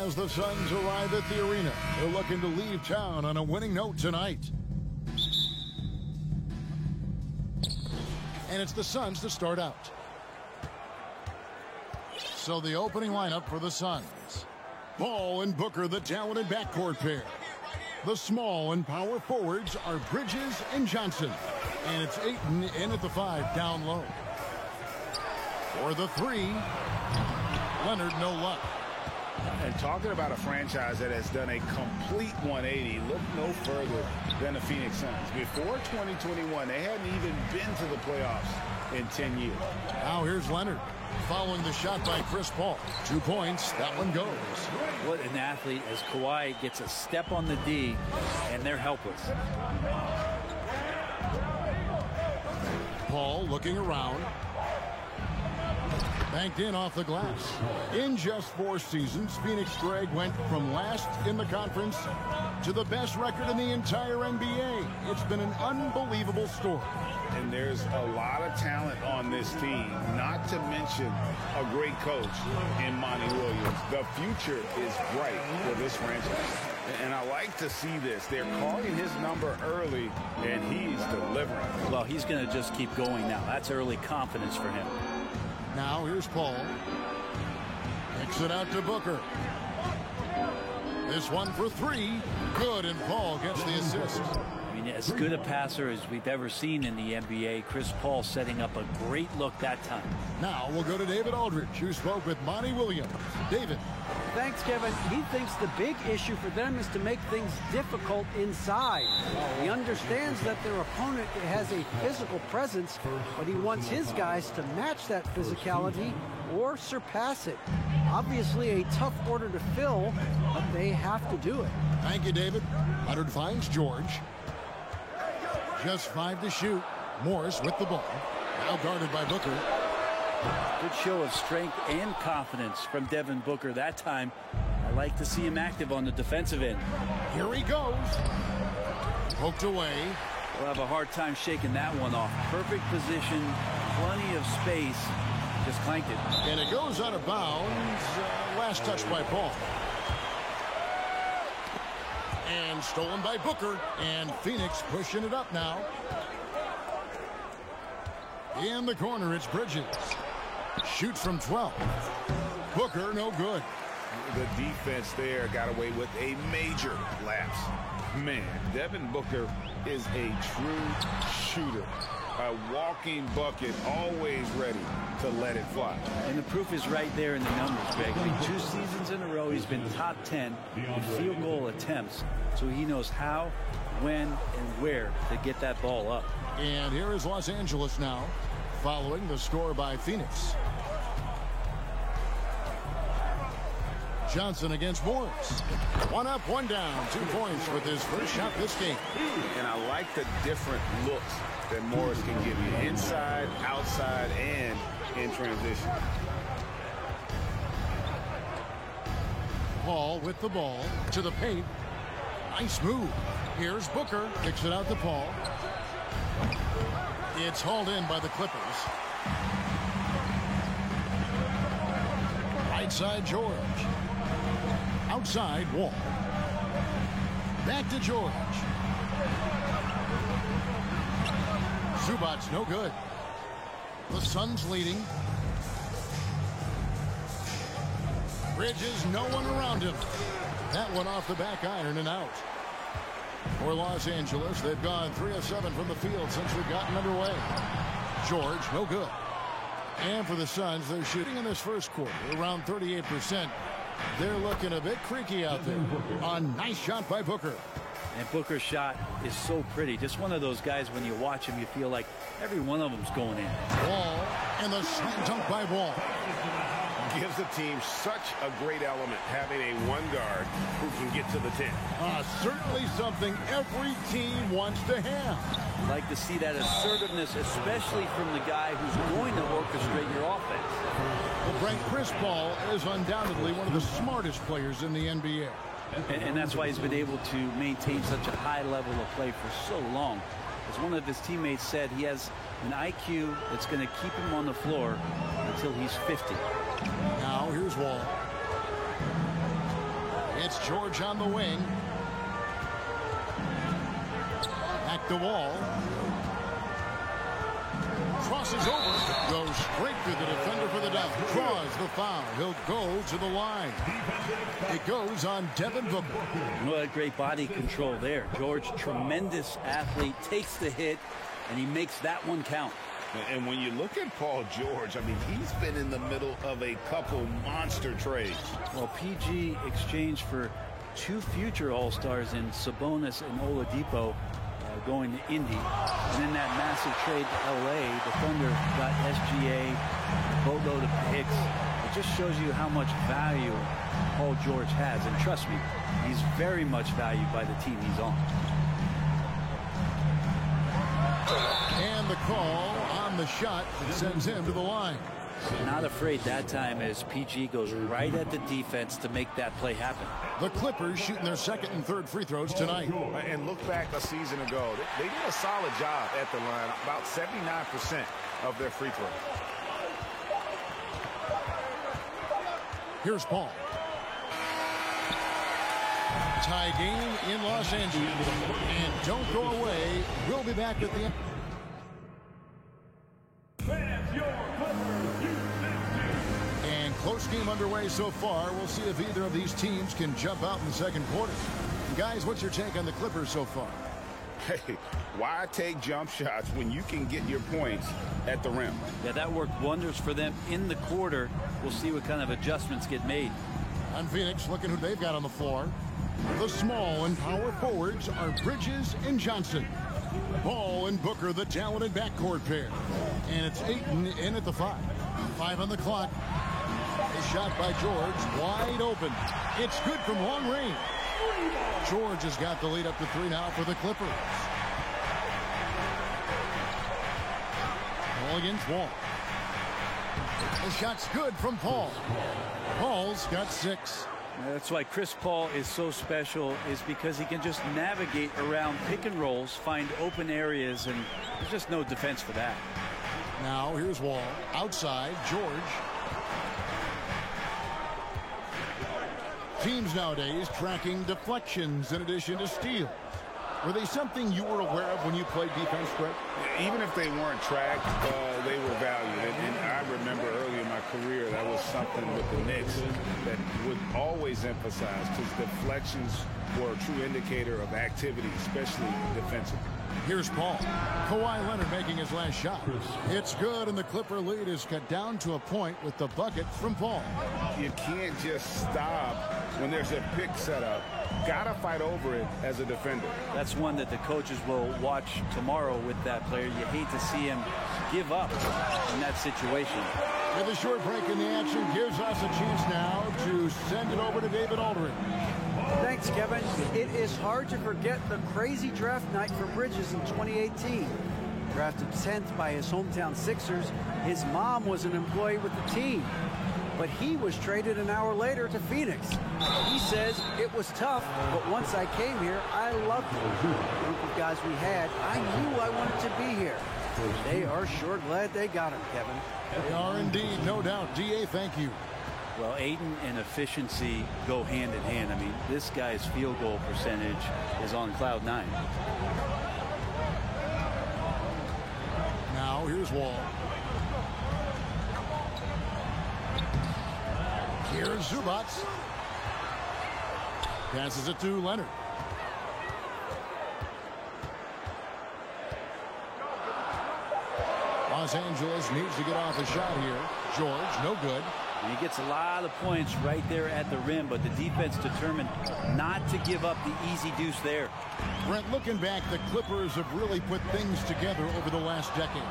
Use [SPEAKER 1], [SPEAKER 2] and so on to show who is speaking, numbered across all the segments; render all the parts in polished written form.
[SPEAKER 1] As the Suns arrive at the arena, they're looking to leave town on a winning note tonight. And it's the Suns to start out. So the opening lineup for the Suns. Ball and Booker, the talented backcourt pair. The small and power forwards are Bridges and Johnson. And it's Ayton in at the 5 down low. For the 3, Leonard, no luck.
[SPEAKER 2] And talking about a franchise that has done a complete 180, look no further than the Phoenix Suns. Before 2021, they hadn't even been to the playoffs in 10 years.
[SPEAKER 1] Now here's Leonard. Following the shot by Chris Paul. 2 points. That one goes.
[SPEAKER 3] What an athlete as Kawhi gets a step on the D, and they're helpless.
[SPEAKER 1] Paul looking around. Banked in off the glass. In just 4 seasons, Phoenix Greg went from last in the conference to the best record in the entire NBA. It's been an unbelievable story.
[SPEAKER 2] And there's a lot of talent on this team, not to mention a great coach in Monty Williams. The future is bright for this franchise. And I like to see this. They're calling his number early, and he's delivering.
[SPEAKER 3] Well, he's going to just keep going now. That's early confidence for him.
[SPEAKER 1] Now here's Paul. Kicks it out to Booker. This one for 3. Good, and Paul gets the assist.
[SPEAKER 3] I mean, as good a passer as we've ever seen in the NBA. Chris Paul setting up a great look that time.
[SPEAKER 1] Now we'll go to David Aldridge, who spoke with Monty Williams. David.
[SPEAKER 4] Thanks, Kevin. He thinks the big issue for them is to make things difficult inside. He understands that their opponent has a physical presence, but he wants his guys to match that physicality or surpass it. Obviously a tough order to fill, but they have to do it.
[SPEAKER 1] Thank you, David. Leonard finds George. Just 5 to shoot. Morris with the ball. Now guarded by Booker.
[SPEAKER 3] Good show of strength and confidence from Devin Booker that time. I like to see him active on the defensive end.
[SPEAKER 1] Here he goes. Poked away.
[SPEAKER 3] We'll have a hard time shaking that one off. Perfect position, plenty of space. Just clanked it.
[SPEAKER 1] And it goes out of bounds. Last touch by Paul. And stolen by Booker. And Phoenix pushing it up now. In the corner, it's Bridges. Shoots from 12. Booker, no good.
[SPEAKER 2] The defense there got away with a major lapse. Man, Devin Booker is a true shooter. A walking bucket, always ready to let it fly.
[SPEAKER 3] And the proof is right there in the numbers, Greg. I mean, 2 seasons in a row, he's been top 10 in field goal attempts. So he knows how, when, and where to get that ball up.
[SPEAKER 1] And here is Los Angeles now, following the score by Phoenix. Johnson against Morris. 1 up, 1 down. 2 points with his first shot this game.
[SPEAKER 2] And I like the different looks that Morris can give you. Inside, outside, and in transition.
[SPEAKER 1] Paul with the ball to the paint. Nice move. Here's Booker. Kicks it out to Paul. It's hauled in by the Clippers. Right side, George. Outside, Wall. Back to George. Zubac's no good. The Suns leading. Bridges, no one around him. That one off the back iron and out. For Los Angeles, they've gone 3 of 7 from the field since we've gotten underway. George, no good. And for the Suns, they're shooting in this first quarter around 38%. They're looking a bit creaky out there. A nice shot by Booker.
[SPEAKER 3] And Booker's shot is so pretty. Just one of those guys, when you watch him, you feel like every one of them's going in.
[SPEAKER 1] Wall, and the slam dunk by Wall.
[SPEAKER 2] Gives the team such a great element, having a 1 guard who can get to the 10.
[SPEAKER 1] Certainly something every team wants to have.
[SPEAKER 3] I'd like to see that assertiveness, especially from the guy who's going to orchestrate your offense.
[SPEAKER 1] Well, Brent, Chris Paul is undoubtedly one of the smartest players in the NBA.
[SPEAKER 3] And that's why he's been able to maintain such a high level of play for so long. As one of his teammates said, he has an IQ that's going to keep him on the floor until he's 50.
[SPEAKER 1] Now here's Wall. It's George on the wing. Back to Wall. Crosses over. Goes straight through the defender for the down. Draws the foul. He'll go to the line. It goes on Devin Booker.
[SPEAKER 3] What great body control there. George, tremendous athlete, takes the hit, and he makes that one count.
[SPEAKER 2] And when you look at Paul George, I mean, he's been in the middle of a couple monster trades.
[SPEAKER 3] Well, PG exchanged for two future All-Stars in Sabonis and Oladipo going to Indy. And in that massive trade to L.A., the Thunder got SGA, a boatload of picks. It just shows you how much value Paul George has. And trust me, he's very much valued by the team he's on.
[SPEAKER 1] And the call on the shot that sends him to the line.
[SPEAKER 3] Not afraid that time as PG goes right at the defense to make that play happen.
[SPEAKER 1] The Clippers shooting their second and third free throws tonight.
[SPEAKER 2] And look back a season ago. They did a solid job at the line. About 79% of their free throws.
[SPEAKER 1] Here's Paul. Tie game in Los Angeles. And don't go away. We'll be back at the end. And close game underway so far. We'll see if either of these teams can jump out in the second quarter. Guys, what's your take on the Clippers so far?
[SPEAKER 2] Hey, why take jump shots when you can get your points at the rim?
[SPEAKER 3] Yeah, that worked wonders for them in the quarter. We'll see what kind of adjustments get made.
[SPEAKER 1] On Phoenix, looking who they've got on the floor. The small and power forwards are Bridges and Johnson. Ball and Booker, the talented backcourt pair. And it's Ayton in at the 5. 5 on the clock. A shot by George, wide open. It's good from long range. George has got the lead up to 3 now for the Clippers. Ball against Wall. The shot's good from Paul. Paul's got 6.
[SPEAKER 3] That's why Chris Paul is so special, is because he can just navigate around pick and rolls, find open areas, and there's just no defense for that.
[SPEAKER 1] Now here's Wall. Outside, George. Teams nowadays tracking deflections in addition to steals. Were they something you were aware of when you played defense, Greg?
[SPEAKER 2] Even if they weren't tracked, they were valued. And I remember early in my career, that was something with the Knicks that would always emphasize, because deflections were a true indicator of activity, especially defensively.
[SPEAKER 1] Here's Paul. Kawhi Leonard making his last shot. It's good, and the Clipper lead is cut down to a point with the bucket from Paul.
[SPEAKER 2] You can't just stop when there's a pick set up. Gotta fight over it as a defender.
[SPEAKER 3] That's one that the coaches will watch tomorrow with that player. You hate to see him give up in that situation.
[SPEAKER 1] With a short break in the action, gives us a chance now to send it over to David Aldridge.
[SPEAKER 4] Thanks, Kevin. It is hard to forget the crazy draft night for Bridges in 2018. Drafted 10th by his hometown Sixers, his mom was an employee with the team. But he was traded an hour later to Phoenix. He says it was tough, but once I came here, I loved it. The group of guys we had, I knew I wanted to be here. They are sure glad they got him, Kevin.
[SPEAKER 1] They are indeed, no doubt. D.A., thank you.
[SPEAKER 3] Well, Ayton and efficiency go hand in hand. I mean, this guy's field goal percentage is on cloud 9.
[SPEAKER 1] Now, here's Wall. Here's Zubac. Passes it to Leonard. Los Angeles needs to get off a shot here. George, no good.
[SPEAKER 3] And he gets a lot of points right there at the rim, but the defense determined not to give up the easy deuce there.
[SPEAKER 1] Brent, looking back, the Clippers have really put things together over the last decade.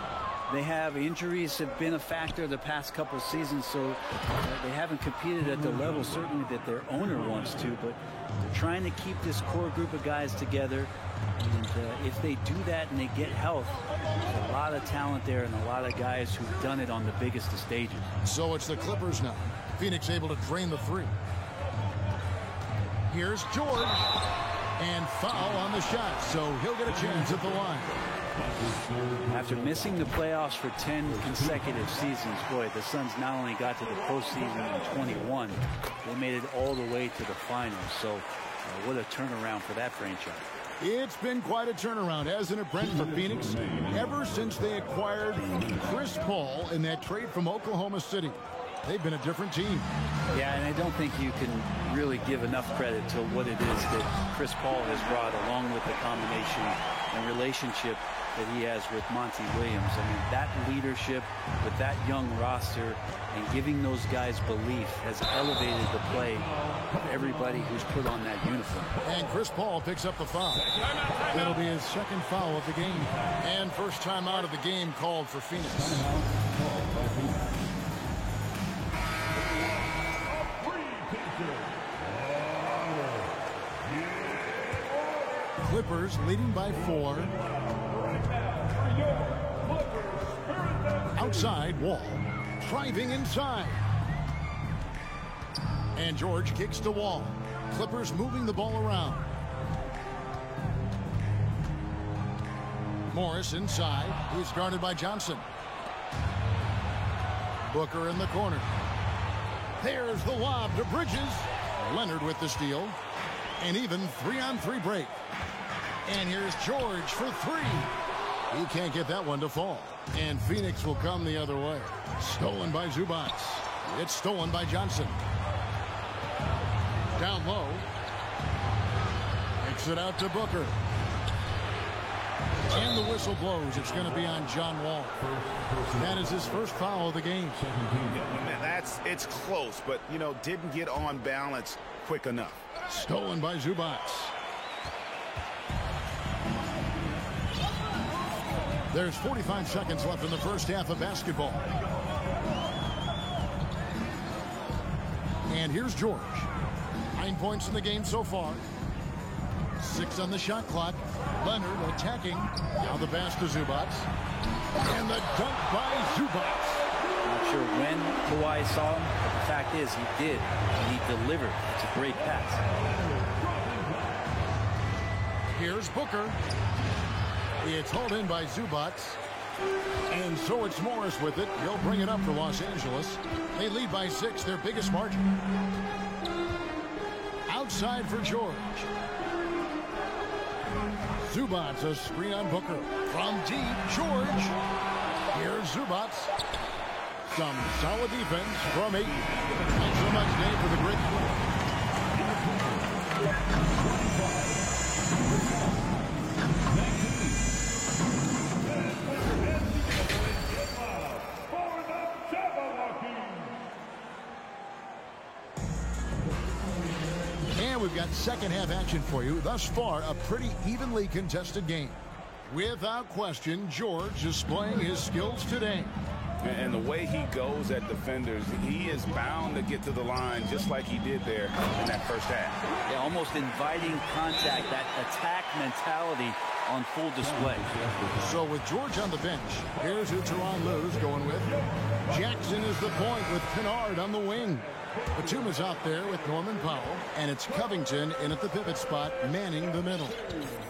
[SPEAKER 3] They have injuries have been a factor the past couple of seasons, so they haven't competed at the level certainly that their owner wants to, but they're trying to keep this core group of guys together. And if they do that and they get health, there's a lot of talent there and a lot of guys who've done it on the biggest of stages.
[SPEAKER 1] So it's the Clippers now. Phoenix able to drain the 3. Here's George. And foul on the shot, so he'll get a chance at the line.
[SPEAKER 3] After missing the playoffs for 10 consecutive seasons, boy, the Suns not only got to the postseason in 21, they made it all the way to the finals. So what a turnaround for that franchise.
[SPEAKER 1] It's been quite a turnaround, hasn't it, Brent, for Phoenix? Ever since they acquired Chris Paul in that trade from Oklahoma City, they've been a different team.
[SPEAKER 3] Yeah, and I don't think you can really give enough credit to what it is that Chris Paul has brought, along with the combination and relationship that he has with Monty Williams. I mean, that leadership with that young roster and giving those guys belief has elevated the play of everybody who's put on that uniform.
[SPEAKER 1] And Chris Paul picks up the foul. That'll be his second foul of the game. And first time out of the game called for Phoenix. Clippers leading by 4. Outside, Wall driving inside. And George kicks to Wall. Clippers moving the ball around. Morris inside. He's guarded by Johnson. Booker in the corner. There's the lob to Bridges. Leonard with the steal. An even 3-on-3 break. And here's George for 3. He can't get that one to fall. And Phoenix will come the other way. Stolen by Zubac. It's stolen by Johnson. Down low. Kicks it out to Booker. And the whistle blows. It's going to be on John Wall. That is his first foul of the game.
[SPEAKER 2] It's close, but, didn't get on balance quick enough.
[SPEAKER 1] Stolen by Zubac. There's 45 seconds left in the first half of basketball. And here's George. 9 points in the game so far. 6 on the shot clock. Leonard attacking. Now the pass to Zubac. And the dunk by Zubac.
[SPEAKER 3] Not sure when Kawhi saw him, but the fact is he did. And he delivered. It's a great pass.
[SPEAKER 1] Here's Booker. It's hauled in by Zubac. And so it's Morris with it. He'll bring it up for Los Angeles. They lead by 6, their biggest margin. Outside for George. Zubac, a screen on Booker. From deep, George. Here's Zubac. Some solid defense from 8. Thanks so much, Dave, for the great play. We've got second half action for you. Thus far, a pretty evenly contested game. Without question, George displaying his skills today.
[SPEAKER 2] And the way he goes at defenders, he is bound to get to the line just like he did there in that first half.
[SPEAKER 3] Yeah, almost inviting contact, that attack mentality on full display.
[SPEAKER 1] So with George on the bench, here's who Tyronn Lue's going with. Jackson is the point with Kennard on the wing. Batum is out there with Norman Powell, and it's Covington in at the pivot spot, manning the middle.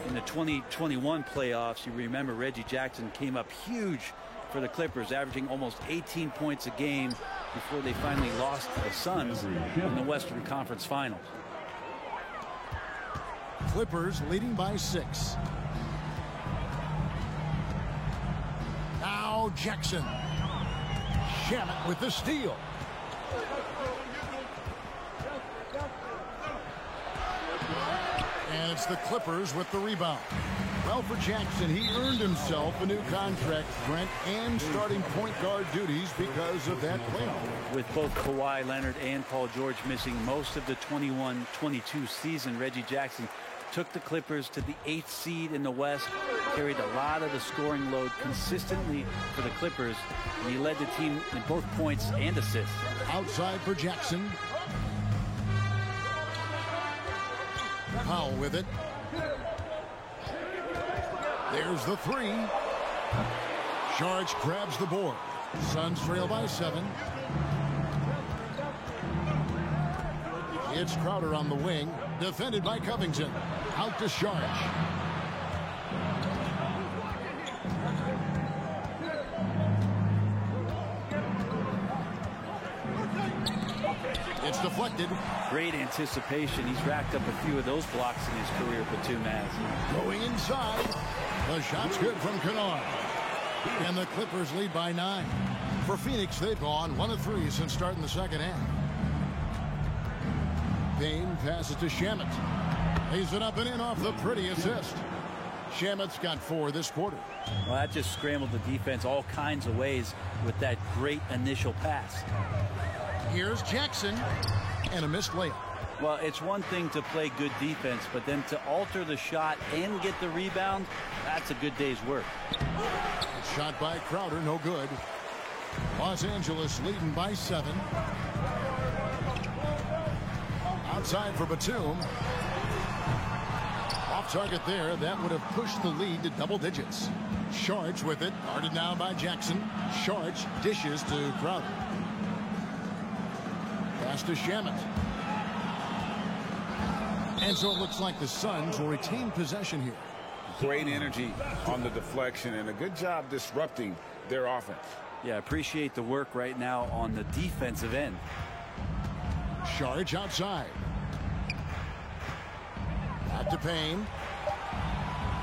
[SPEAKER 3] In the 2021 playoffs, you remember Reggie Jackson came up huge for the Clippers, averaging almost 18 points a game before they finally lost to the Suns in the Western Conference Finals.
[SPEAKER 1] Clippers leading by 6. Now Jackson. Shamet with the steal. And it's the Clippers with the rebound. Well, for Jackson, he earned himself a new contract, Brent, and starting point guard duties because of that playoff.
[SPEAKER 3] With both Kawhi Leonard and Paul George missing most of the 21-22 season, Reggie Jackson took the Clippers to the 8th seed in the West, carried a lot of the scoring load consistently for the Clippers, and he led the team in both points and assists.
[SPEAKER 1] Outside for Jackson. Powell with it. There's the 3. George grabs the board. Suns trail by 7. It's Crowder on the wing, defended by Covington. Out to Sharge. It's deflected.
[SPEAKER 3] Great anticipation. He's racked up a few of those blocks in his career, Batum has.
[SPEAKER 1] Going inside. The shot's good from Kennard. And the Clippers lead by 9. For Phoenix, they've gone 1 of 3 since starting the second half. Payne passes to Shamet. Lays it up and in off the pretty assist. Shamet's got 4 this quarter.
[SPEAKER 3] Well, that just scrambled the defense all kinds of ways with that great initial pass.
[SPEAKER 1] Here's Jackson. And a missed layup.
[SPEAKER 3] Well, it's one thing to play good defense, but then to alter the shot and get the rebound, that's a good day's work.
[SPEAKER 1] Shot by Crowder, no good. Los Angeles leading by 7. Outside for Batum. Off target there. That would have pushed the lead to double digits. Sharge with it. Guarded now by Jackson. Sharge dishes to Crowder. Pass to Shamet. And so it looks like the Suns will retain possession here.
[SPEAKER 2] Great energy on the deflection and a good job disrupting their offense.
[SPEAKER 3] Yeah, appreciate the work right now on the defensive end.
[SPEAKER 1] Sharge outside. Back to Payne.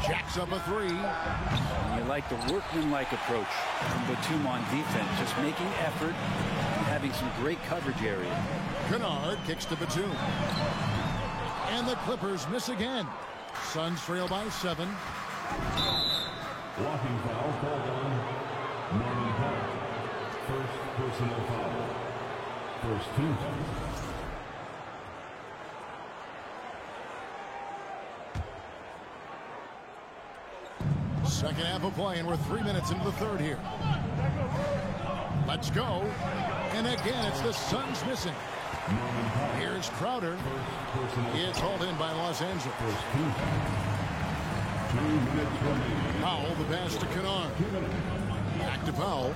[SPEAKER 1] Jacks up a 3.
[SPEAKER 3] And you like the workmanlike approach from Batum on defense, just making effort and having some great coverage area.
[SPEAKER 1] Kennard kicks to Batum. And the Clippers miss again. Suns trail by 7.
[SPEAKER 5] Blocking foul called on Norman Powell. First personal foul. First team foul.
[SPEAKER 1] Second half of play, and we're 3 minutes into the third here. Let's go. And again, it's the Suns missing. Here's Crowder. It's hauled in by Los Angeles.
[SPEAKER 5] 2 minutes remaining.
[SPEAKER 1] Powell, the pass to Kennard. Back to Powell.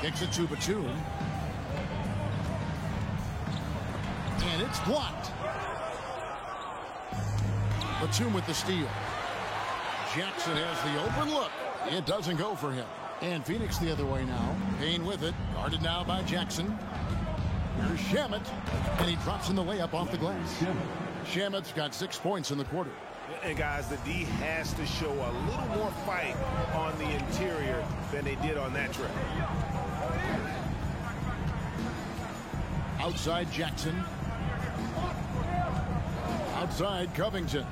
[SPEAKER 1] Kicks it to Batum. And it's blocked. Batum with the steal. Jackson has the open look. It doesn't go for him. And Phoenix the other way now. Payne with it. Guarded now by Jackson. Here's Shamet. And he drops in the layup off the glass. Shamet's got 6 points in the quarter.
[SPEAKER 6] And guys, the D has to show a little more fight on the interior than they did on that trip.
[SPEAKER 1] Outside Jackson. Outside Covington.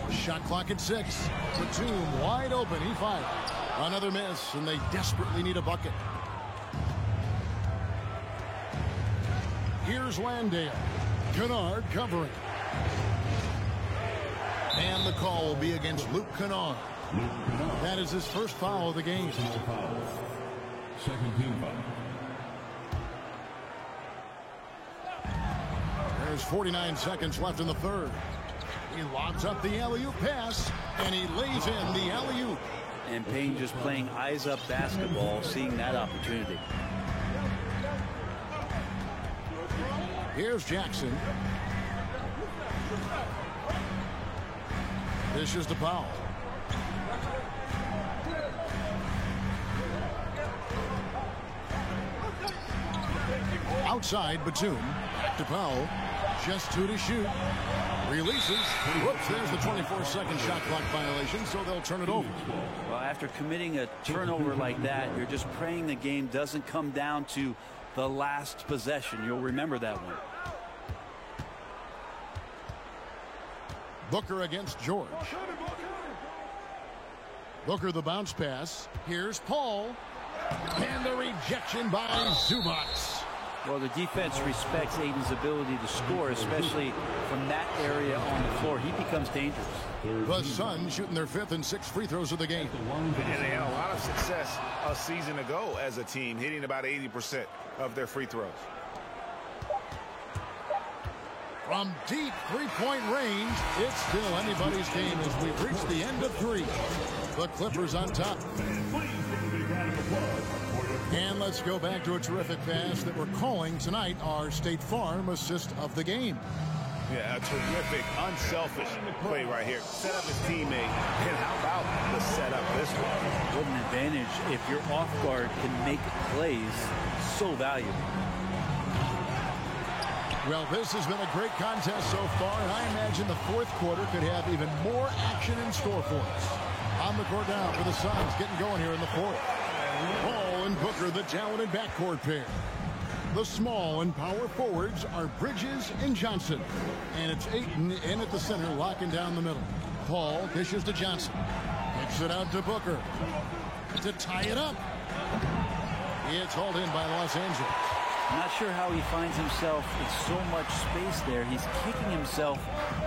[SPEAKER 1] Shot clock at 6. Batum wide open. He fired. Another miss, and they desperately need a bucket. Here's Landale. Kennard covering. And the call will be against Luke Kennard. That is his first foul of the game.
[SPEAKER 5] Second team foul.
[SPEAKER 1] There's 49 seconds left in the third. He lobs up the alley-oop pass, and he lays in the alley-oop.
[SPEAKER 3] And Payne just playing eyes-up basketball, seeing that opportunity.
[SPEAKER 1] Here's Jackson. Dishes to Powell. Outside, Batum. Back to Powell. Just 2 to shoot. Releases. Whoops, there's the 24-second shot clock violation, so they'll turn it over.
[SPEAKER 3] Well, after committing a turnover like that, you're just praying the game doesn't come down to the last possession. You'll remember that one.
[SPEAKER 1] Booker against George. Booker the bounce pass. Here's Paul. And the rejection by Zubac.
[SPEAKER 3] Well, the defense respects Aiden's ability to score, especially from that area on the floor. He becomes dangerous.
[SPEAKER 1] The Suns shooting their 5th and 6th free throws of the game.
[SPEAKER 6] And they had a lot of success a season ago as a team, hitting about 80% of their free throws.
[SPEAKER 1] From deep three-point range, it's still anybody's game as we've reached the end of 3. The Clippers on top. And let's go back to a terrific pass that we're calling tonight our State Farm assist of the game.
[SPEAKER 6] Yeah, a terrific, unselfish play right here. Set up his teammate, and how about the setup this one?
[SPEAKER 3] What an advantage if your off guard can make plays so valuable.
[SPEAKER 1] Well, this has been a great contest so far, and I imagine the fourth quarter could have even more action in store for us. On the court now for the Suns, getting going here in the fourth. Paul and Booker, the talented backcourt pair. The small and power forwards are Bridges and Johnson. And it's Ayton in at the center, locking down the middle. Paul dishes to Johnson. Kicks it out to Booker to tie it up. It's hauled in by Los Angeles.
[SPEAKER 3] I'm not sure how he finds himself in so much space there. He's kicking himself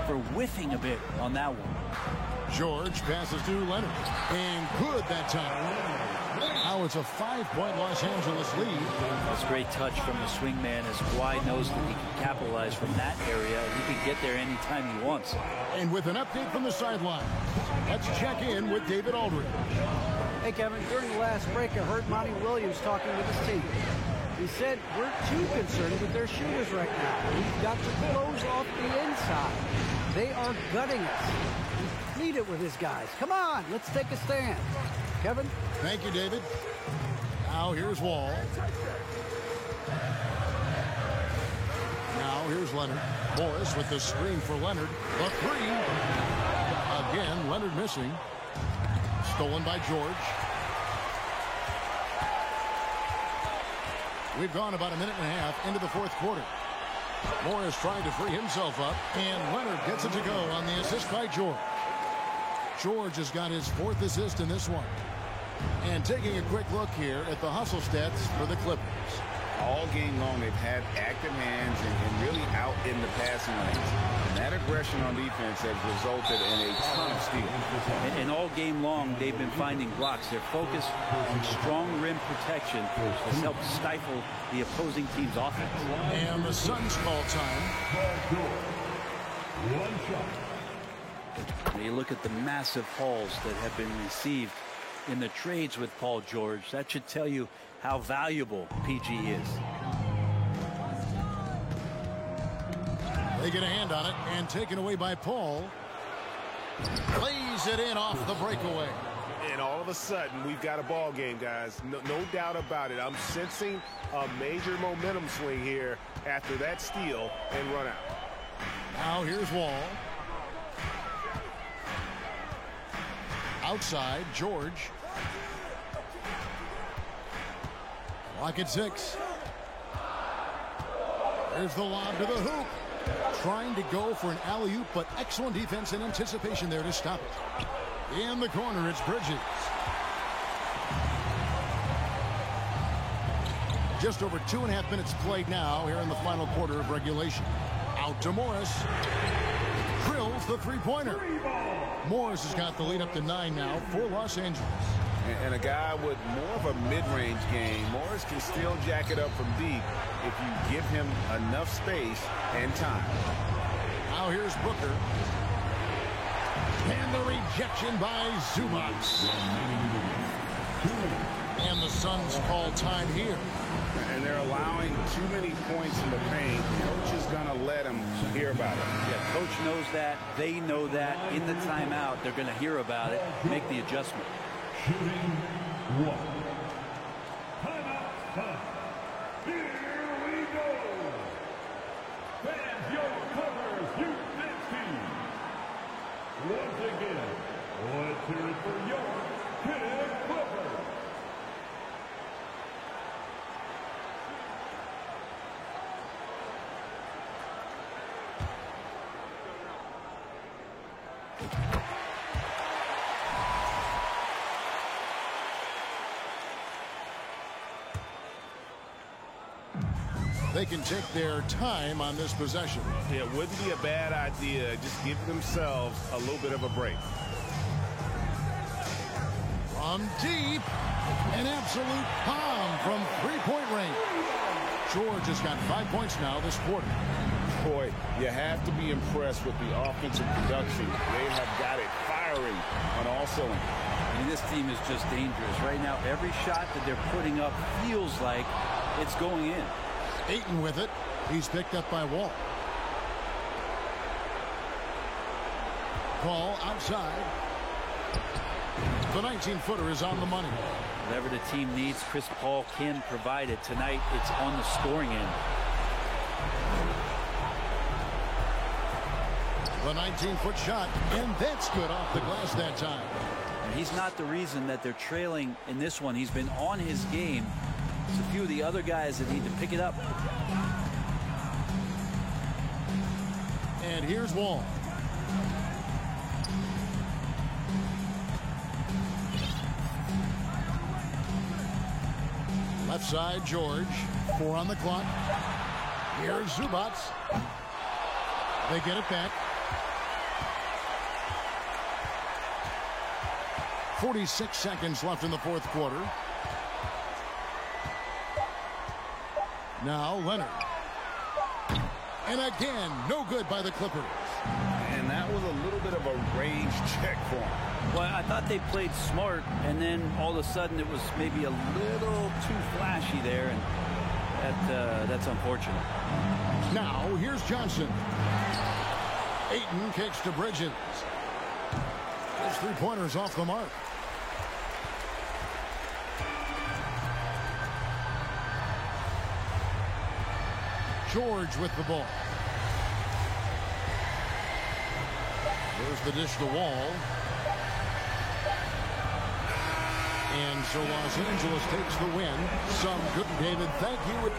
[SPEAKER 3] for whiffing a bit on that one.
[SPEAKER 1] George passes to Leonard. And good that time. Now it's a 5-point Los Angeles lead.
[SPEAKER 3] That's a great touch from the swingman as Kawhi knows that he can capitalize from that area. He can get there anytime he wants.
[SPEAKER 1] And with an update from the sideline, let's check in with David Aldridge.
[SPEAKER 4] Hey, Kevin, during the last break, I heard Monty Williams talking with his team. He said, we're too concerned with their shooters right now. We've got to close off the inside. They are gutting us. He pleaded with his guys. Come on, let's take a stand. Kevin?
[SPEAKER 1] Thank you, David. Now here's Wall. Now here's Leonard. Morris with the screen for Leonard. The three. Again, Leonard missing. Stolen by George. We've gone about a minute and a half into the fourth quarter. Morris trying to free himself up, and Leonard gets it to go on the assist by George. George has got his fourth assist in this one. And taking a quick look here at the hustle stats for the Clippers.
[SPEAKER 2] All game long, they've had active hands and really out in the passing lanes. And that aggression on defense has resulted in a ton of steals.
[SPEAKER 3] And all game long, they've been finding blocks. Their focus on strong rim protection has helped stifle the opposing team's offense.
[SPEAKER 1] And the Suns call time.
[SPEAKER 5] One shot.
[SPEAKER 3] Now you look at the massive hauls that have been received in the trades with Paul George. That should tell you how valuable PG is.
[SPEAKER 1] They get a hand on it and taken away by Paul. Lays it in off the breakaway.
[SPEAKER 6] And all of a sudden, we've got a ball game, guys. No doubt about it. I'm sensing a major momentum swing here after that steal and run out.
[SPEAKER 1] Now here's Wall. Outside, George. Clock at 6. There's the lob to the hoop. Trying to go for an alley-oop, but excellent defense and anticipation there to stop it. In the corner, it's Bridges. Just over 2.5 minutes played now here in the final quarter of regulation. Out to Morris. Drills the three-pointer. Morris has got the lead up to 9 now for Los Angeles.
[SPEAKER 2] And a guy with more of a mid-range game, Morris can still jack it up from deep if you give him enough space and time.
[SPEAKER 1] Now here's Booker. And the rejection by Zubac. And the Suns call time here.
[SPEAKER 2] And they're allowing too many points in the paint. Coach is going to let them hear about it.
[SPEAKER 3] Yeah, coach knows that. They know that. In the timeout, they're going to hear about it, make the adjustment.
[SPEAKER 5] Shooting one. Timeout time. Here we go. Fans, your Clippers U15. Once again, let's hear it for your Clippers.
[SPEAKER 1] They can take their time on this possession.
[SPEAKER 6] Yeah, it wouldn't be a bad idea. Just give themselves a little bit of a break.
[SPEAKER 1] From deep, an absolute bomb from three-point range. George has got 5 points now this quarter.
[SPEAKER 2] Boy, you have to be impressed with the offensive production. They have got it firing on all cylinders.
[SPEAKER 3] I mean, this team is just dangerous. Right now, every shot that they're putting up feels like it's going in.
[SPEAKER 1] Ayton with it. He's picked up by Wall. call outside. The 19-footer is on the money.
[SPEAKER 3] Whatever the team needs, Chris Paul can provide it. Tonight, it's on the scoring end.
[SPEAKER 1] The 19-foot shot, and that's good off the glass that time.
[SPEAKER 3] And he's not the reason that they're trailing in this one. He's been on his game. There's a few of the other guys that need to pick it up.
[SPEAKER 1] And here's Wall. Left side, George. 4 on the clock. Here's Zubac. They get it back. 46 seconds left in the fourth quarter. Now Leonard. And again, no good by the Clippers.
[SPEAKER 2] And that was a little bit of a range check for him.
[SPEAKER 3] Well, I thought they played smart, and then all of a sudden it was maybe a little too flashy there, and that's unfortunate.
[SPEAKER 1] Now, here's Johnson. Ayton kicks to Bridges. His three-pointers off the mark. George with the ball. There's the dish to Wall. And so Los Angeles takes the win. Some good, David. Thank you.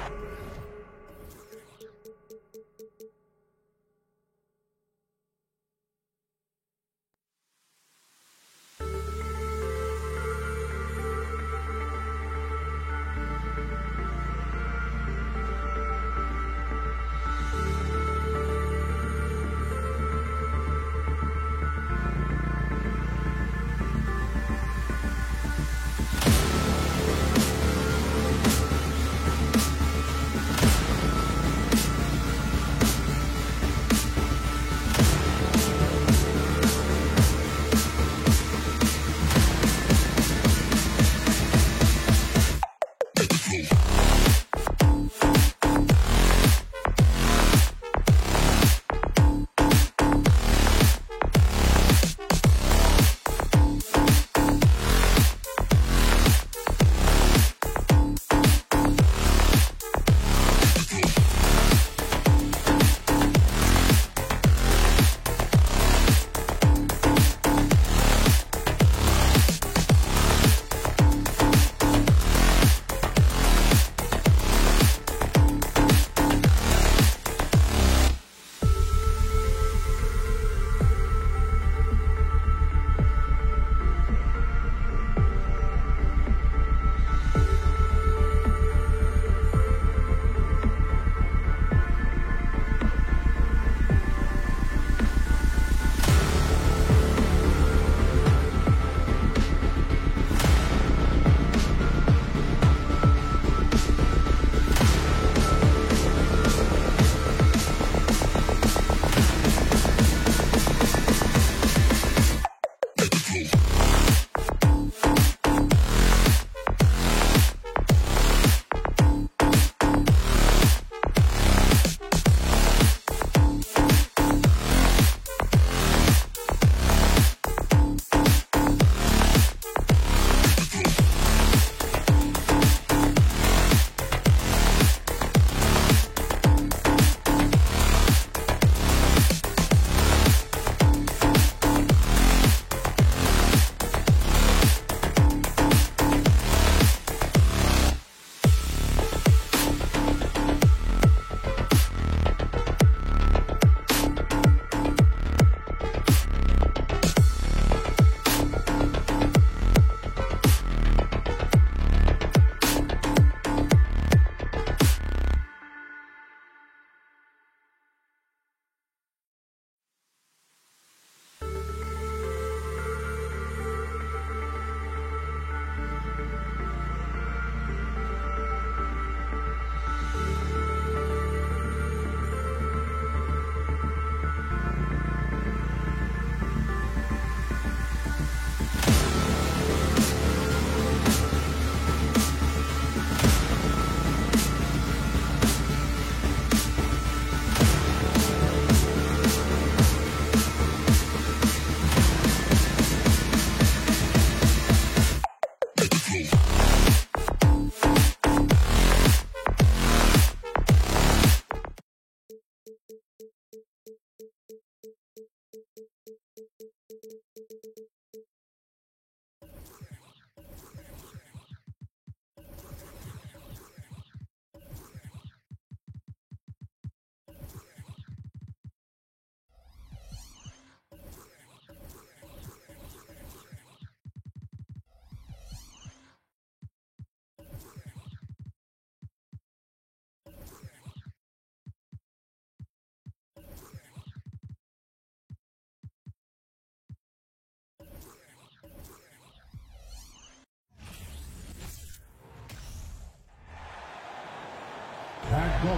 [SPEAKER 5] At goal,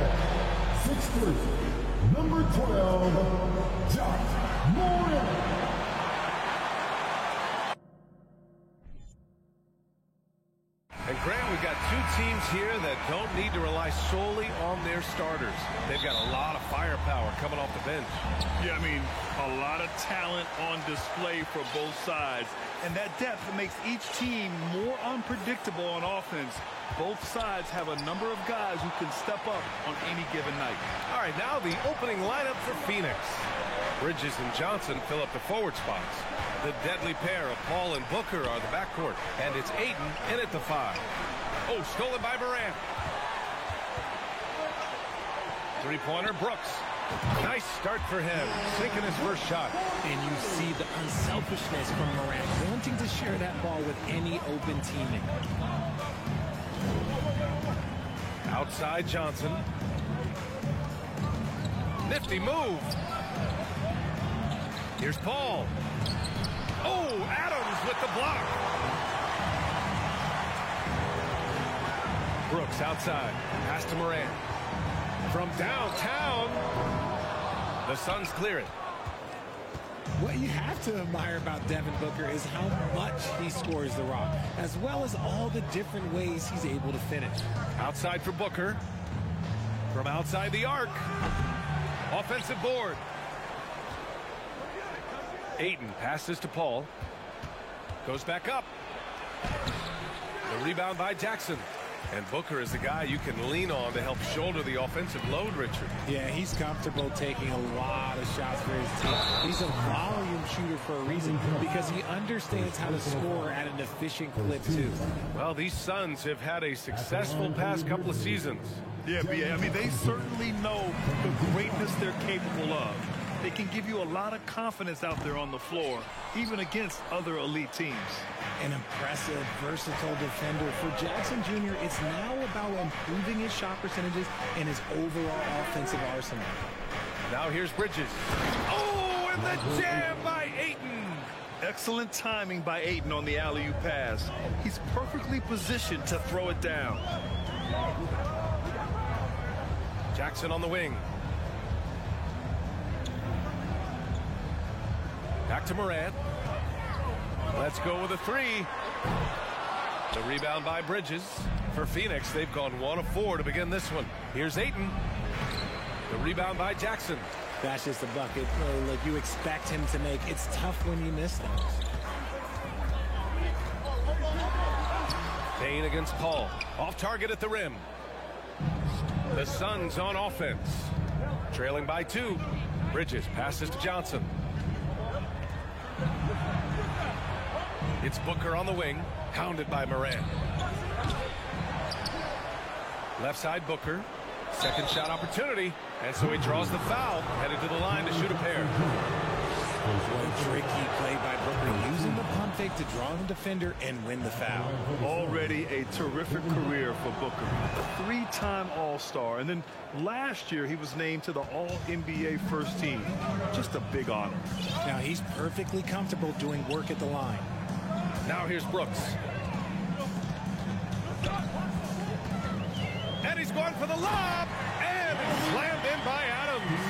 [SPEAKER 5] 6'3", number 12, Josh Moore.
[SPEAKER 7] And Grant, we've got two teams here that don't need to rely solely on their starters. They've got a lot of firepower coming off the bench.
[SPEAKER 8] Yeah, I mean, a lot of talent on display for both sides. And that depth makes each team more unpredictable on offense. Both sides have a number of guys who can step up on any given night.
[SPEAKER 7] All right, now the opening lineup for Phoenix. Bridges and Johnson fill up the forward spots. The deadly pair of Paul and Booker are the backcourt. And it's Ayton in at the 5. Oh, stolen by Morant. Three-pointer, Brooks. Nice start for him, sinking his first shot.
[SPEAKER 9] And you see the unselfishness from Morant, wanting to share that ball with any open teammate.
[SPEAKER 7] Outside Johnson. Nifty move. Here's Paul. Oh, Adams with the block. Brooks outside. Pass to Morant. From downtown, the Suns clear it.
[SPEAKER 9] What you have to admire about Devin Booker is how much he scores the rock, as well as all the different ways he's able to finish.
[SPEAKER 7] Outside for Booker. From outside the arc. Offensive board. Ayton passes to Paul. Goes back up. The rebound by Jackson. And Booker is the guy you can lean on to help shoulder the offensive load, Richard.
[SPEAKER 9] Yeah, he's comfortable taking a lot of shots for his team. He's a volume shooter for a reason, because he understands how to score at an efficient clip, too.
[SPEAKER 7] Well, these Suns have had a successful past couple of seasons.
[SPEAKER 8] Yeah, B.A., I mean, they certainly know the greatness they're capable of. They can give you a lot of confidence out there on the floor, even against other elite teams.
[SPEAKER 9] An impressive, versatile defender. For Jackson Jr., it's now about improving his shot percentages and his overall offensive arsenal.
[SPEAKER 7] Now here's Bridges. Oh, and the jam by Ayton.
[SPEAKER 8] Excellent timing by Ayton on the alley-oop pass. He's perfectly positioned to throw it down.
[SPEAKER 7] Jackson on the wing. Back to Morant. Let's go with a 3. The rebound by Bridges. For Phoenix, they've gone 1 of 4 to begin this one. Here's Ayton. The rebound by Jackson.
[SPEAKER 9] That's just a bucket like you expect him to make. It's tough when you miss those.
[SPEAKER 7] Payne against Paul. Off target at the rim. The Suns on offense. Trailing by 2. Bridges passes to Johnson. It's Booker on the wing, hounded by Morant. Left side Booker. Second shot opportunity. And so he draws the foul, headed to the line to shoot a pair.
[SPEAKER 9] One tricky play by Booker, using the pump fake to draw the defender and win the foul.
[SPEAKER 8] Already a terrific career for Booker. 3-time All-Star. And then last year, he was named to the All-NBA first team. Just a big honor.
[SPEAKER 9] Now he's perfectly comfortable doing work at the line.
[SPEAKER 7] Now here's Brooks. And he's going for the lob. And it's slammed in by Adams.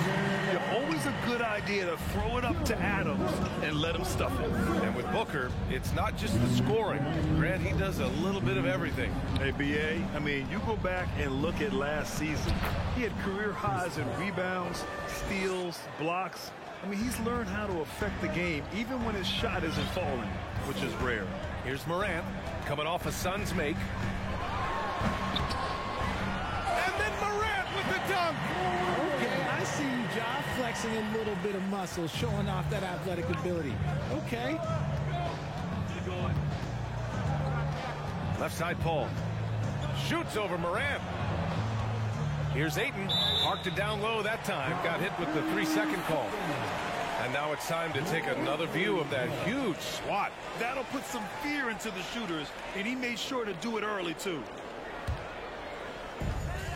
[SPEAKER 8] Yeah, always a good idea to throw it up to Adams and let him stuff it.
[SPEAKER 7] And with Booker, it's not just the scoring. Grant, he does a little bit of everything.
[SPEAKER 8] Hey, B.A., I mean, you go back and look at last season. He had career highs in rebounds, steals, blocks. I mean, he's learned how to affect the game, even when his shot isn't falling, which is rare.
[SPEAKER 7] Here's Morant, coming off a Suns make. And then Morant with the dunk.
[SPEAKER 9] Okay, I see you, John, flexing a little bit of muscle, showing off that athletic ability. Okay.
[SPEAKER 7] Left side, Paul. Shoots over Morant. Here's Ayton. Parked it down low that time. Got hit with the 3-second call. And now it's time to take another view of that huge swat.
[SPEAKER 8] That'll put some fear into the shooters, and he made sure to do it early, too.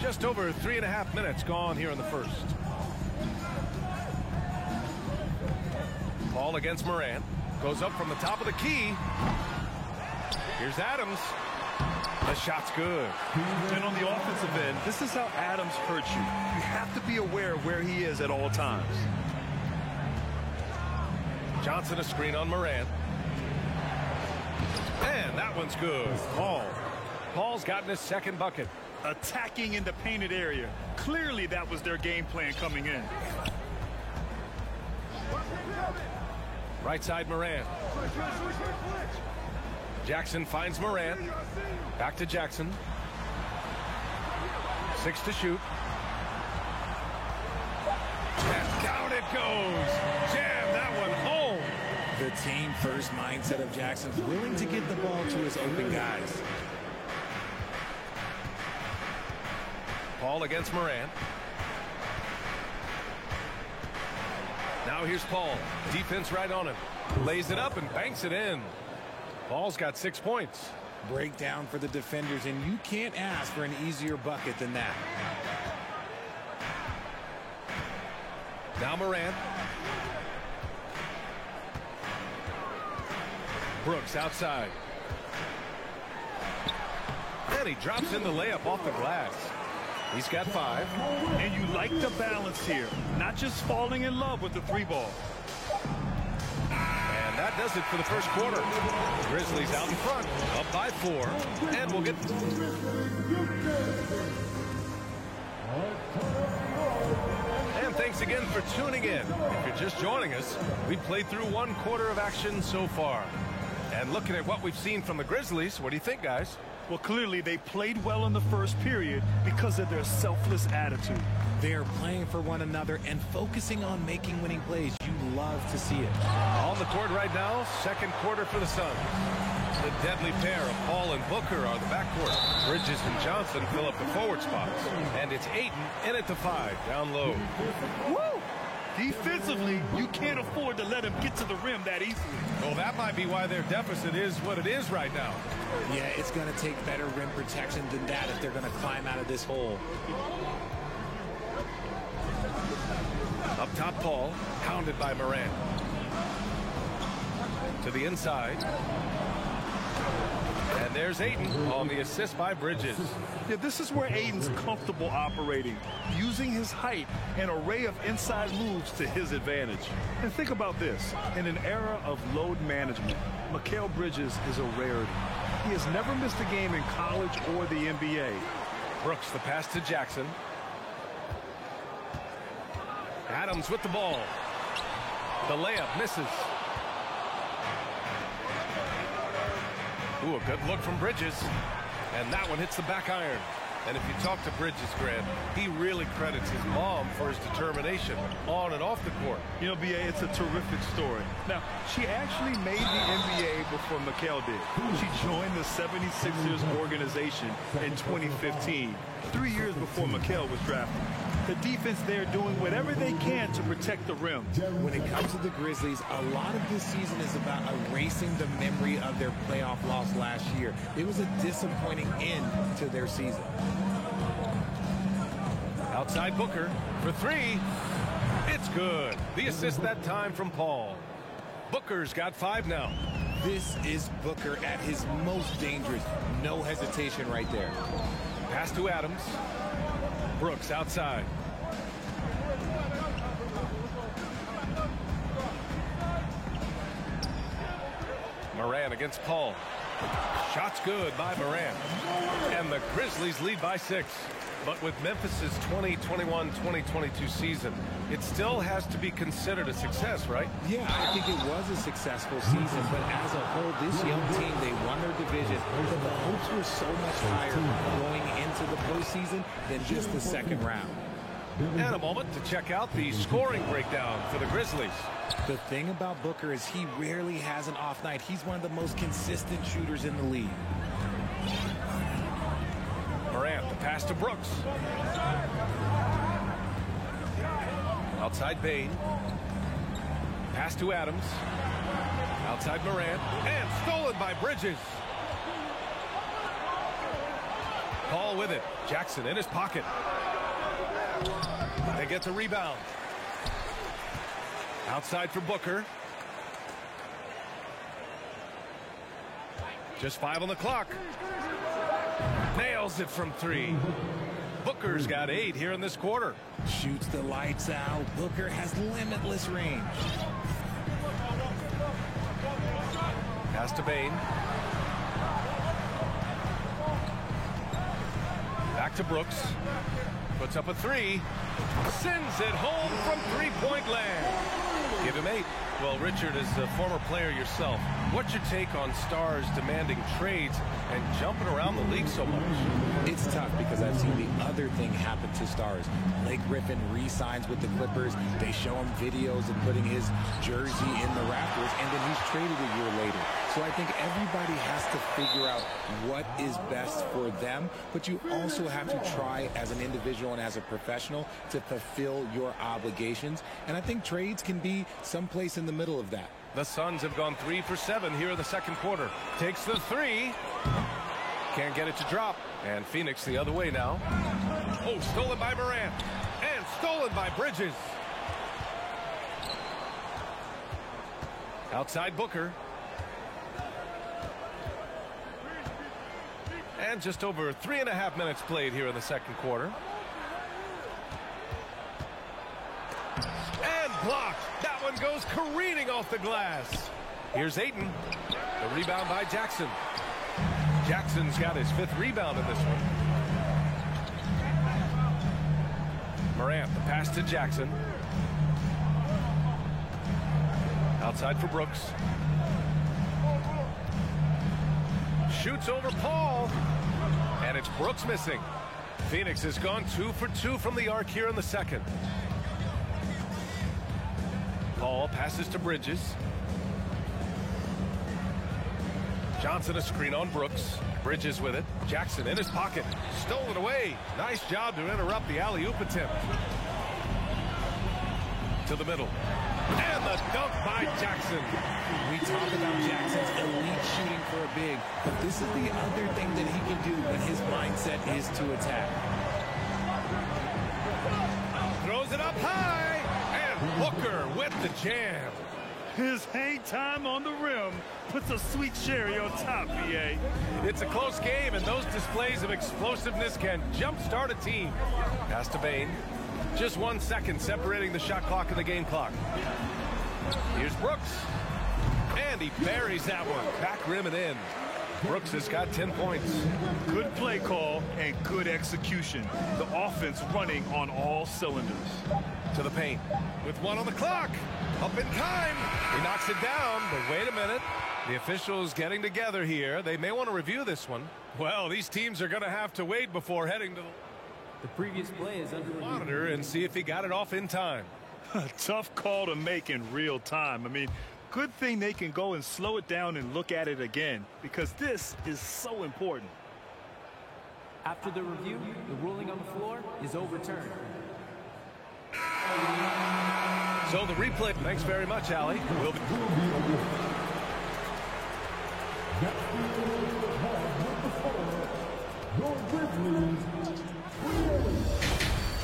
[SPEAKER 7] Just over 3.5 minutes gone here in the first. Paul against Morant. Goes up from the top of the key. Here's Adams. The shot's good.
[SPEAKER 8] And on the offensive end, this is how Adams hurts you. You have to be aware of where he is at all times.
[SPEAKER 7] Johnson a screen on Morant. And that one's good. Paul's gotten his second bucket.
[SPEAKER 8] Attacking in the painted area. Clearly that was their game plan coming in.
[SPEAKER 7] Right side Morant. Jackson finds Morant. Back to Jackson. 6 to shoot. And down it goes. Jam that one home.
[SPEAKER 9] The team first mindset of Jackson's willing to get the ball to his open guys.
[SPEAKER 7] Paul against Morant. Now here's Paul. Defense right on him. Lays it up and banks it in. Paul's got 6 points.
[SPEAKER 9] Breakdown for the defenders, and you can't ask for an easier bucket than that.
[SPEAKER 7] Now Morant. Brooks outside. And he drops in the layup off the glass. He's got 5.
[SPEAKER 8] And you like the balance here. Not just falling in love with the 3-ball.
[SPEAKER 7] And that does it for the first quarter. Grizzlies out in front, up by 4. And we'll get... And thanks again for tuning in. If you're just joining us, we've played through 1 quarter of action so far. And looking at what we've seen from the Grizzlies, what do you think, guys?
[SPEAKER 8] Well, clearly they played well in the first period because of their selfless attitude.
[SPEAKER 9] They're playing for one another and focusing on making winning plays. You love to see it.
[SPEAKER 7] On the court right now, second quarter for the Suns. The deadly pair of Paul and Booker are the backcourt. Bridges and Johnson fill up the forward spots. And it's Ayton in at the 5, down low.
[SPEAKER 8] Woo! Defensively, you can't afford to let him get to the rim that easily.
[SPEAKER 7] Well, that might be why their deficit is what it is right now.
[SPEAKER 9] Yeah, it's going to take better rim protection than that if they're going to climb out of this hole.
[SPEAKER 7] Up top, Paul, pounded by Morant. To the inside. And there's Ayton on the assist by Bridges.
[SPEAKER 8] Yeah, this is where Ayton's comfortable operating, using his height and array of inside moves to his advantage. And think about this. In an era of load management, Mikal Bridges is a rarity. He has never missed a game in college or the NBA.
[SPEAKER 7] Brooks the pass to Jackson. Adams with the ball. The layup misses. Ooh, a good look from Bridges. And that one hits the back iron. And if you talk to Bridges, Grant, he really credits his mom for his determination on and off the court.
[SPEAKER 8] You know, B.A., it's a terrific story. Now, she actually made the NBA before Mikal did. She joined the 76ers organization in 2015, 3 years before Mikal was drafted. The defense there doing whatever they can to protect the rim.
[SPEAKER 9] When it comes to the Grizzlies, a lot of this season is about erasing the memory of their playoff loss last year. It was a disappointing end to their season.
[SPEAKER 7] Outside Booker for 3. It's good. The assist that time from Paul. Booker's got 5 now.
[SPEAKER 9] This is Booker at his most dangerous. No hesitation right there.
[SPEAKER 7] Pass to Adams. Brooks outside. Morant against Paul. Shot's good by Morant. And the Grizzlies lead by 6. But with Memphis's 2021-2022 season, it still has to be considered a success, right?
[SPEAKER 9] Yeah, I think it was a successful season, but as a whole, this young team, they won their division, but the hopes were so much higher going into the postseason than just the second round.
[SPEAKER 7] And a moment to check out the scoring breakdown for the Grizzlies.
[SPEAKER 9] The thing about Booker is he rarely has an off night. He's one of the most consistent shooters in the league.
[SPEAKER 7] Morant, the pass to Brooks. Outside Bane. Pass to Adams. Outside Morant. And stolen by Bridges. Paul with it. Jackson in his pocket. They get the rebound. Outside for Booker. Just 5 on the clock. Nails it from 3. Booker's got 8 here in this quarter.
[SPEAKER 9] Shoots the lights out. Booker has limitless range.
[SPEAKER 7] Pass to Bane. Back to Brooks. Puts up a 3. Sends it home from three-point land. Give him 8. Well, Richard, as a former player yourself, what's your take on stars demanding trades and jumping around the league so much?
[SPEAKER 9] It's tough because I've seen the other thing happen to stars. Blake Griffin re-signs with the Clippers. They show him videos of putting his jersey in the rafters, and then he's traded a year later. So I think everybody has to figure out what is best for them, but you also have to try as an individual and as a professional to fulfill your obligations. And I think trades can be someplace in the middle of that.
[SPEAKER 7] The Suns have gone 3 for 7 here in the second quarter. Takes the 3. Can't get it to drop. And Phoenix the other way now. Oh, stolen by Morant. And stolen by Bridges. Outside Booker. And just over 3.5 minutes played here in the second quarter. And blocked. That one goes careening off the glass. Here's Ayton. The rebound by Jackson. Jackson's got his 5th rebound in this one. Morant, the pass to Jackson. Outside for Brooks. Shoots over Paul. And it's Brooks missing. Phoenix has gone 2 for 2 from the arc here in the second. Paul passes to Bridges. Johnson a screen on Brooks. Bridges with it. Jackson in his pocket. Stolen away. Nice job to interrupt the alley-oop attempt. To the middle. And the dunk by Jackson.
[SPEAKER 9] We talk about Jackson's elite shooting for a big, but this is the other thing that he can do when his mindset is to attack.
[SPEAKER 7] Throws it up high. And Booker with the jam.
[SPEAKER 8] His hang time on the rim puts a sweet cherry on top, BA.
[SPEAKER 7] It's a close game, and those displays of explosiveness can jumpstart a team. Pass to Bane. Just 1 second separating the shot clock and the game clock. Here's Brooks. And he buries that one. Back rim and in. Brooks has got 10 points.
[SPEAKER 8] Good play call and good execution. The offense running on all cylinders.
[SPEAKER 7] To the paint. With 1 on the clock. Up in time. He knocks it down, but wait a minute. The officials getting together here. They may want to review this one. Well, these teams are going to have to wait before heading to
[SPEAKER 10] the previous play is under
[SPEAKER 7] monitor and see if he got it off in time.
[SPEAKER 8] Tough call to make in real time. I mean, good thing they can go and slow it down and look at it again, because this is so important.
[SPEAKER 10] After the review, the ruling on the floor is overturned.
[SPEAKER 7] So the replay. Thanks very much, Allie. We'll be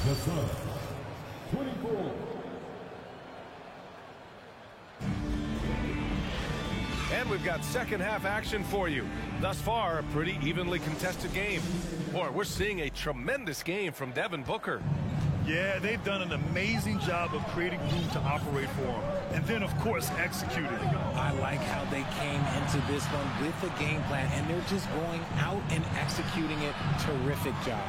[SPEAKER 5] The Suns, 24.
[SPEAKER 7] And we've got second half action for you. Thus far, a pretty evenly contested game. Boy, we're seeing a tremendous game from Devin Booker.
[SPEAKER 8] Yeah, they've done an amazing job of creating room to operate for him. And then, of course, executing.
[SPEAKER 9] I like how they came into this one with a game plan, and they're just going out and executing it. Terrific job.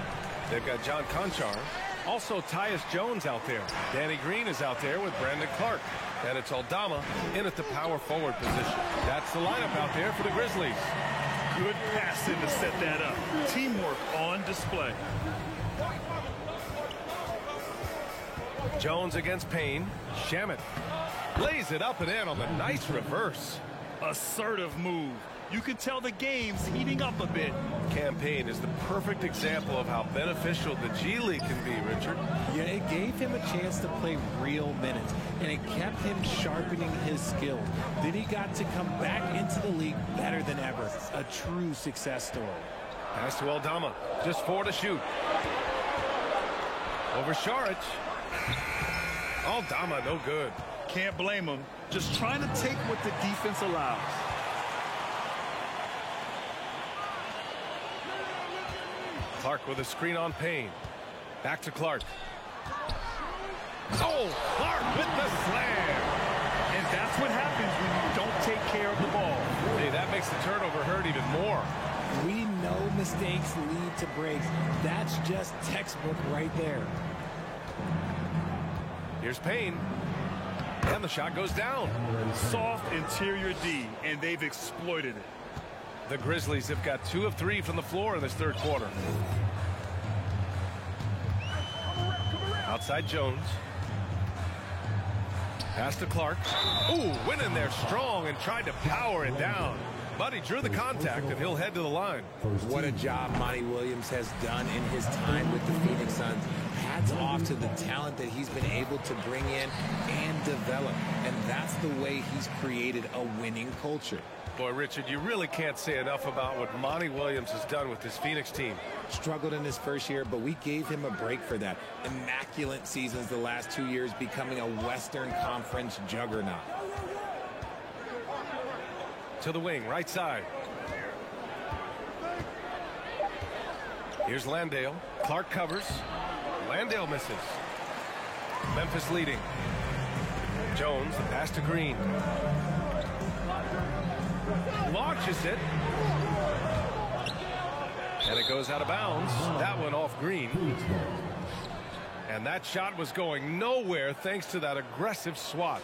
[SPEAKER 7] They've got John Conchar. Also, Tyus Jones out there. Danny Green is out there with Brandon Clark. And it's Aldama in at the power forward position. That's the lineup out there for the Grizzlies.
[SPEAKER 8] Good passing to set that up. Teamwork on display.
[SPEAKER 7] Jones against Payne. Shamet lays it up and in on the nice reverse.
[SPEAKER 8] Assertive move. You can tell the game's heating up a bit.
[SPEAKER 7] Cam Payne is the perfect example of how beneficial the G League can be, Richard.
[SPEAKER 9] Yeah, it gave him a chance to play real minutes, and it kept him sharpening his skills. Then he got to come back into the league better than ever. A true success story.
[SPEAKER 7] Pass to Aldama. Just 4 to shoot. Over Saric. Aldama, no good.
[SPEAKER 8] Can't blame him. Just trying to take what the defense allows.
[SPEAKER 7] Clark with a screen on Payne. Back to Clark. Oh, Clark with the slam.
[SPEAKER 8] And that's what happens when you don't take care of the ball.
[SPEAKER 7] Hey, that makes the turnover hurt even more.
[SPEAKER 9] We know mistakes lead to breaks. That's just textbook right there.
[SPEAKER 7] Here's Payne. And the shot goes down.
[SPEAKER 8] Soft interior D, and they've exploited it.
[SPEAKER 7] The Grizzlies have got 2 of 3 from the floor in this third quarter. Outside Jones. Pass to Clark. Ooh, went in there strong and tried to power it down. But he drew the contact, and he'll head to the line.
[SPEAKER 9] What a job Monty Williams has done in his time with the Phoenix Suns. Hats off to the talent that he's been able to bring in and develop. And that's the way he's created a winning culture.
[SPEAKER 7] Boy, Richard, you really can't say enough about what Monty Williams has done with this Phoenix team.
[SPEAKER 9] Struggled in his first year, but we gave him a break for that. Immaculate seasons the last 2 years, becoming a Western Conference juggernaut.
[SPEAKER 7] To the wing, right side. Here's Landale. Clark covers. Landale misses. Memphis leading. Jones, the pass to Green. Launches it. And it goes out of bounds. That one off Green. And that shot was going nowhere thanks to that aggressive swat.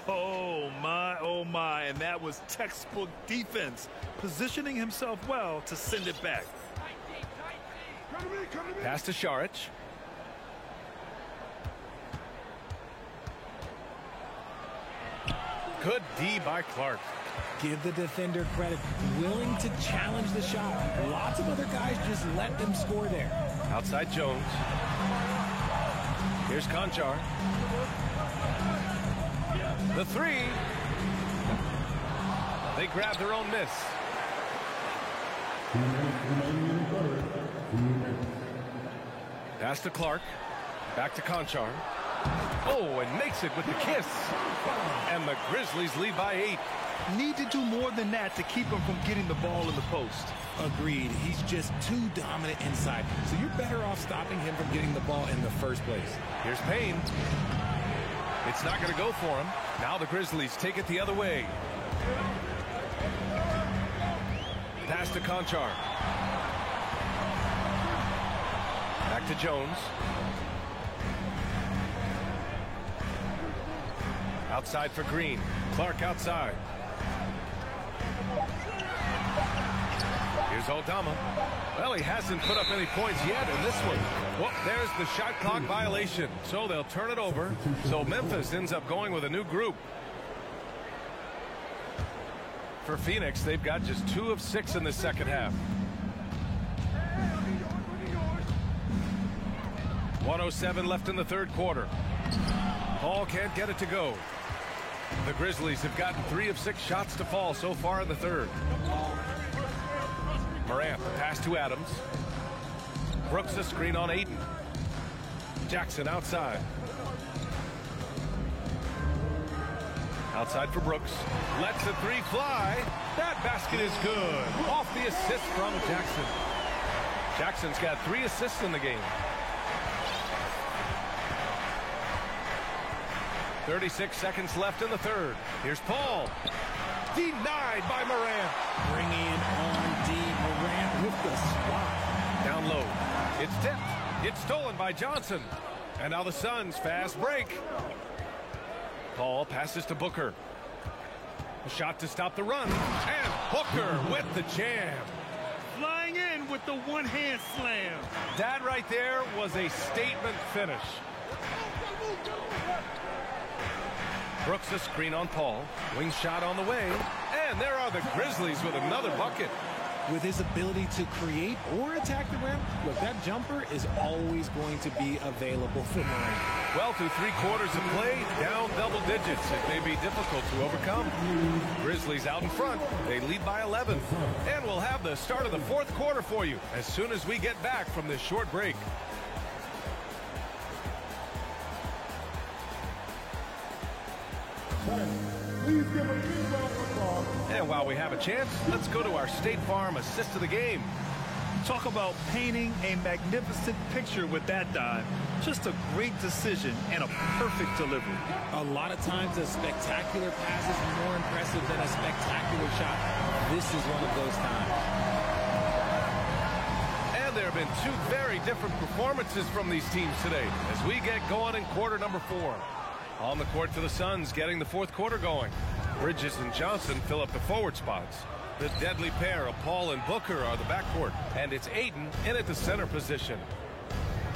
[SPEAKER 8] Oh my, and that was textbook defense, positioning himself well to send it back.
[SPEAKER 7] Pass to Saric. Good D by Clark.
[SPEAKER 9] Give the defender credit, willing to challenge the shot. Lots of other guys just let them score there.
[SPEAKER 7] Outside Jones. Here's Conchar. The 3. They grab their own miss. Pass to Clark. Back to Conchar. Oh, and makes it with the kiss. And the Grizzlies lead by 8.
[SPEAKER 8] Need to do more than that to keep him from getting the ball in the post.
[SPEAKER 9] Agreed. He's just too dominant inside. So you're better off stopping him from getting the ball in the first place.
[SPEAKER 7] Here's Payne. It's not going to go for him. Now the Grizzlies take it the other way. Pass to Conchar. Back to Jones. Outside for Green. Clark outside. Here's Aldama. Well, he hasn't put up any points yet in this one. Well, there's the shot clock violation. So they'll turn it over. So Memphis ends up going with a new group. For Phoenix, they've got just 2 of 6 in the second half. 1:07 left in the third quarter. Paul can't get it to go. The Grizzlies have gotten 3 of 6 shots to fall so far in the third. Morant, the pass to Adams. Brooks a screen on Ayton. Jackson outside. Outside for Brooks. Lets the 3 fly. That basket is good. Off the assist from Jackson. Jackson's got 3 assists in the game. 36 seconds left in the third. Here's Paul. Denied by Morant.
[SPEAKER 9] Bringing on D. Morant with the swat.
[SPEAKER 7] Down low. It's tipped. It's stolen by Johnson. And now the Suns fast break. Paul passes to Booker. A shot to stop the run. And Booker with the jam.
[SPEAKER 8] Flying in with the one-hand slam.
[SPEAKER 7] That right there was a statement finish. Brooks a screen on Paul. Wing shot on the way. And there are the Grizzlies with another bucket.
[SPEAKER 9] With his ability to create or attack the rim, look, that jumper is always going to be available for Morant.
[SPEAKER 7] Well, through 3/4 of play, down double digits. It may be difficult to overcome. Grizzlies out in front. They lead by 11. And we'll have the start of the 4th quarter for you as soon as we get back from this short break.
[SPEAKER 5] Please give a big round of applause.
[SPEAKER 7] And while we have a chance, let's go to our State Farm assist of the game.
[SPEAKER 8] Talk about painting a magnificent picture with that dive. Just a great decision and a perfect delivery.
[SPEAKER 9] A lot of times a spectacular pass is more impressive than a spectacular shot. This is one of those times.
[SPEAKER 7] And there have been 2 very different performances from these teams today as we get going in quarter number 4. On the court for the Suns, getting the 4th quarter going. Bridges and Johnson fill up the forward spots. The deadly pair of Paul and Booker are the backcourt, and it's Ayton in at the center position.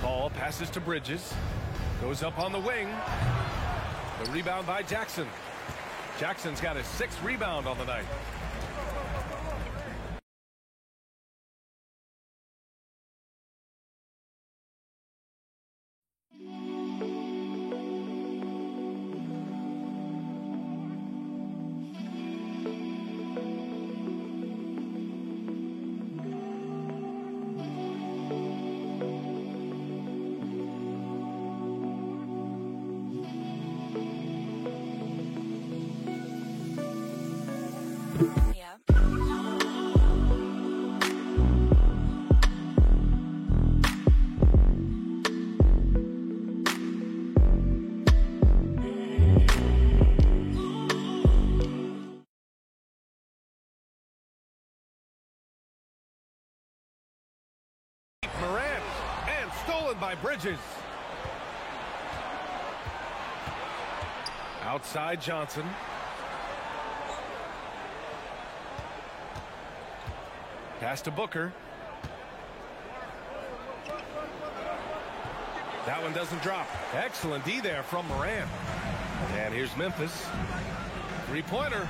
[SPEAKER 7] Paul passes to Bridges, goes up on the wing. The rebound by Jackson. Jackson's got his 6th rebound on the night. Morant, and stolen by Bridges. Outside Johnson. Pass to Booker. That one doesn't drop. Excellent D there from Morant. And here's Memphis. 3-pointer.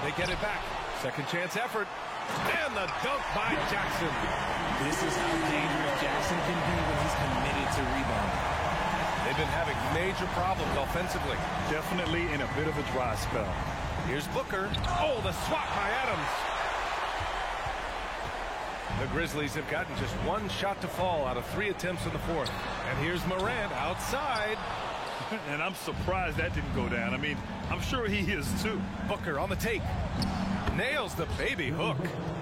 [SPEAKER 7] They get it back. Second chance effort. And the dunk by Jackson.
[SPEAKER 9] This is how dangerous Jackson can be when he's committed to rebounding.
[SPEAKER 7] They've been having major problems offensively.
[SPEAKER 8] Definitely in a bit of a dry spell.
[SPEAKER 7] Here's Booker. Oh, the swat by Adams. The Grizzlies have gotten just 1 shot to fall out of 3 attempts in the 4th. And here's Morant outside.
[SPEAKER 8] And I'm surprised that didn't go down. I mean, I'm sure he is too.
[SPEAKER 7] Booker on the take. Nails the baby hook.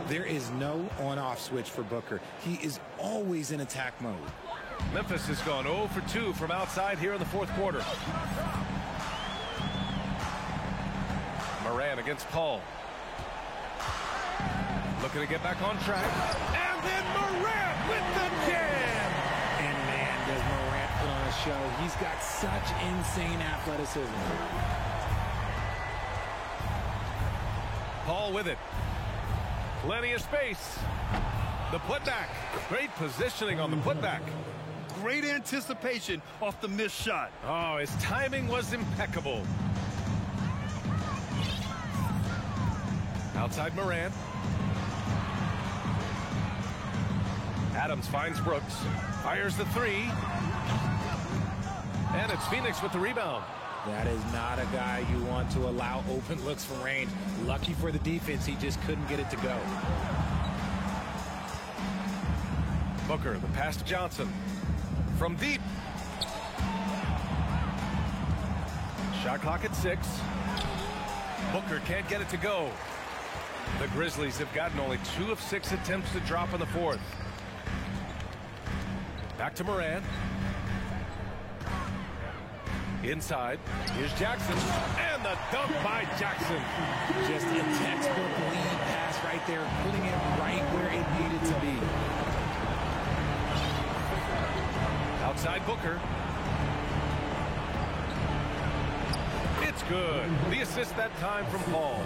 [SPEAKER 9] There is no on-off switch for Booker. He is always in attack mode.
[SPEAKER 7] Memphis has gone 0 for 2 from outside here in the 4th quarter. Morant against Paul. Looking to get back on track. And then Morant with the jam.
[SPEAKER 9] And man, does Morant put on a show. He's got such insane athleticism.
[SPEAKER 7] Paul with it. Plenty of space. The putback. Great positioning on the putback.
[SPEAKER 8] Great anticipation off the missed shot.
[SPEAKER 7] Oh, his timing was impeccable. Outside Morant. Adams finds Brooks. Fires the 3. And it's Phoenix with the rebound.
[SPEAKER 9] That is not a guy you want to allow open looks from range. Lucky for the defense, he just couldn't get it to go.
[SPEAKER 7] Booker, the pass to Johnson. From deep. Shot clock at 6. Booker can't get it to go. The Grizzlies have gotten only 2 of 6 attempts to drop in the 4th. Back to Morant. Inside. Here's Jackson. And the dunk by Jackson.
[SPEAKER 9] Just a textbook lead pass right there, putting it right where it needed to be.
[SPEAKER 7] Outside Booker. It's good. The assist that time from Paul.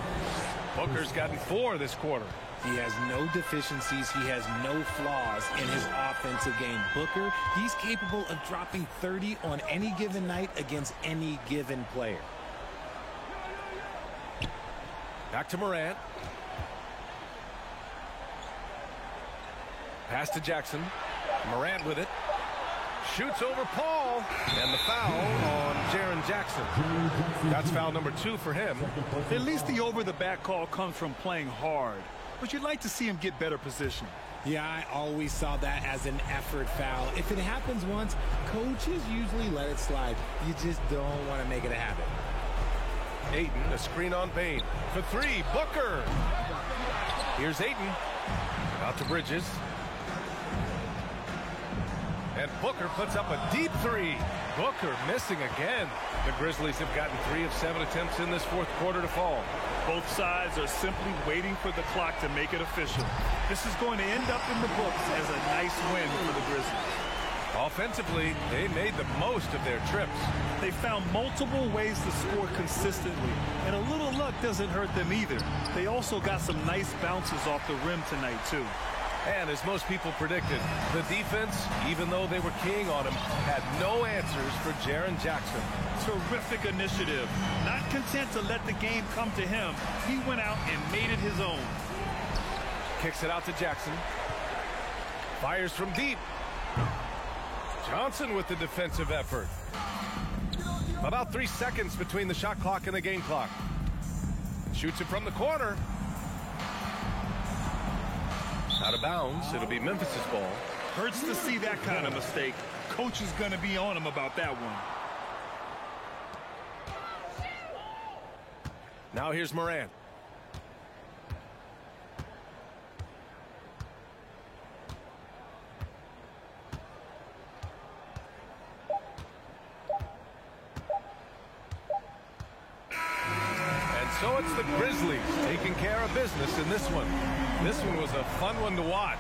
[SPEAKER 7] Booker's gotten 4 this quarter.
[SPEAKER 9] He has no deficiencies. He has no flaws in his offensive game. Booker, he's capable of dropping 30 on any given night against any given player.
[SPEAKER 7] Back to Morant. Pass to Jackson. Morant with it. Shoots over Paul. And the foul on Jaren Jackson. That's foul number 2 for him.
[SPEAKER 8] At least the over-the-back call comes from playing hard. But you'd like to see him get better position.
[SPEAKER 9] Yeah, I always saw that as an effort foul. If it happens once, coaches usually let it slide. You just don't want to make it a habit.
[SPEAKER 7] Ayton, a screen on Payne. For 3, Booker. Here's Ayton. Out to Bridges. And Booker puts up a deep 3. Booker missing again. The Grizzlies have gotten 3 of 7 attempts in this fourth quarter to fall.
[SPEAKER 8] Both sides are simply waiting for the clock to make it official. This is going to end up in the books as a nice win for the Grizzlies.
[SPEAKER 7] Offensively, they made the most of their trips.
[SPEAKER 8] They found multiple ways to score consistently, and a little luck doesn't hurt them either. They also got some nice bounces off the rim tonight, too.
[SPEAKER 7] And as most people predicted, the defense, even though they were keying on him, had no answers for Jaren Jackson.
[SPEAKER 8] Terrific initiative. Not content to let the game come to him, he went out and made it his own.
[SPEAKER 7] Kicks it out to Jackson. Fires from deep. Johnson with the defensive effort. About 3 seconds between the shot clock and the game clock. Shoots it from the corner. Out of bounds. It'll be Memphis's ball.
[SPEAKER 8] Hurts to see that kind of mistake. Coach is going to be on him about that one.
[SPEAKER 7] Now here's Morant. And so it's the Grizzlies taking care of business in this one. This one was a fun one to watch.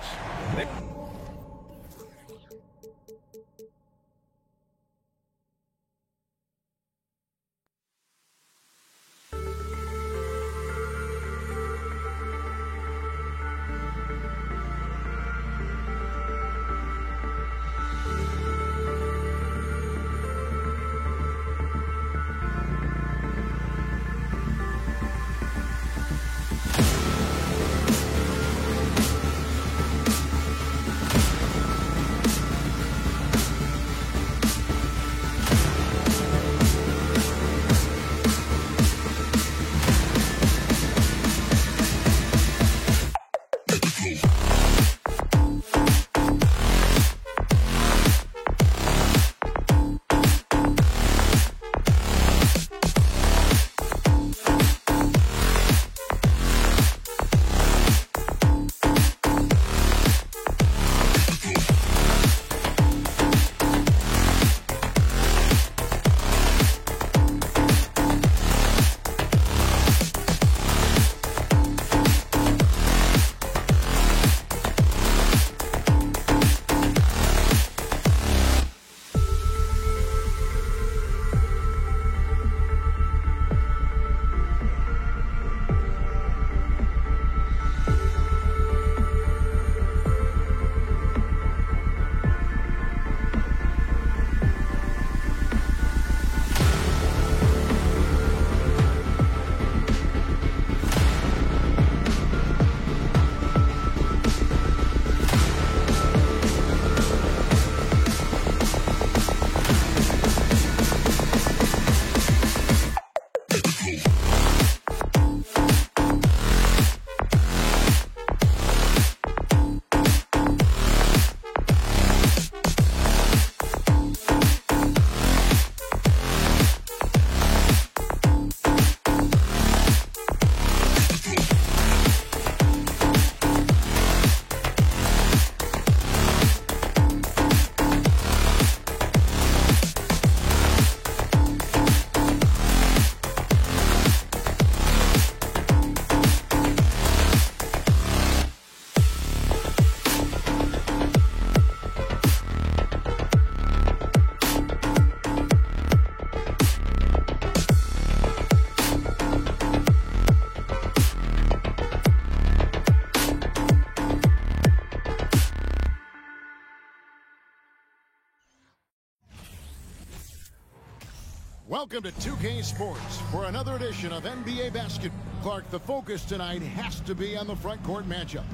[SPEAKER 1] Welcome to 2K Sports for another edition of NBA basketball. Clark, the focus tonight has to be on the front court matchup.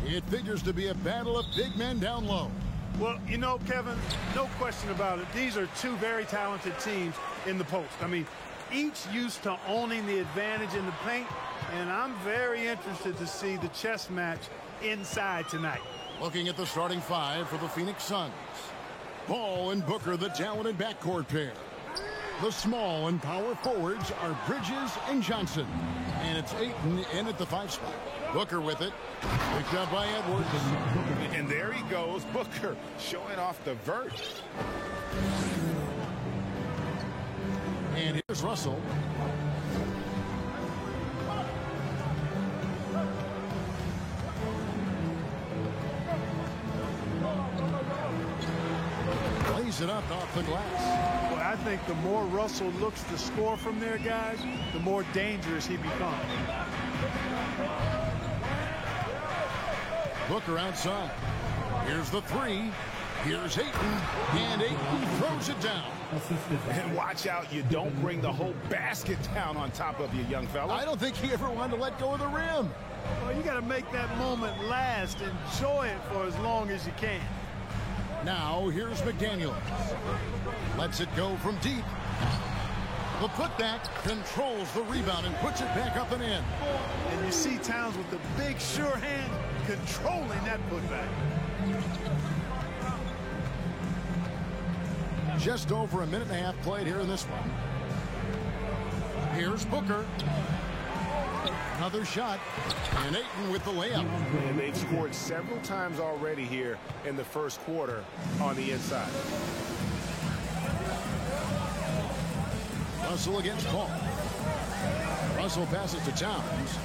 [SPEAKER 1] It figures to be a battle of big men down low.
[SPEAKER 11] Well, you know, Kevin, no question about it. These are two very talented teams in the post. I mean, each used to owning the advantage in the paint, and I'm very interested to see the chess match inside tonight.
[SPEAKER 1] Looking at the starting five for the Phoenix Suns. Ball and Booker, the talented backcourt pair. The small and power forwards are Bridges and Johnson. And it's Ayton in at the 5 spot. Booker with it. Picked up by Edwards.
[SPEAKER 2] And there he goes, Booker, showing off the vert.
[SPEAKER 1] And here's Russell. Lays it up off the glass.
[SPEAKER 11] Well, I think the more Russell looks to score from there, guys, the more dangerous he becomes.
[SPEAKER 1] Booker outside. Here's the 3. Here's Ayton. And Ayton throws it down.
[SPEAKER 2] And watch out, you don't bring the whole basket down on top of you, young fella.
[SPEAKER 1] I don't think he ever wanted to let go of the rim.
[SPEAKER 11] Well, you got to make that moment last. Enjoy it for as long as you can.
[SPEAKER 1] Now, here's McDaniels. Lets it go from deep. The putback controls the rebound and puts it back up and in.
[SPEAKER 11] And you see Towns with the big, sure hand controlling that putback.
[SPEAKER 1] Just over a minute and a half played here in this one. Here's Booker. Another shot. And Ayton with the layup.
[SPEAKER 6] And they've scored several times already here in the first quarter on the inside.
[SPEAKER 1] Russell against Paul. Russell passes to Towns.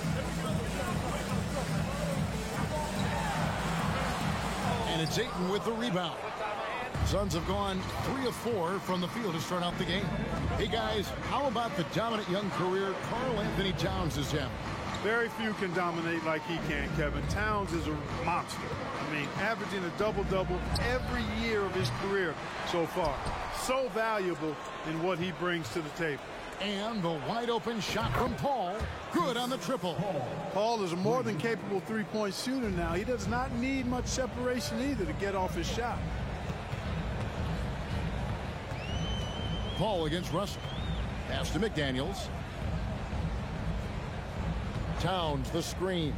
[SPEAKER 1] And it's Ayton with the rebound. Suns have gone 3 of 4 from the field to start out the game. Hey, guys, how about the dominant young career Karl Anthony Towns is having?
[SPEAKER 11] Very few can dominate like he can, Kevin. Towns is a monster. I mean, averaging a double-double every year of his career so far. So valuable in what he brings to the table.
[SPEAKER 1] And the wide-open shot from Paul. Good on the triple.
[SPEAKER 11] Paul is a more than capable three-point shooter now. He does not need much separation either to get off his shot.
[SPEAKER 1] Paul against Russell. Pass to McDaniels. Towns the screen.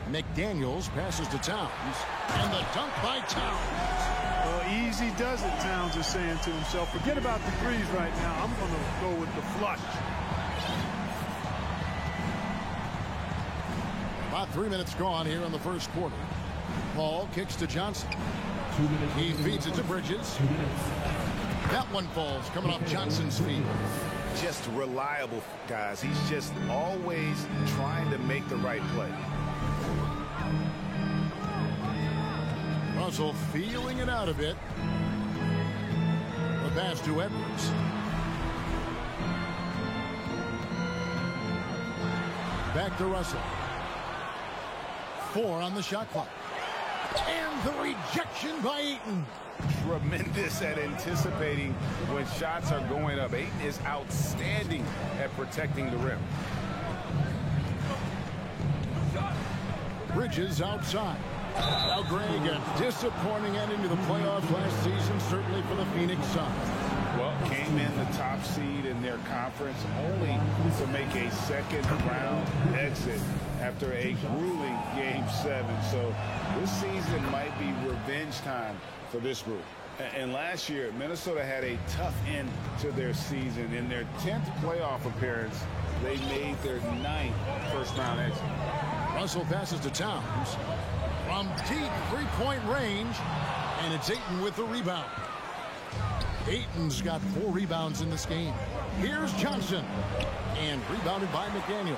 [SPEAKER 1] McDaniels passes to Towns. And the dunk by Towns.
[SPEAKER 11] Well, easy does it, Towns is saying to himself. Forget about the threes right now. I'm going to go with the flush.
[SPEAKER 1] About 3 minutes gone here in the first quarter. Paul kicks to Johnson. He feeds it to Bridges. That one falls coming off Johnson's feet.
[SPEAKER 2] Just reliable, guys. He's just always trying to make the right play.
[SPEAKER 1] Russell feeling it out a bit. The pass to Edwards. Back to Russell. 4 on the shot clock. And the rejection by Ayton.
[SPEAKER 2] Tremendous at anticipating when shots are going up. Ayton is outstanding at protecting the rim.
[SPEAKER 1] Bridges outside. Now, Greg, a disappointing ending to the playoffs last season, certainly for the Phoenix Suns.
[SPEAKER 2] Well, came in the top seed in their conference, only to make a second-round exit after a grueling Game 7. So this season might be revenge time for this group. And last year, Minnesota had a tough end to their season. In their 10th playoff appearance, they made their 9th first-round exit.
[SPEAKER 1] Russell passes to Towns from deep three-point range, and it's Ayton with the rebound. Ayton's got 4 rebounds in this game. Here's Johnson, and rebounded by McDaniels.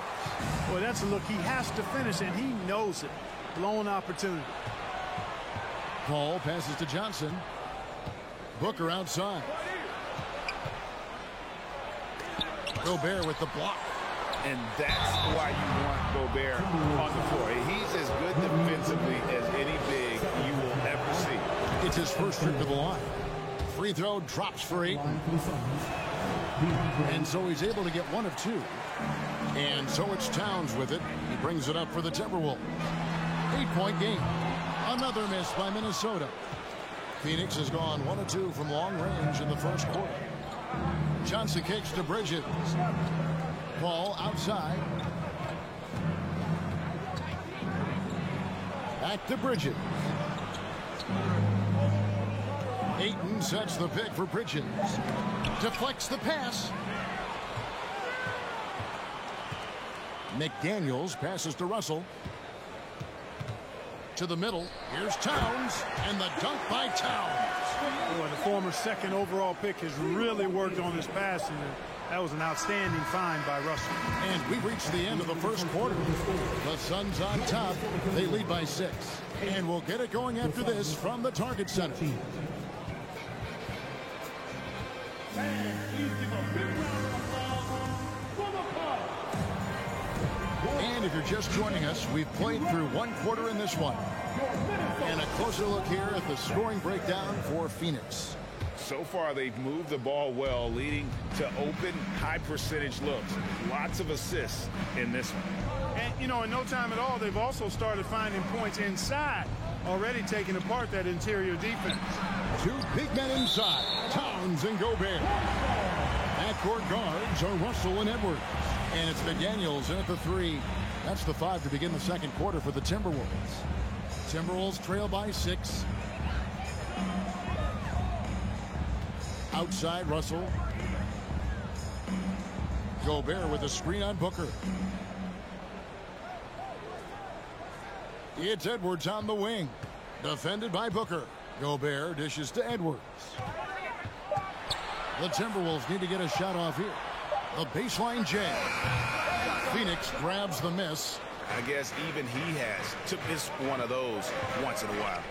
[SPEAKER 11] Boy, that's a look he has to finish, and he knows it. Blown opportunity.
[SPEAKER 1] Paul passes to Johnson. Booker outside. Gobert with the block.
[SPEAKER 2] And that's why you want Gobert on the floor. He's as good defensively as any big you will ever see.
[SPEAKER 1] It's his first trip to the line. Free throw drops for Ayton. And so he's able to get one of two. And so it's Towns with it. He brings it up for the Timberwolves. 8-point game. Another miss by Minnesota. Phoenix has gone 1 of 2 from long range in the first quarter. Johnson kicks to Bridges. Ball outside. Back to Bridges. Ayton sets the pick for Bridges. Deflects the pass. McDaniels passes to Russell. To the middle. Here's Towns. And the dunk by Towns.
[SPEAKER 11] Boy, the former second overall pick has really worked on his passing. That was an outstanding find by Russell.
[SPEAKER 1] And we've reached the end of the first quarter. The Suns on top. They lead by 6. And we'll get it going after this from the Target Center. And if you're just joining us, we've played through one quarter in this one. And a closer look here at the scoring breakdown for Phoenix.
[SPEAKER 2] So far, they've moved the ball well, leading to open, high-percentage looks. Lots of assists in this one.
[SPEAKER 11] And, you know, in no time at all, they've also started finding points inside, already taking apart that interior defense.
[SPEAKER 1] Two big men inside, Towns and Gobert. Backcourt guards are Russell and Edwards. And it's McDaniels in at the 3. That's the 5 to begin the second quarter for the Timberwolves. Timberwolves trail by 6. Outside Russell. Gobert with a screen on Booker. It's Edwards on the wing. Defended by Booker. Gobert dishes to Edwards. The Timberwolves need to get a shot off here. The baseline jam. Phoenix grabs the miss.
[SPEAKER 2] I guess even he has to miss one of those once in a while.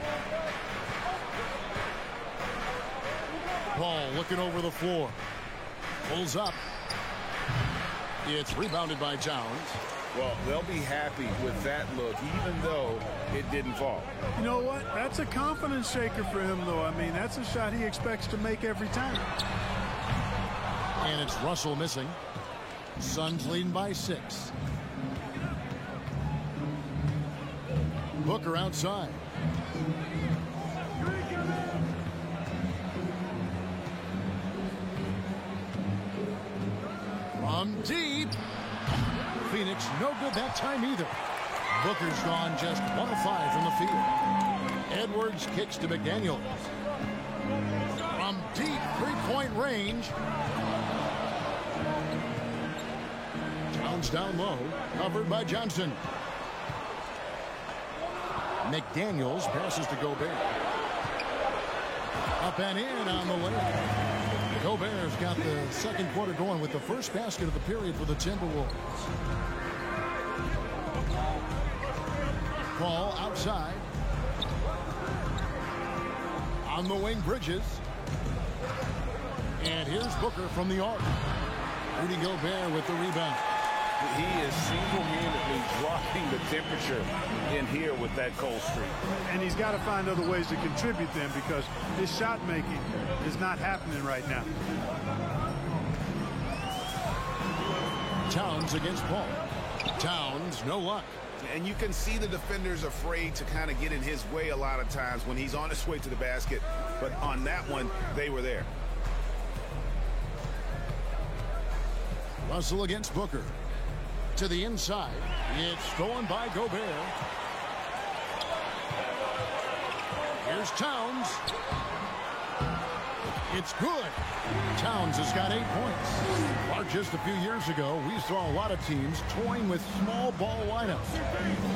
[SPEAKER 1] Paul looking over the floor. Pulls up. It's rebounded by Towns.
[SPEAKER 2] Well, they'll be happy with that look, even though it didn't fall.
[SPEAKER 11] You know what? That's a confidence shaker for him, though. I mean, that's a shot he expects to make every time.
[SPEAKER 1] And it's Russell missing. Suns leading by 6. Booker outside. From deep. Phoenix no good that time either. Booker's gone just 1 of 5 from the field. Edwards kicks to McDaniels. From deep 3-point range. Towns down low, covered by Johnson. McDaniels passes to Gobert. Up and in on the layup. Gobert's got the second quarter going with the first basket of the period for the Timberwolves. Ball outside. On the wing, Bridges. And here's Booker from the arc. Rudy Gobert with the rebound.
[SPEAKER 2] He is single-handedly dropping the temperature in here with that cold streak.
[SPEAKER 11] And he's got to find other ways to contribute then, because his shot making is not happening right now.
[SPEAKER 1] Towns against Paul. Towns, no luck.
[SPEAKER 2] And you can see the defenders afraid to kind of get in his way a lot of times when he's on his way to the basket. But on that one, they were there.
[SPEAKER 1] Russell against Booker. To the inside. It's stolen by Gobert. Here's Towns. It's good. Towns has got 8 points. Or just a few years ago, we saw a lot of teams toying with small ball lineups.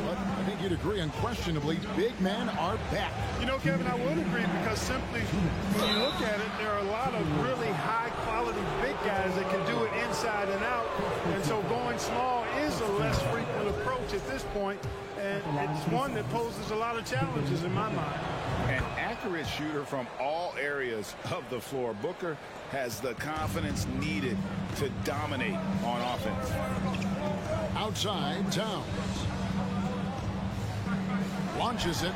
[SPEAKER 1] But I think you'd agree, unquestionably, big men are back.
[SPEAKER 11] You know, Kevin, I would agree, because simply when you look at it, there are a lot of really high-quality big guys that can do it inside and out. And so going small is a less frequent approach at this point, and it's one that poses a lot of challenges in my mind.
[SPEAKER 2] An accurate shooter from all areas of the floor. Booker has the confidence needed to dominate on offense.
[SPEAKER 1] Outside, Towns. Launches it.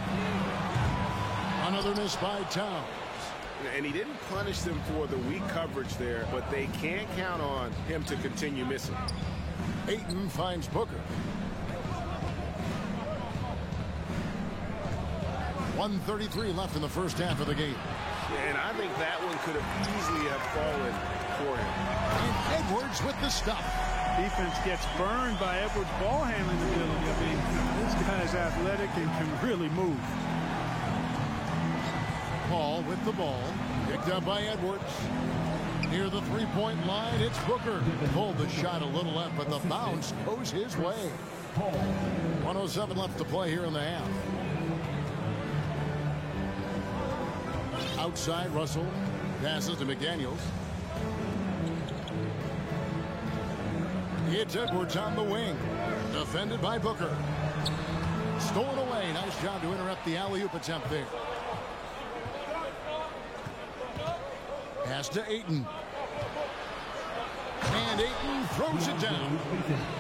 [SPEAKER 1] Another miss by Towns.
[SPEAKER 6] And he didn't punish them for the weak coverage there, but they can't count on him to continue missing.
[SPEAKER 1] Ayton finds Booker. 1:33 left in the first half of the game.
[SPEAKER 6] And I think that one could have easily have fallen for him.
[SPEAKER 1] And Edwards with the stop.
[SPEAKER 11] Defense gets burned by Edwards' ball handling ability. I mean, this guy's athletic and can really move.
[SPEAKER 1] Paul with the ball. Picked up by Edwards. Near the three-point line, it's Booker. Pulled the shot a little left, but the bounce goes his way. 1:07 left to play here in the half. Outside, Russell passes to McDaniels. It's Edwards on the wing. Defended by Booker. Stolen away. Nice job to interrupt the alley-oop attempt there. Pass to Ayton. And Ayton throws it down.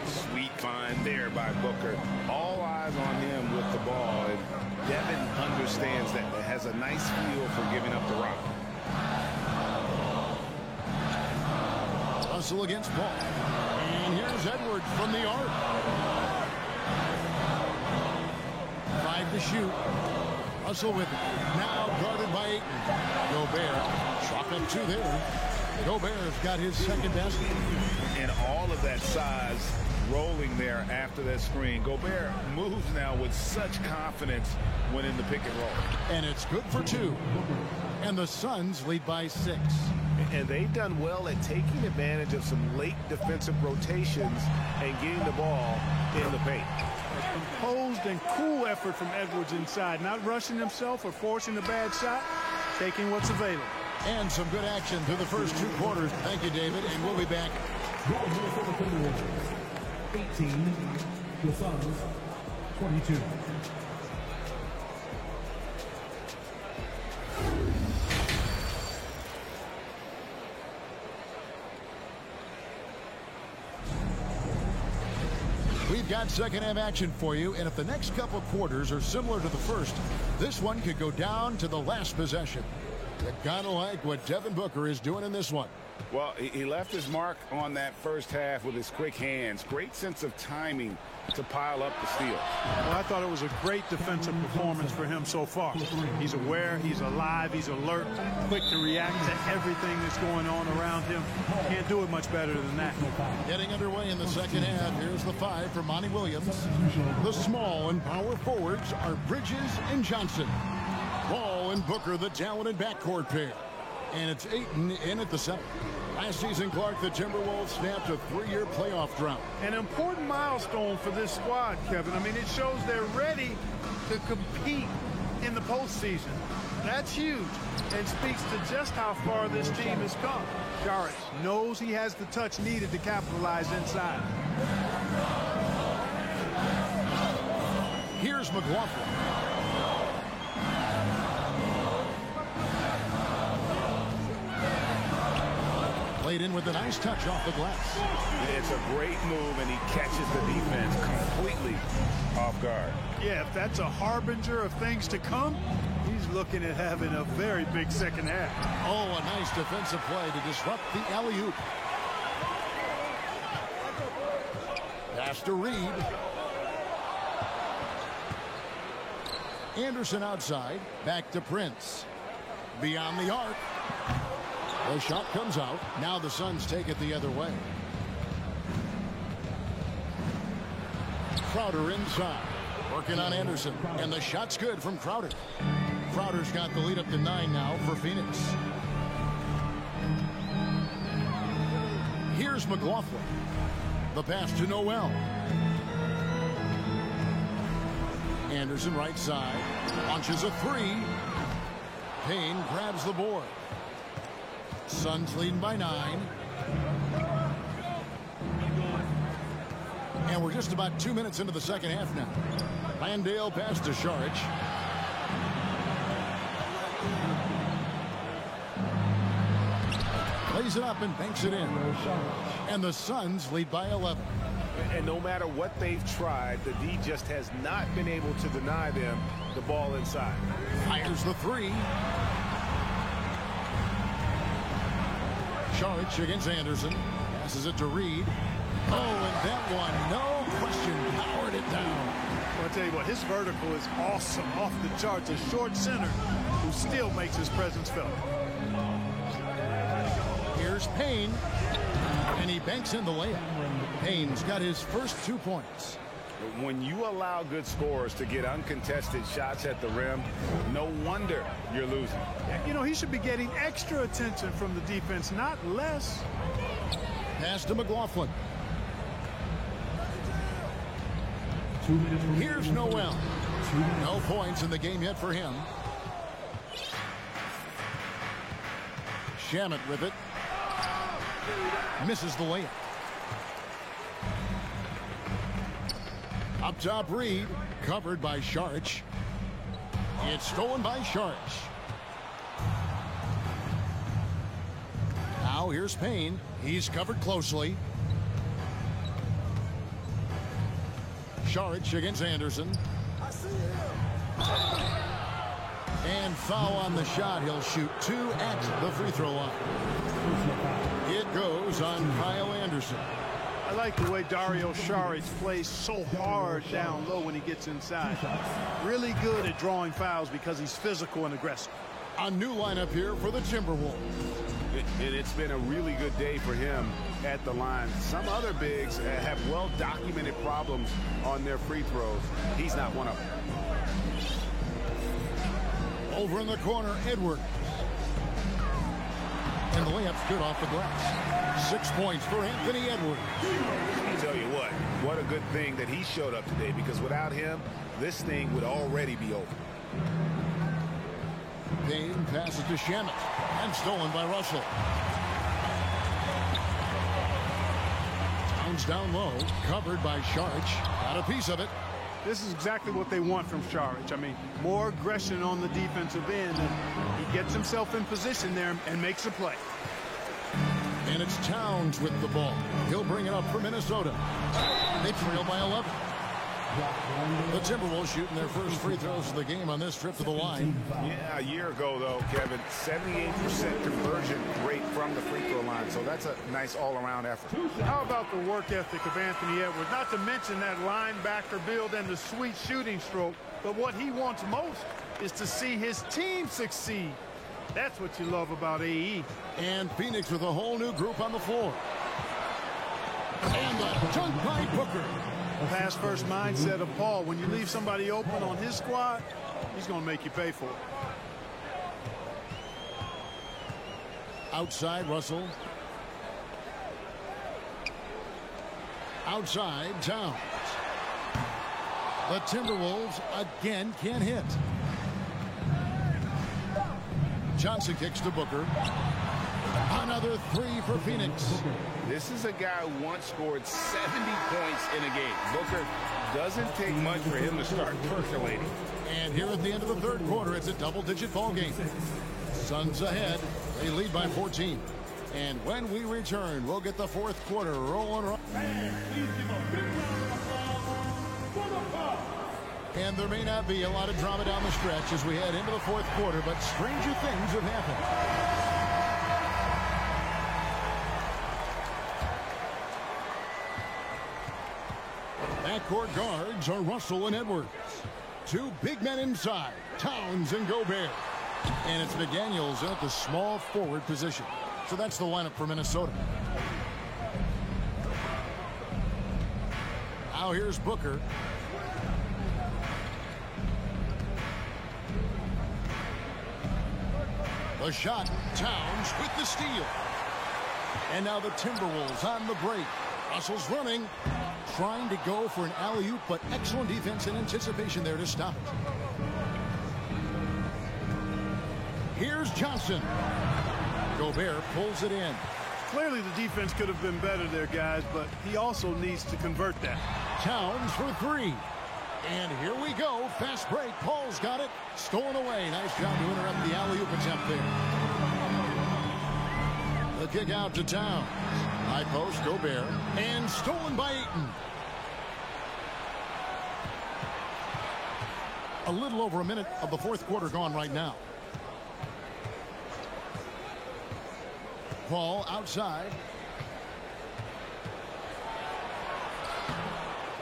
[SPEAKER 2] Sweet find there by Booker. All eyes on him with the ball. And Devin understands that. It has a nice feel for giving up the rock.
[SPEAKER 1] Russell against Paul. And here's Edwards from the arc. 5 to shoot. Russell with it. Now guarded by Ayton. Gobert. Chalk up 2 there. Gobert's got his second basket.
[SPEAKER 2] And all of that size rolling there after that screen. Gobert moves now with such confidence when in the pick and roll.
[SPEAKER 1] And it's good for 2. And the Suns lead by 6.
[SPEAKER 6] And they've done well at taking advantage of some late defensive rotations and getting the ball in the paint.
[SPEAKER 11] A composed and cool effort from Edwards inside, not rushing himself or forcing a bad shot, taking what's available.
[SPEAKER 1] And some good action through the first 2 quarters. Thank you, David, and we'll be back.
[SPEAKER 5] 18, the Suns, 22.
[SPEAKER 1] We've got second half action for you, and if the next couple quarters are similar to the first, this one could go down to the last possession. You gotta like what Devin Booker is doing in this one.
[SPEAKER 2] Well, he left his mark on that first half with his quick hands. Great sense of timing to pile up the steal.
[SPEAKER 11] Well, I thought it was a great defensive performance for him so far. He's aware, he's alive, he's alert, quick to react to everything that's going on around him. Can't do it much better than that.
[SPEAKER 1] Getting underway in the second half. Here's the 5 for Monty Williams. The small and power forwards are Bridges and Johnson. Ball and Booker, the talented backcourt pair. And it's Ayton in at the center. Last season, Clark, the Timberwolves snapped a 3-year playoff drought.
[SPEAKER 11] An important milestone for this squad, Kevin. I mean, it shows they're ready to compete in the postseason. That's huge and speaks to just how far this team has come. Saric knows he has the touch needed to capitalize inside.
[SPEAKER 1] Here's McLaughlin. Played in with a nice touch off the glass.
[SPEAKER 2] It's a great move, and he catches the defense completely off guard.
[SPEAKER 11] Yeah, if that's a harbinger of things to come, he's looking at having a very big second half.
[SPEAKER 1] Oh, a nice defensive play to disrupt the alley-oop. Pass to Reed. Anderson outside. Back to Prince. Beyond the arc. The shot comes out. Now the Suns take it the other way. Crowder inside. Working on Anderson. And the shot's good from Crowder. Crowder's got the lead up to 9 now for Phoenix. Here's McLaughlin. The pass to Noel. Anderson right side. Launches a 3. Payne grabs the board. Suns leading by 9. And we're just about 2 minutes into the second half now. Landale pass to Saric. Plays it up and banks it in. And the Suns lead by 11.
[SPEAKER 6] And no matter what they've tried, the D just has not been able to deny them the ball inside.
[SPEAKER 1] Fires the 3. Saric against Anderson. Passes it to Reed. Oh, and that one, no question, powered it down.
[SPEAKER 11] Well, I'll tell you what, his vertical is awesome, off the charts. A short center who still makes his presence felt.
[SPEAKER 1] Here's Payne, and he banks in the layup. Payne's got his first 2 points.
[SPEAKER 2] When you allow good scorers to get uncontested shots at the rim, no wonder you're losing.
[SPEAKER 11] You know, he should be getting extra attention from the defense, not less.
[SPEAKER 1] Pass to McLaughlin. Here's Noel. No points in the game yet for him. Shamet with it. Misses the layup. Up top, Reed. Covered by Saric. It's stolen by Saric. Now here's Payne. He's covered closely. Saric against Anderson. And foul on the shot. He'll shoot 2 at the free throw line. It goes on Kyle Anderson.
[SPEAKER 11] I like the way Dario Saric plays so hard down low when he gets inside. Really good at drawing fouls because he's physical and aggressive.
[SPEAKER 1] A new lineup here for the Timberwolves.
[SPEAKER 2] It's been a really good day for him at the line. Some other bigs have well-documented problems on their free throws. He's not one of them.
[SPEAKER 1] Over in the corner, Edwards. And the layup's good off the glass. 6 points for Anthony Edwards.
[SPEAKER 2] I'll tell you what a good thing that he showed up today, because without him, this thing would already be over.
[SPEAKER 1] Payne passes to Shamet, and stolen by Russell. Towns down low, covered by Saric. Got a piece of it.
[SPEAKER 11] This is exactly what they want from Saric. I mean, more aggression on the defensive end. And he gets himself in position there and makes a play.
[SPEAKER 1] And it's Towns with the ball. He'll bring it up for Minnesota. They trail by 11. The Timberwolves shooting their first free throws of the game on this trip to the line.
[SPEAKER 2] Yeah, a year ago, though, Kevin, 78% conversion rate from the free throw line. So that's a nice all-around effort.
[SPEAKER 11] How about the work ethic of Anthony Edwards? Not to mention that linebacker build and the sweet shooting stroke. But what he wants most is to see his team succeed. That's what you love about AE.
[SPEAKER 1] And Phoenix with a whole new group on the floor. And a dunk by Booker.
[SPEAKER 11] Pass first mindset of Paul. When you leave somebody open on his squad, he's going to make you pay for it.
[SPEAKER 1] Outside, Russell. Outside, Towns. The Timberwolves again can't hit. Johnson kicks to Booker. Another 3 for Phoenix.
[SPEAKER 2] This is a guy who once scored 70 points in a game. Booker doesn't take much for him to start percolating.
[SPEAKER 1] And here at the end of the third quarter, it's a double-digit ball game. Suns ahead. They lead by 14. And when we return, we'll get the fourth quarter rolling. And there may not be a lot of drama down the stretch as we head into the fourth quarter, but stranger things have happened. Backcourt guards are Russell and Edwards. 2 big men inside, Towns and Gobert. And it's McDaniels at the small forward position. So that's the lineup for Minnesota. Now here's Booker. The shot, Towns with the steal. And now the Timberwolves on the break. Russell's running, trying to go for an alley-oop, but excellent defense and anticipation there to stop it. Here's Johnson. Gobert pulls it in.
[SPEAKER 11] Clearly the defense could have been better there, guys, but he also needs to convert that.
[SPEAKER 1] Towns for 3. And here we go. Fast break. Paul's got it. Stolen away. Nice job to interrupt the alley-oop attempt there. The kick out to Towns. High post, Gobert. And stolen by Ayton. A little over a minute of the fourth quarter gone right now. Paul outside.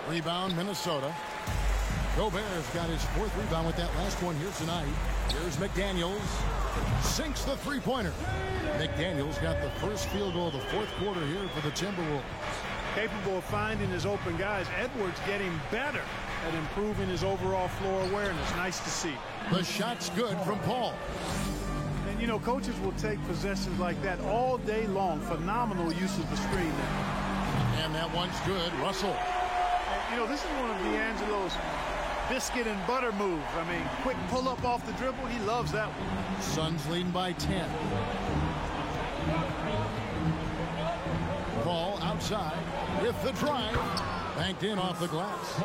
[SPEAKER 1] Rebound, Minnesota. Gobert's got his 4th rebound with that last one here tonight. Here's McDaniels. Sinks the three-pointer. McDaniels got the first field goal of the 4th quarter here for the Timberwolves.
[SPEAKER 11] Capable of finding his open guys. Edwards getting better at improving his overall floor awareness. Nice to see.
[SPEAKER 1] The shot's good from Paul.
[SPEAKER 11] And, you know, coaches will take possessions like that all day long. Phenomenal use of the screen there.
[SPEAKER 1] And that one's good. Russell.
[SPEAKER 11] And, you know, this is one of D'Angelo's biscuit and butter moves. I mean, quick pull-up off the dribble. He loves that one.
[SPEAKER 1] Suns leading by 10. Paul outside with the drive. Banked in off the glass.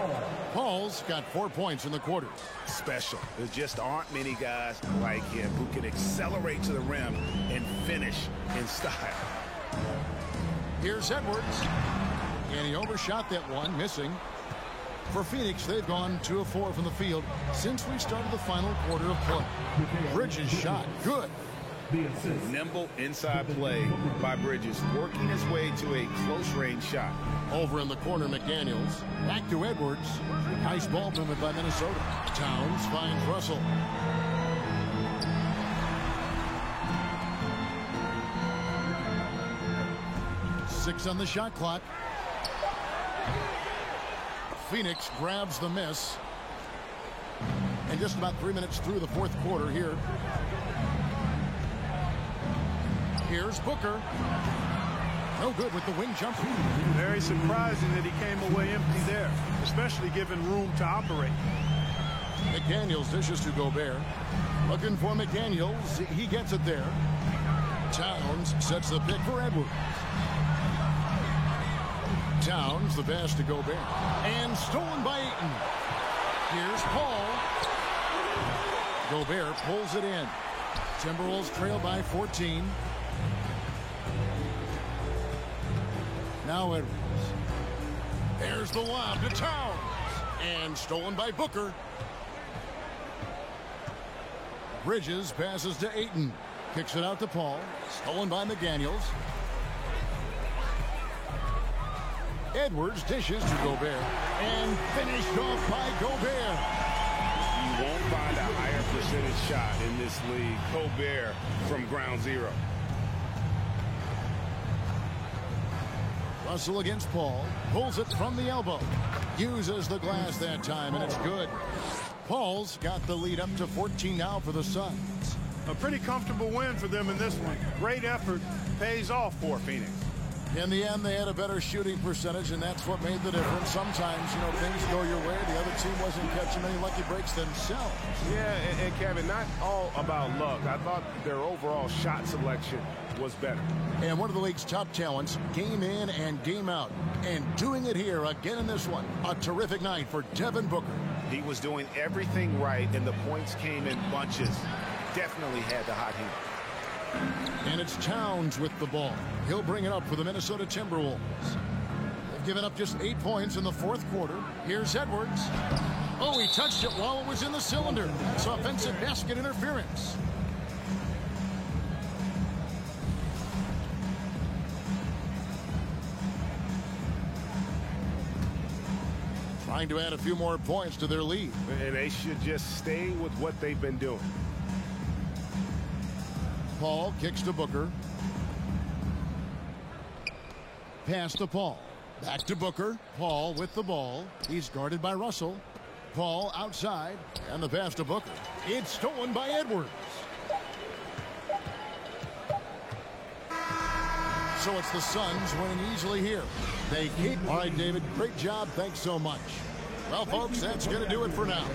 [SPEAKER 1] Paul's got 4 points in the quarter.
[SPEAKER 2] Special. There just aren't many guys like him who can accelerate to the rim and finish in style.
[SPEAKER 1] Here's Edwards. And he overshot that one, missing. For Phoenix, they've gone 2 of 4 from the field since we started the final quarter of play. Bridges shot. Good.
[SPEAKER 2] Nimble inside play by Bridges, working his way to a close-range shot.
[SPEAKER 1] Over in the corner, McDaniels. Back to Edwards. Nice ball movement by Minnesota. Towns finds Russell. Six on the shot clock. Phoenix grabs the miss. And just about 3 minutes through the 4th quarter here. Here's Booker. No good with the wing jumper.
[SPEAKER 11] Very surprising that he came away empty there, especially given room to operate.
[SPEAKER 1] McDaniels dishes to Gobert. Looking for McDaniels. He gets it there. Towns sets the pick for Edwards. Towns the pass to Gobert. And stolen by Ayton. Here's Paul. Gobert pulls it in. Timberwolves trail by 14. Now Edwards. There's the lob to Towns. And stolen by Booker. Bridges passes to Ayton. Kicks it out to Paul. Stolen by McDaniels. Edwards dishes to Gobert. And finished off by Gobert.
[SPEAKER 2] You won't find a higher percentage shot in this league. Gobert from ground zero.
[SPEAKER 1] Russell against Paul. Pulls it from the elbow. Uses the glass that time, and it's good. Paul's got the lead up to 14 now for the Suns.
[SPEAKER 11] A pretty comfortable win for them in this one. Great effort. Pays off for Phoenix.
[SPEAKER 1] In the end, they had a better shooting percentage, and that's what made the difference. Sometimes, you know, things go your way. The other team wasn't catching many lucky breaks themselves.
[SPEAKER 6] Yeah, and Kevin, not all about luck. I thought their overall shot selection was better.
[SPEAKER 1] And one of the league's top talents, game in and game out. And doing it here again in this one. A terrific night for Devin Booker.
[SPEAKER 2] He was doing everything right, and the points came in bunches. Definitely had the hot hand.
[SPEAKER 1] And it's Towns with the ball. He'll bring it up for the Minnesota Timberwolves. They've given up just 8 points in the 4th quarter. Here's Edwards. Oh, he touched it while it was in the cylinder. It's offensive basket interference. Trying to add a few more points to their lead.
[SPEAKER 6] And they should just stay with what they've been doing.
[SPEAKER 1] Paul kicks to Booker. Pass to Paul. Back to Booker. Paul with the ball. He's guarded by Russell. Paul outside. And the pass to Booker. It's stolen by Edwards. So it's the Suns winning easily here. They keep. All right, David. Great job. Thanks so much. Well, folks, that's going to do it for now.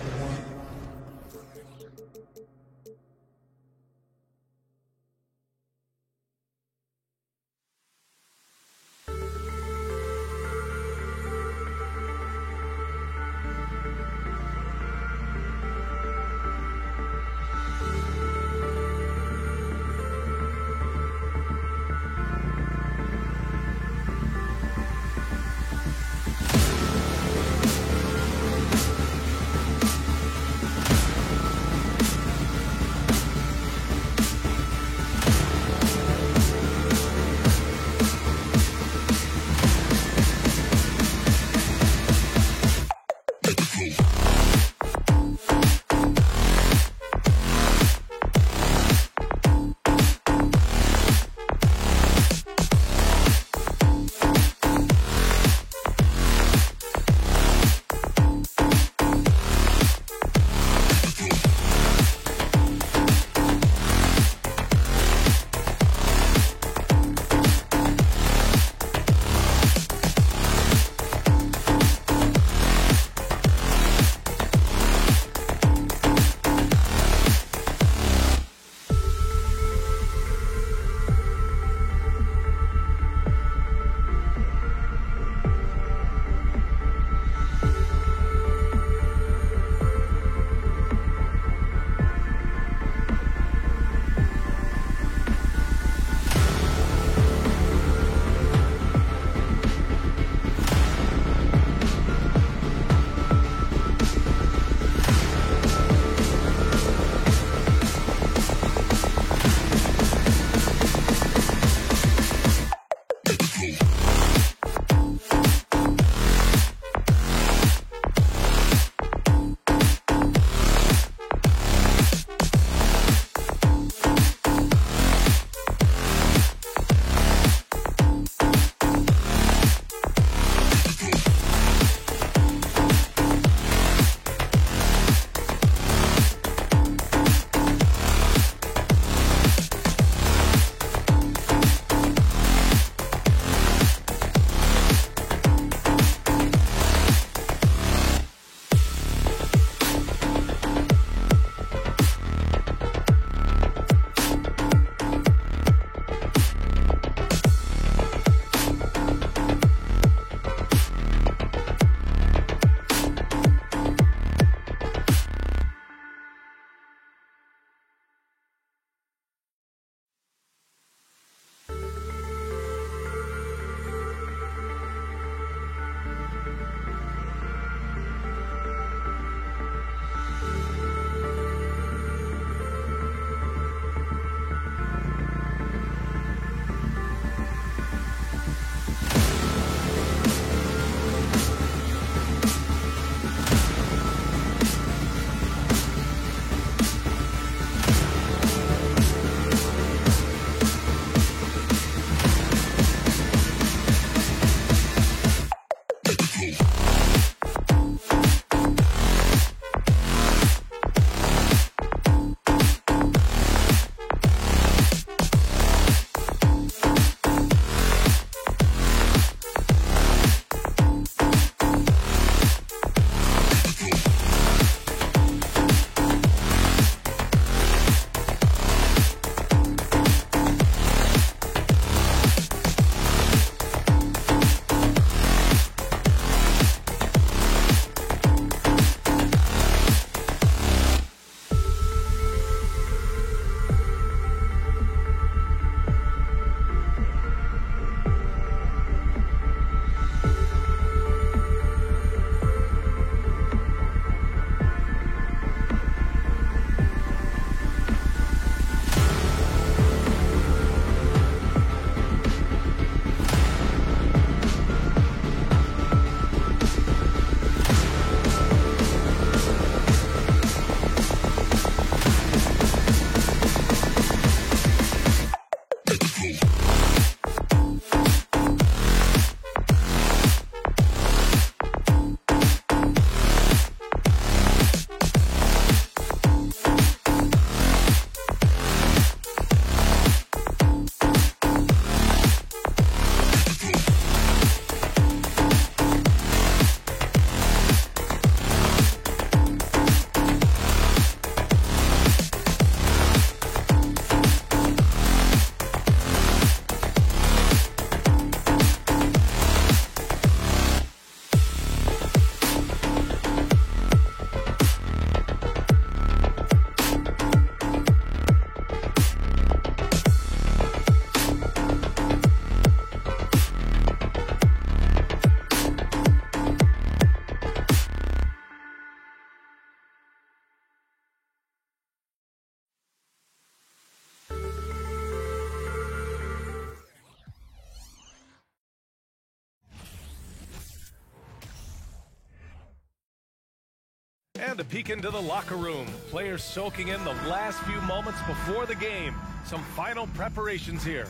[SPEAKER 7] And a peek into the locker room. Players soaking in the last few moments before the game. Some final preparations here.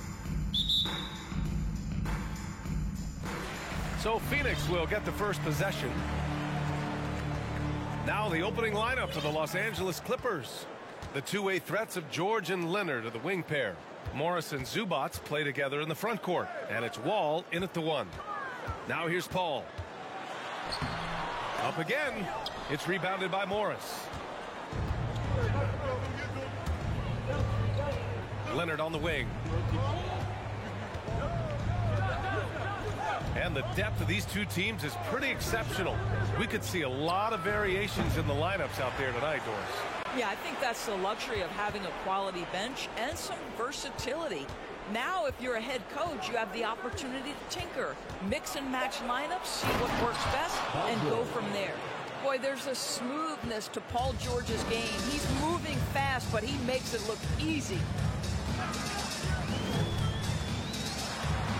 [SPEAKER 7] So Phoenix will get the first possession. Now the opening lineup for the Los Angeles Clippers. The two-way threats of George and Leonard are the wing pair. Morris and Zubac play together in the front court. And it's Wall in at the one. Now here's Paul. Up again. It's rebounded by Morris. Leonard on the wing. And the depth of these two teams is pretty exceptional. We could see a lot of variations in the lineups out there tonight, Doris.
[SPEAKER 12] Yeah, I think that's the luxury of having a quality bench and some versatility. Now, if you're a head coach, you have the opportunity to tinker, mix and match lineups, see what works best, and go from there. Boy, there's a smoothness to Paul George's game. He's moving fast, but he makes it look easy.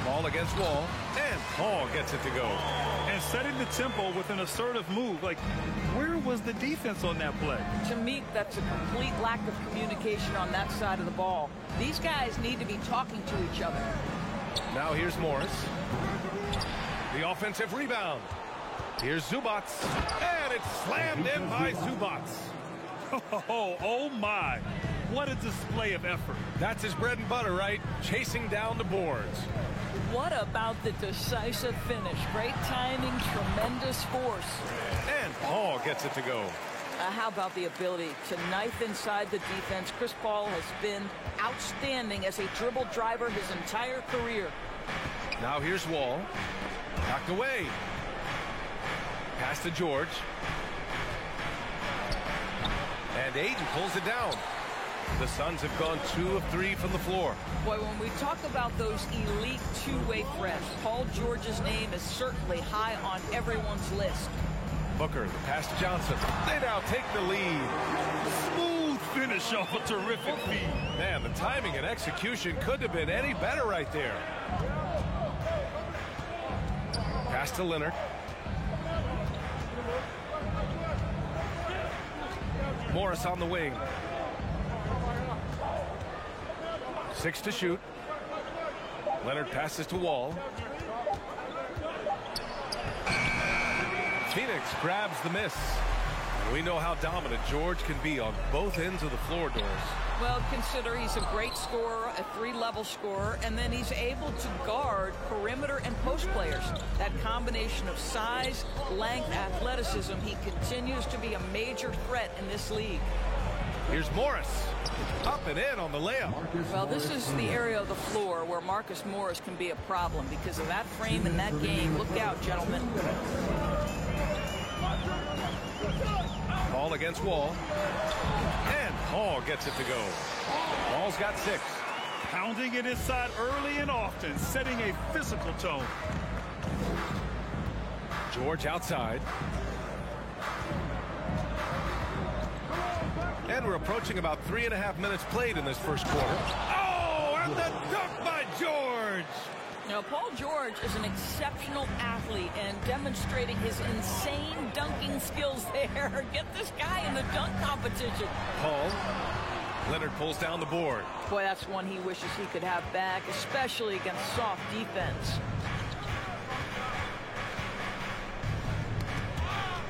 [SPEAKER 7] Ball against Wall, and Paul gets it to go.
[SPEAKER 8] And setting the tempo with an assertive move. Like, where was the defense on that play?
[SPEAKER 12] To me, that's a complete lack of communication on that side of the ball. These guys need to be talking to each other.
[SPEAKER 7] Now here's Morris. The offensive rebound. Here's Zubac, and it's slammed in by Zubac.
[SPEAKER 8] Oh my. What a display of effort.
[SPEAKER 7] That's his bread and butter, right? Chasing down the boards.
[SPEAKER 12] What about the decisive finish? Great timing, tremendous force.
[SPEAKER 7] And Paul gets it to go.
[SPEAKER 12] How about the ability to knife inside the defense? Chris Paul has been outstanding as a dribble driver his entire career.
[SPEAKER 7] Now here's Wall. Knocked away. Pass to George. And Ayton pulls it down. The Suns have gone 2 of 3 from the floor.
[SPEAKER 12] Boy, when we talk about those elite two-way threats, Paul George's name is certainly high on everyone's list.
[SPEAKER 7] Booker, the pass to Johnson. They now take the lead.
[SPEAKER 8] Smooth finish off a terrific feed.
[SPEAKER 7] Man, the timing and execution couldn't have been any better right there. Pass to Leonard. Morris on the wing. 6 to shoot. Leonard passes to Wall. Phoenix grabs the miss. We know how dominant George can be on both ends of the floor, Doris.
[SPEAKER 12] Well, consider he's a great scorer, a 3-level scorer, and then he's able to guard perimeter and post players. That combination of size, length, athleticism, he continues to be a major threat in this league.
[SPEAKER 7] Here's Morris. Up and in on the layup.
[SPEAKER 12] Well, this is the area of the floor where Marcus Morris can be a problem because of that frame and that game. Look out, gentlemen.
[SPEAKER 7] Ball against Wall. And Paul gets it to go. Wall's got 6.
[SPEAKER 8] Pounding it inside early and often, setting a physical tone.
[SPEAKER 7] George outside. And we're approaching about 3.5 minutes played in this first quarter. Oh, and the dunk by George!
[SPEAKER 12] Now, Paul George is an exceptional athlete and demonstrating his insane dunking skills there. Get this guy in the dunk competition.
[SPEAKER 7] Paul. Leonard pulls down the board.
[SPEAKER 12] Boy, that's one he wishes he could have back, especially against soft defense.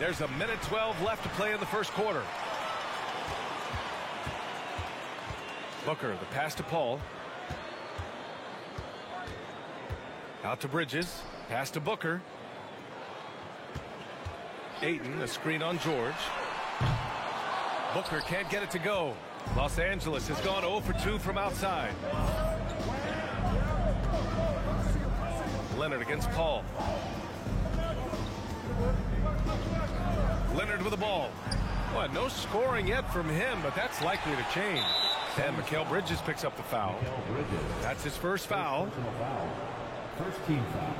[SPEAKER 7] There's a minute 12 left to play in the first quarter. Booker, the pass to Paul. Out to Bridges. Pass to Booker. Ayton, a screen on George. Booker can't get it to go. Los Angeles has gone 0 for 2 from outside. Leonard against Paul. Leonard with the ball. Well, no scoring yet from him, but that's likely to change. And Mikal Bridges picks up the foul. That's his first foul.
[SPEAKER 5] First team foul.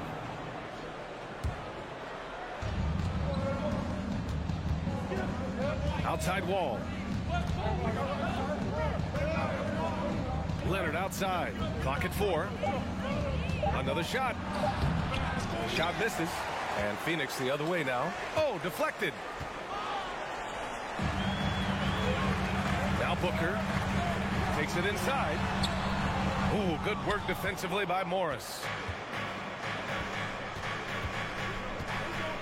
[SPEAKER 7] Outside Wall. Leonard outside. Clock at 4. Another shot. Shot misses. And Phoenix the other way now. Oh, deflected. Booker takes it inside. Ooh, good work defensively by Morris.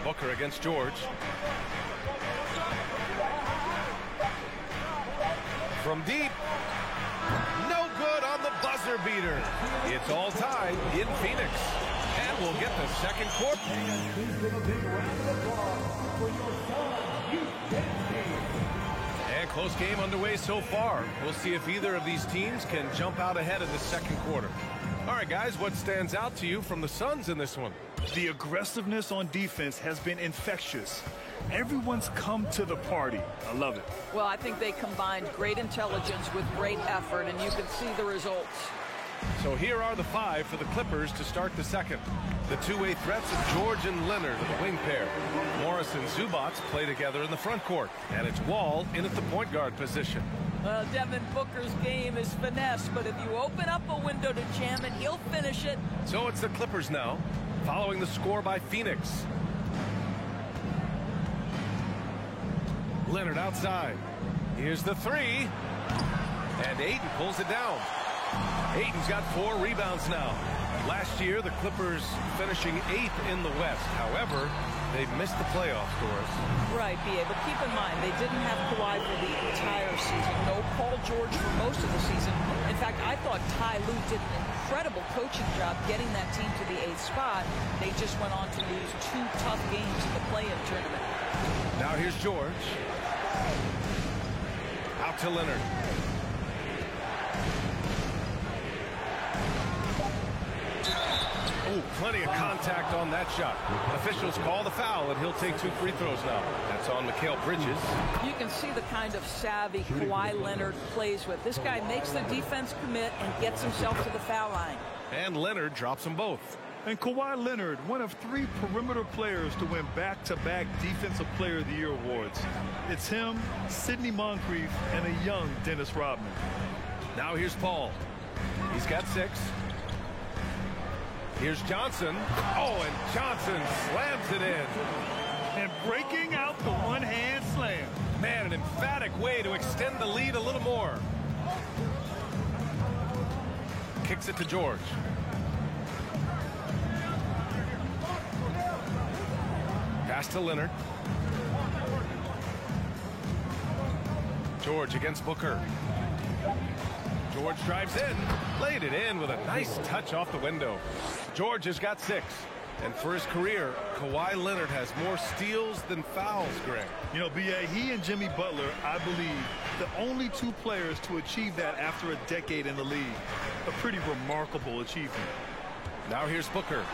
[SPEAKER 7] Booker against George. From deep. No good on the buzzer beater. It's all tied in Phoenix. And we'll get the second quarter. And close game underway so far. We'll see if either of these teams can jump out ahead in the second quarter. All right, guys, what stands out to you from the Suns in this one?
[SPEAKER 8] The aggressiveness on defense has been infectious. Everyone's come to the party. I love it.
[SPEAKER 12] Well, I think they combined great intelligence with great effort, and you can see the results.
[SPEAKER 7] So here are the five for the Clippers to start the second. The two-way threats of George and Leonard, the wing pair. Morris and Zubac play together in the front court. And it's Wall in at the point guard position.
[SPEAKER 12] Well, Devin Booker's game is finesse, but if you open up a window to jam it, he'll finish it.
[SPEAKER 7] So it's the Clippers now, following the score by Phoenix. Leonard outside. Here's the three. And Ayton pulls it down. Ayton's got 4 rebounds now. Last year, the Clippers finishing 8th in the West. However, they missed the playoffs, Doris.
[SPEAKER 12] Right, B.A., but keep in mind, they didn't have Kawhi for the entire season. No Paul George for most of the season. In fact, I thought Ty Lue did an incredible coaching job getting that team to the 8th spot. They just went on to lose 2 tough games in the play-in tournament.
[SPEAKER 7] Now here's George. Out to Leonard. Ooh, plenty of contact on that shot. Officials call the foul, and he'll take 2 free throws now. That's on Mikal Bridges.
[SPEAKER 12] You can see the kind of savvy Kawhi Leonard plays with. This guy makes the defense commit and gets himself to the foul line.
[SPEAKER 7] And Leonard drops them both.
[SPEAKER 8] And Kawhi Leonard, one of 3 perimeter players to win back-to-back Defensive Player of the Year awards. It's him, Sidney Moncrief, and a young Dennis Rodman.
[SPEAKER 7] Now here's Paul. He's got 6. Here's Johnson. Oh, and Johnson slams it in.
[SPEAKER 8] And breaking out the one-hand slam.
[SPEAKER 7] Man, an emphatic way to extend the lead a little more. Kicks it to George. Pass to Leonard. George against Booker. George drives in, laid it in with a nice touch off the window. George has got 6. And for his career, Kawhi Leonard has more steals than fouls, Greg.
[SPEAKER 8] You know, B.A., he and Jimmy Butler, I believe, the only 2 players to achieve that after a decade in the league. A pretty remarkable achievement.
[SPEAKER 7] Now here's Booker.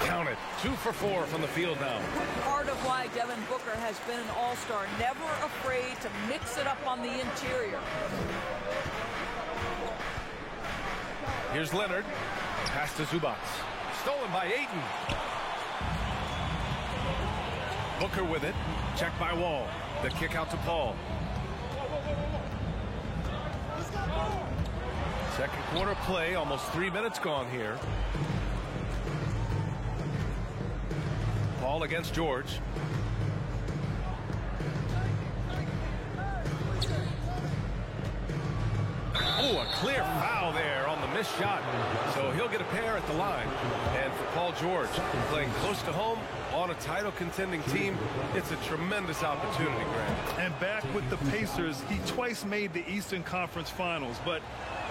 [SPEAKER 7] Count it. 2 for 4 from the field now.
[SPEAKER 12] Part of why Devin Booker has been an all-star, never afraid to mix it up on the interior.
[SPEAKER 7] Here's Leonard. Pass to Zubac. Stolen by Ayton. Booker with it. Checked by Wall. The kick out to Paul. Second quarter play. Almost 3 minutes gone here. Paul against George. Oh, a clear foul there on the missed shot. So he'll get a pair at the line. And for Paul George, playing close to home on a title contending team, it's a tremendous opportunity, Grant.
[SPEAKER 8] And back with the Pacers, he twice made the Eastern Conference Finals. But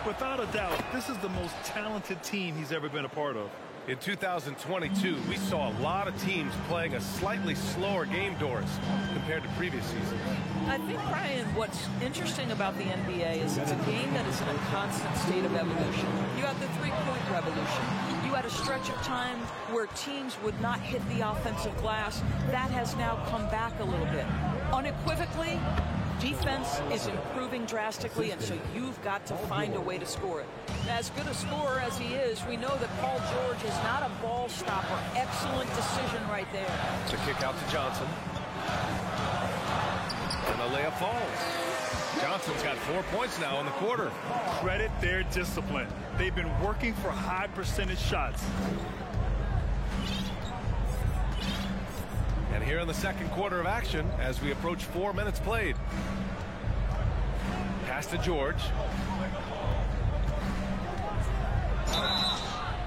[SPEAKER 8] without a doubt, this is the most talented team he's ever been a part of.
[SPEAKER 7] In 2022, we saw a lot of teams playing a slightly slower game, Doris, compared to previous seasons.
[SPEAKER 12] I think, Brian, what's interesting about the NBA is it's a game that is in a constant state of evolution. You had the three-point revolution. You had a stretch of time where teams would not hit the offensive glass. That has now come back a little bit. Unequivocally, defense is improving drastically, and so you've got to find a way to score it. As good a scorer as he is, we know that Paul George is not a ball stopper. Excellent decision right there.
[SPEAKER 7] The kick out to Johnson. And the layup falls. Johnson's got 4 points now in the quarter.
[SPEAKER 8] Credit their discipline. They've been working for high percentage shots.
[SPEAKER 7] And here in the second quarter of action, as we approach 4 minutes played. Pass to George.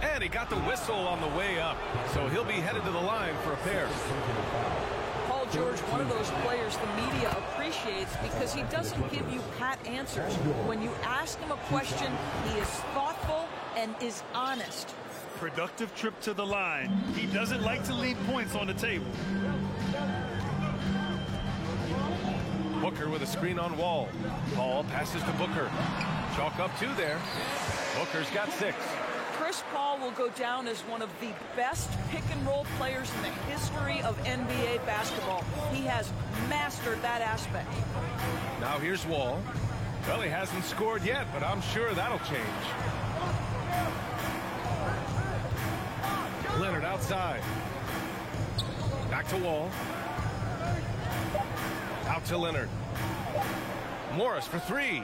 [SPEAKER 7] And he got the whistle on the way up, so he'll be headed to the line for a pair.
[SPEAKER 12] Paul George, one of those players the media appreciates because he doesn't give you pat answers. When you ask him a question, he is thoughtful and is honest.
[SPEAKER 8] Productive trip to the line. He doesn't like to leave points on the table.
[SPEAKER 7] Booker with a screen on Wall. Paul passes to Booker. Chalk up 2 there. Booker's got 6.
[SPEAKER 12] Chris Paul will go down as one of the best pick-and-roll players in the history of NBA basketball. He has mastered that aspect.
[SPEAKER 7] Now here's Wall. Well, he hasn't scored yet, but I'm sure that'll change. Leonard outside. Back to Wall. Out to Leonard. Morris for 3.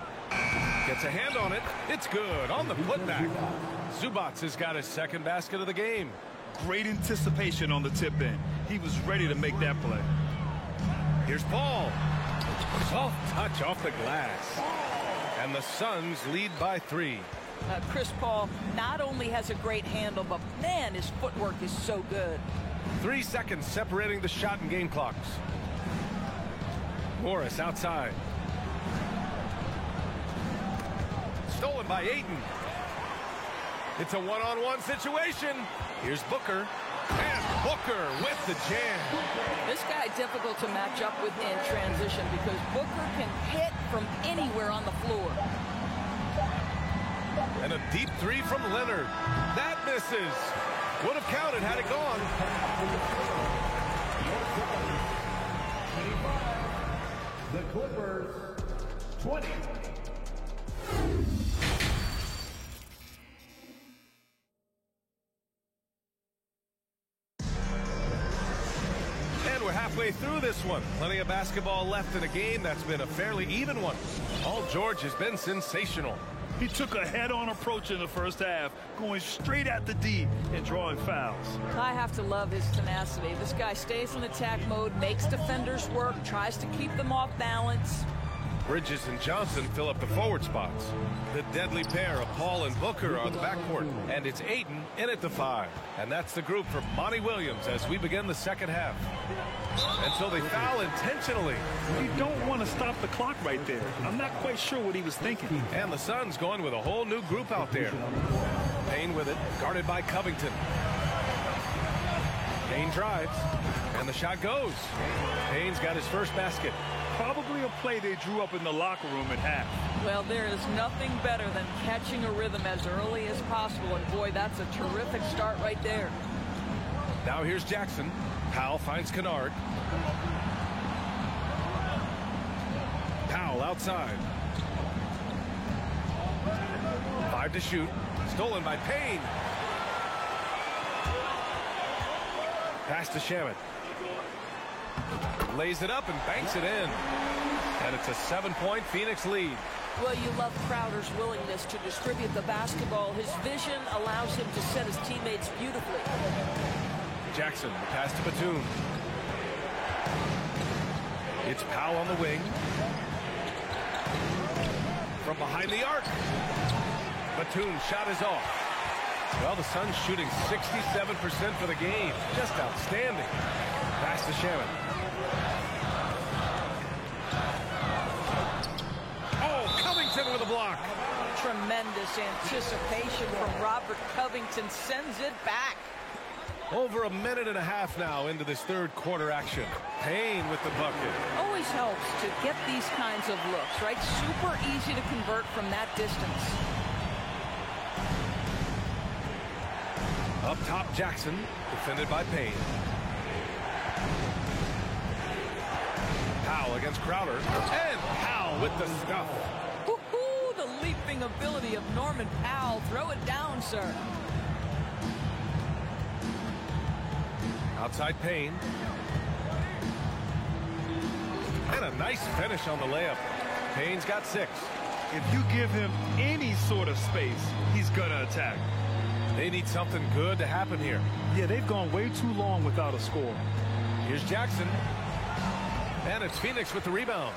[SPEAKER 7] Gets a hand on it. It's good on the putback. Zubac has got his second basket of the game.
[SPEAKER 8] Great anticipation on the tip in. He was ready to make that play.
[SPEAKER 7] Here's Paul. Soft touch off the glass. And the Suns lead by 3.
[SPEAKER 12] Chris Paul not only has a great handle, but man, his footwork is so good.
[SPEAKER 7] 3 seconds separating the shot and game clocks. Morris outside. Stolen by Ayton. It's a one-on-one situation. Here's Booker. And Booker with the jam.
[SPEAKER 12] This guy difficult to match up with in transition because Booker can hit from anywhere on the floor.
[SPEAKER 7] And a deep 3 from Leonard. That misses. Would have counted had it gone.
[SPEAKER 5] The Clippers, 20.
[SPEAKER 7] And we're halfway through this one. Plenty of basketball left in a game that's been a fairly even one. Paul George has been sensational.
[SPEAKER 8] He took a head-on approach in the first half, going straight at the D and drawing fouls.
[SPEAKER 12] I have to love his tenacity. This guy stays in attack mode, makes defenders work, tries to keep them off balance.
[SPEAKER 7] Bridges and Johnson fill up the forward spots. The deadly pair of Paul and Booker are on the backcourt. And it's Ayton in at the 5. And that's the group for Monty Williams as we begin the second half. And so they foul intentionally.
[SPEAKER 8] You don't want to stop the clock right there. I'm not quite sure what he was thinking.
[SPEAKER 7] And the Suns going with a whole new group out there. Payne with it, guarded by Covington. Payne drives, and the shot goes. Payne's got his first basket.
[SPEAKER 8] Probably a play they drew up in the locker room at half.
[SPEAKER 12] Well, there is nothing better than catching a rhythm as early as possible. And boy, that's a terrific start right there.
[SPEAKER 7] Now here's Jackson. Powell finds Kennard. Powell outside. 5 to shoot. Stolen by Payne. Pass to Shamet. Lays it up and banks it in. And it's a 7-point Phoenix lead.
[SPEAKER 12] Well, you love Crowder's willingness to distribute the basketball. His vision allows him to set his teammates beautifully.
[SPEAKER 7] Jackson, the pass to Batum. It's Powell on the wing. From behind the arc. Batum's shot is off. Well, the Suns shooting 67% for the game. Just outstanding. Pass to Shamet. Oh, Covington with a block.
[SPEAKER 12] Tremendous anticipation from Robert Covington. Sends it back.
[SPEAKER 7] Over a minute and a half now into this third quarter action. Payne with the bucket.
[SPEAKER 12] Always helps to get these kinds of looks, right? Super easy to convert from that distance.
[SPEAKER 7] Up top, Jackson, defended by Payne. Powell against Crowder. And Powell with the stuff.
[SPEAKER 12] Woo-hoo, the leaping ability of Norman Powell. Throw it down, sir.
[SPEAKER 7] Outside Payne. And a nice finish on the layup. Payne's got 6.
[SPEAKER 8] If you give him any sort of space, he's going to attack.
[SPEAKER 7] They need something good to happen here.
[SPEAKER 8] Yeah, they've gone way too long without a score.
[SPEAKER 7] Here's Jackson. And it's Phoenix with the rebound.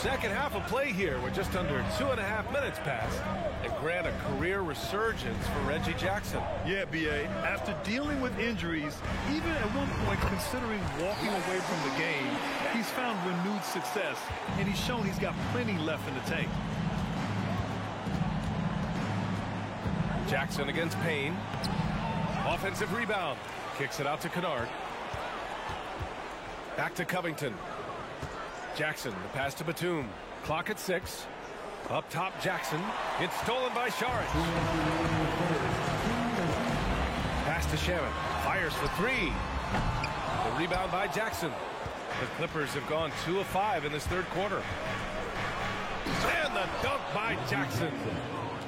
[SPEAKER 7] Second half of play here with just under 2.5 minutes passed. And grant a career resurgence for Reggie Jackson.
[SPEAKER 8] Yeah, B.A. After dealing with injuries, even at one point considering walking away from the game, he's found renewed success, and he's shown he's got plenty left in the tank.
[SPEAKER 7] Jackson against Payne. Offensive rebound. Kicks it out to Kennard. Back to Covington. Jackson, the pass to Batum. Clock at 6. Up top, Jackson. It's stolen by Saric. Pass to Shaman. Fires for 3. The rebound by Jackson. The Clippers have gone 2 of 5 in this third quarter. And the dunk by Jackson.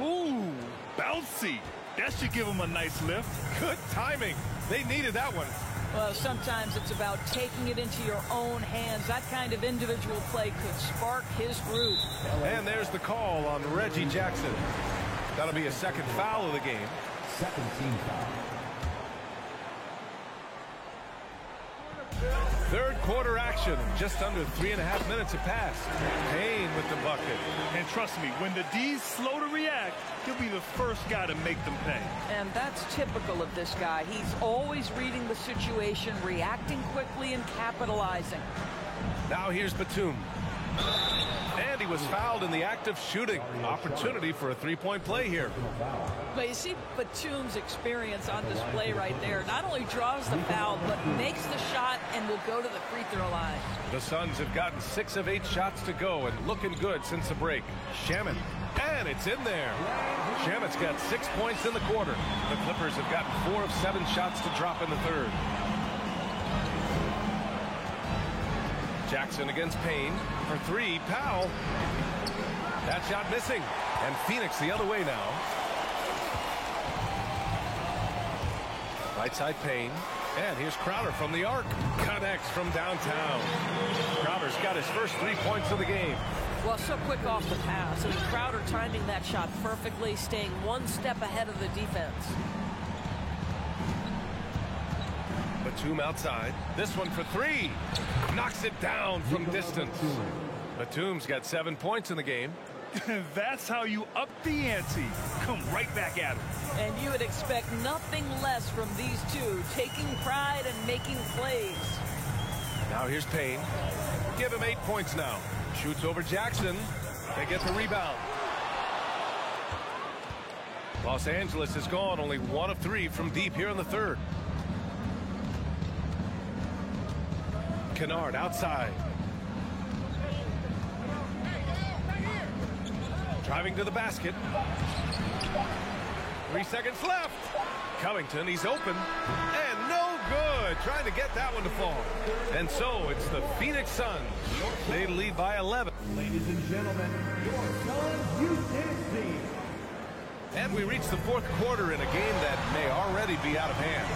[SPEAKER 8] Ooh, bouncy. That should give him a nice lift.
[SPEAKER 7] Good timing. They needed that one.
[SPEAKER 12] Well, sometimes it's about taking it into your own hands. That kind of individual play could spark his groove.
[SPEAKER 7] And there's the call on Reggie Jackson. That'll be a second foul of the game.
[SPEAKER 5] Second team foul.
[SPEAKER 7] Third quarter action. Just under 3.5 minutes have passed. Payne with the bucket.
[SPEAKER 8] And trust me, when the D's slow to react, he'll be the first guy to make them pay.
[SPEAKER 12] And that's typical of this guy. He's always reading the situation, reacting quickly, and capitalizing.
[SPEAKER 7] Now here's Batum. And he was fouled in the act of shooting. Opportunity for a three-point play here.
[SPEAKER 12] But you see Batum's experience on display right there. Not only draws the foul, but makes the shot and will go to the free throw line.
[SPEAKER 7] The Suns have gotten 6 of 8 shots to go and looking good since the break. Shaman. And it's in there. Shaman's got 6 points in the quarter. The Clippers have gotten 4 of 7 shots to drop in the third. Jackson against Payne for 3. Powell. That shot missing. And Phoenix the other way now. Right side Payne. And here's Crowder from the arc. Connects from downtown. Crowder's got his first 3 points of the game.
[SPEAKER 12] Well, so quick off the pass. I mean, Crowder timing that shot perfectly, staying one step ahead of the defense.
[SPEAKER 7] Batum outside. This one for 3. Knocks it down from distance. Batum's got 7 points in the game.
[SPEAKER 8] That's how you up the ante. Come right back at him.
[SPEAKER 12] And you would expect nothing less from these two, taking pride and making plays.
[SPEAKER 7] Now here's Payne. Give him 8 points now. Shoots over Jackson. They get the rebound. Los Angeles has gone only 1 of 3 from deep here in the third. Kennard outside. Driving to the basket. 3 seconds left. Covington, he's open. And no good. Trying to get that one to fall. And so it's the Phoenix Suns. They lead by 11.
[SPEAKER 5] Ladies and gentlemen, your Suns U10 team.
[SPEAKER 7] And we reach the fourth quarter in a game that may already be out of hand.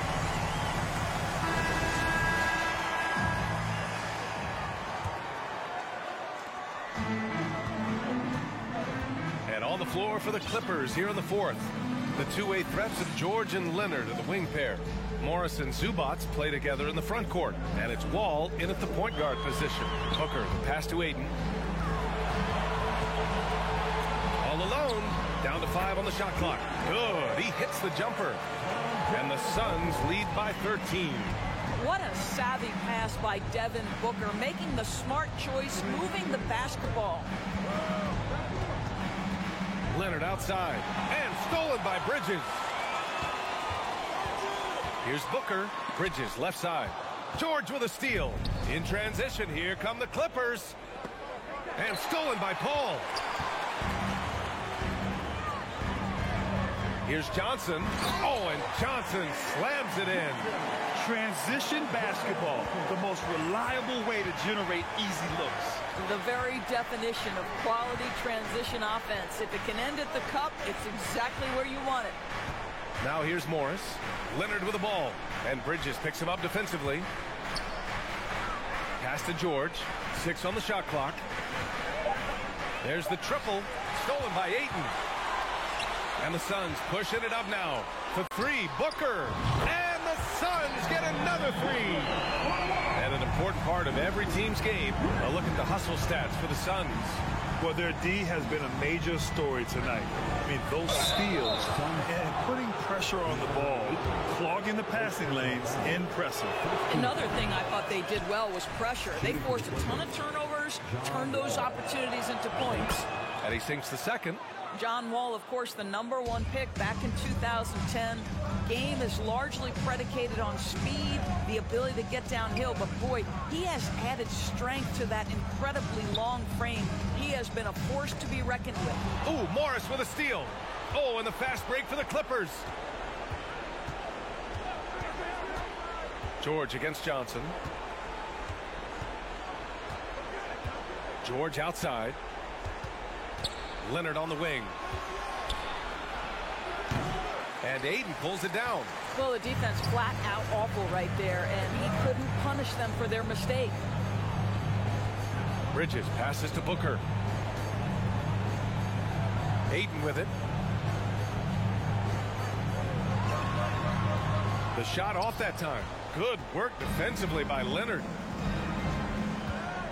[SPEAKER 7] And on the floor for the Clippers here in the fourth. The two-way threats of George and Leonard are the wing pair. Morris and Zubats play together in the front court. And it's Wall in at the point guard position. Booker, the pass to Ayton. All alone. Down to 5 on the shot clock. Good. He hits the jumper. And the Suns lead by 13.
[SPEAKER 12] What a savvy pass by Devin Booker, making the smart choice, moving the basketball.
[SPEAKER 7] Leonard outside. And stolen by Bridges. Here's Booker. Bridges left side. George with a steal. In transition, here come the Clippers. And stolen by Paul. Here's Johnson. Oh, and Johnson slams it in.
[SPEAKER 8] Transition basketball, the most reliable way to generate easy looks.
[SPEAKER 12] The very definition of quality transition offense. If it can end at the cup, it's exactly where you want it.
[SPEAKER 7] Now here's Morris. Leonard with the ball. And Bridges picks him up defensively. Pass to George. 6 on the shot clock. There's the triple. Stolen by Ayton. And the Suns pushing it up now. For 3, Booker. And the Suns get another three. And an important part of every team's game, a look at the hustle stats for the Suns.
[SPEAKER 8] Well, their D has been a major story tonight. I mean, those steals and putting pressure on the ball, clogging the passing lanes, impressive.
[SPEAKER 12] Another thing I thought they did well was pressure. They forced a ton of turnovers, turned those opportunities into points.
[SPEAKER 7] And he sinks the second.
[SPEAKER 12] John Wall, of course, the #1 pick back in 2010. Game is largely predicated on speed, the ability to get downhill, but boy, he has added strength to that incredibly long frame. He has been a force to be reckoned with.
[SPEAKER 7] Ooh, Morris with a steal. Oh, and the fast break for the Clippers. George against Johnson. George outside. Leonard on the wing. And Ayton pulls it down.
[SPEAKER 12] Well, the defense flat out awful right there, and he couldn't punish them for their mistake.
[SPEAKER 7] Bridges passes to Booker. Ayton with it. The shot off that time. Good work defensively by Leonard.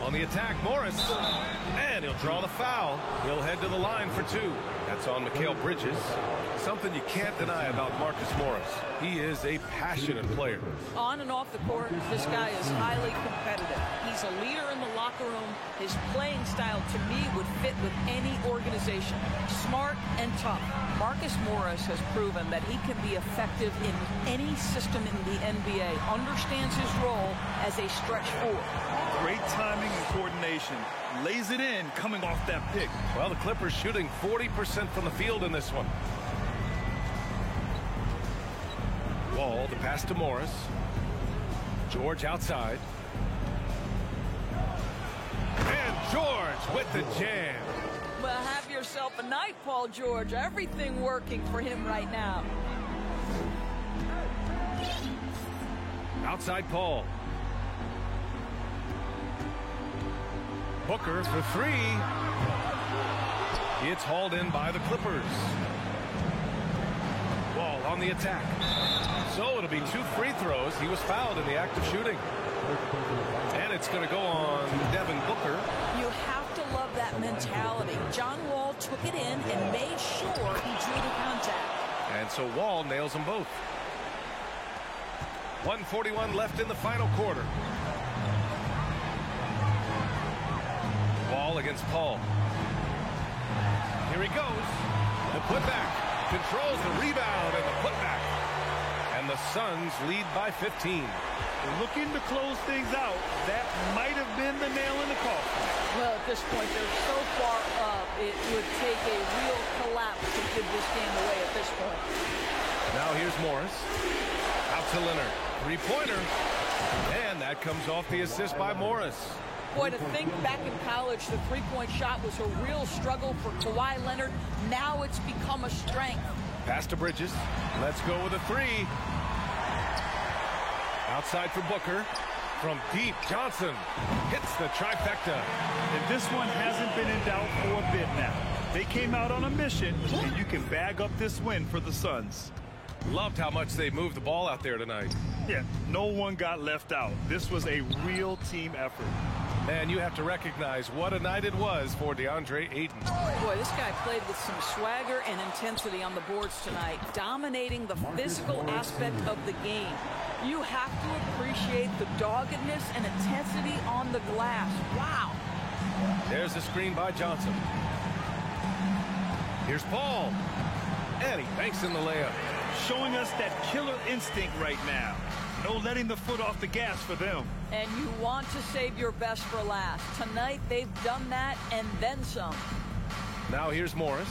[SPEAKER 7] On the attack, Morris. And he'll draw the foul. He'll head to the line for two. That's on Mikal Bridges. Something you can't deny about Marcus Morris. He is a passionate player.
[SPEAKER 12] On and off the court, this guy is highly competitive. He's a leader in the locker room. His playing style, to me, would fit with any organization. Smart and tough. Marcus Morris has proven that he can be effective in any system in the NBA. Understands his role as a stretch four.
[SPEAKER 8] Great timing and coordination. Lays it in coming off that pick.
[SPEAKER 7] Well, the Clippers shooting 40% from the field in this one. Wall, the pass to Morris. George outside. And George with the jam.
[SPEAKER 12] Well, have yourself a night, Paul George. Everything working for him right now.
[SPEAKER 7] Outside Paul. Booker for three. It's hauled in by the Clippers. Wall on the attack. So it'll be 2 free throws. He was fouled in the act of shooting. And it's going to go on Devin Booker.
[SPEAKER 12] You have to love that mentality. John Wall took it in and made sure he drew the contact.
[SPEAKER 7] And so Wall nails them both. 1:41 left in the final quarter. Wall against Paul. Here he goes. The putback. Controls the rebound and the putback. And the Suns lead by 15.
[SPEAKER 8] Looking to close things out. That might have been the nail in the coffin.
[SPEAKER 12] Well, at this point, they're so far up, it would take a real collapse to give this game away at this point.
[SPEAKER 7] Now here's Morris. Out to Leonard. Three-pointer. And that comes off the assist by Morris.
[SPEAKER 12] Boy, to think back in college, the three-point shot was a real struggle for Kawhi Leonard. Now it's become a strength.
[SPEAKER 7] Pass to Bridges. Let's go with a three. Outside for Booker. From deep, Johnson hits the trifecta.
[SPEAKER 8] And this one hasn't been in doubt for a bit now. They came out on a mission, and you can bag up this win for the Suns.
[SPEAKER 7] Loved how much they moved the ball out there tonight.
[SPEAKER 8] Yeah, no one got left out. This was a real team effort.
[SPEAKER 7] And you have to recognize what a night it was for DeAndre Ayton.
[SPEAKER 12] Boy, this guy played with some swagger and intensity on the boards tonight, dominating the physical aspect of the game. You have to appreciate the doggedness and intensity on the glass. Wow.
[SPEAKER 7] There's a screen by Johnson. Here's Paul. And he banks in the layup.
[SPEAKER 8] Showing us that killer instinct right now. No letting the foot off the gas for them.
[SPEAKER 12] And you want to save your best for last. Tonight, they've done that and then some.
[SPEAKER 7] Now here's Morris.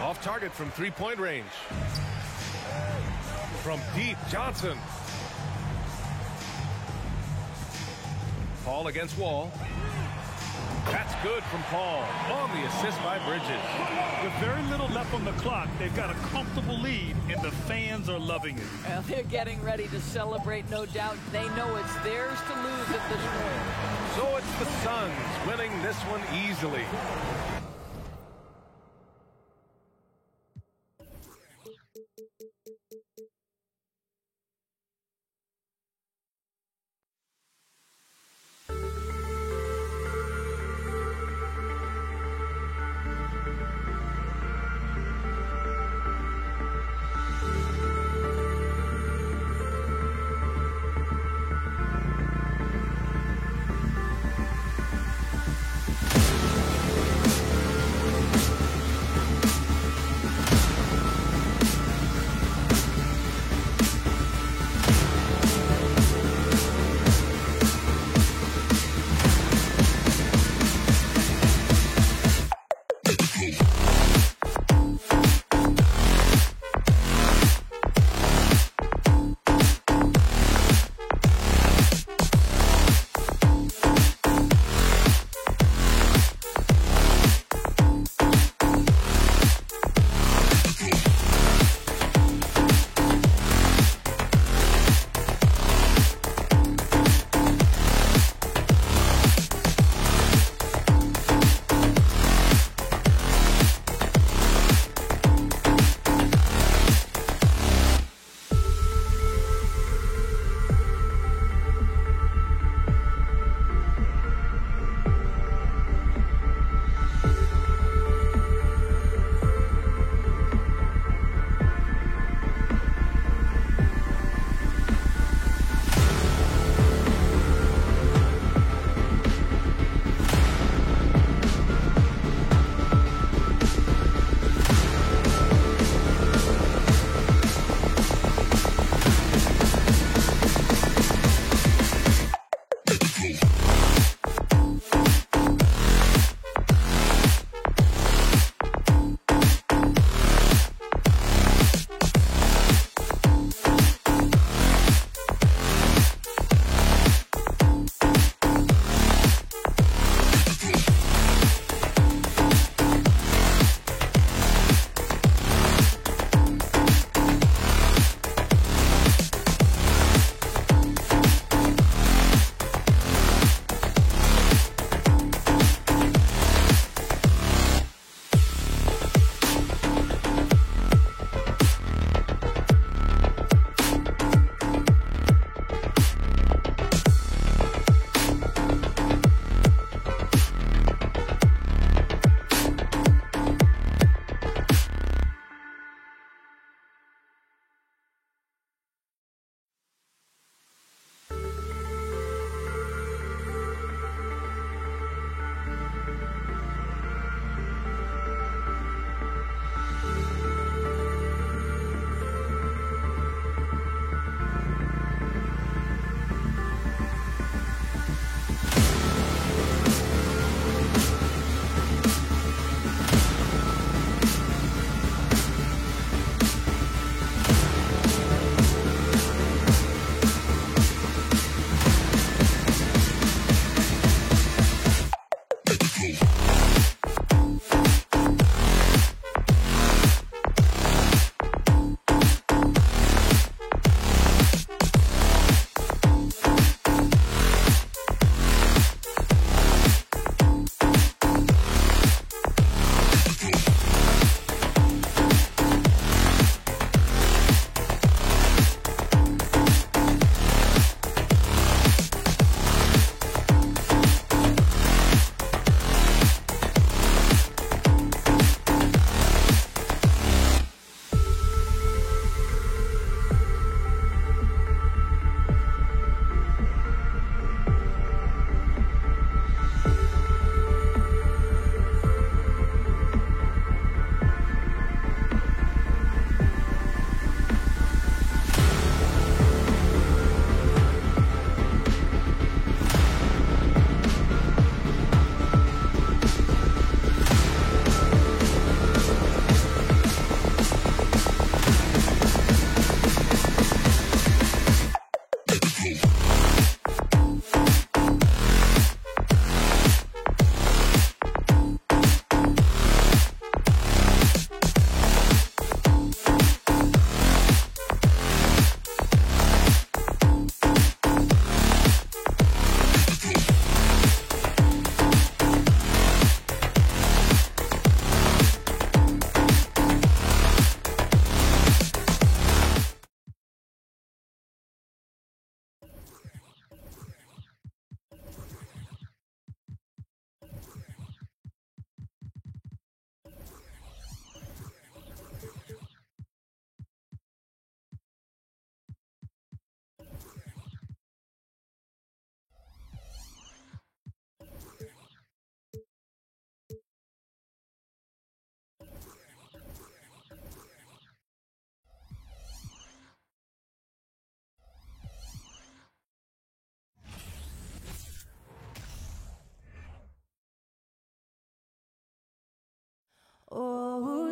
[SPEAKER 7] Off target from three-point range. From deep, Johnson. Paul against Wall. That's good from Paul. On the assist by Bridges.
[SPEAKER 8] With very little left on the clock, they've got a comfortable lead, and the fans are loving it.
[SPEAKER 12] Well, they're getting ready to celebrate, no doubt. They know it's theirs to lose at this point.
[SPEAKER 7] So it's the Suns winning this one easily.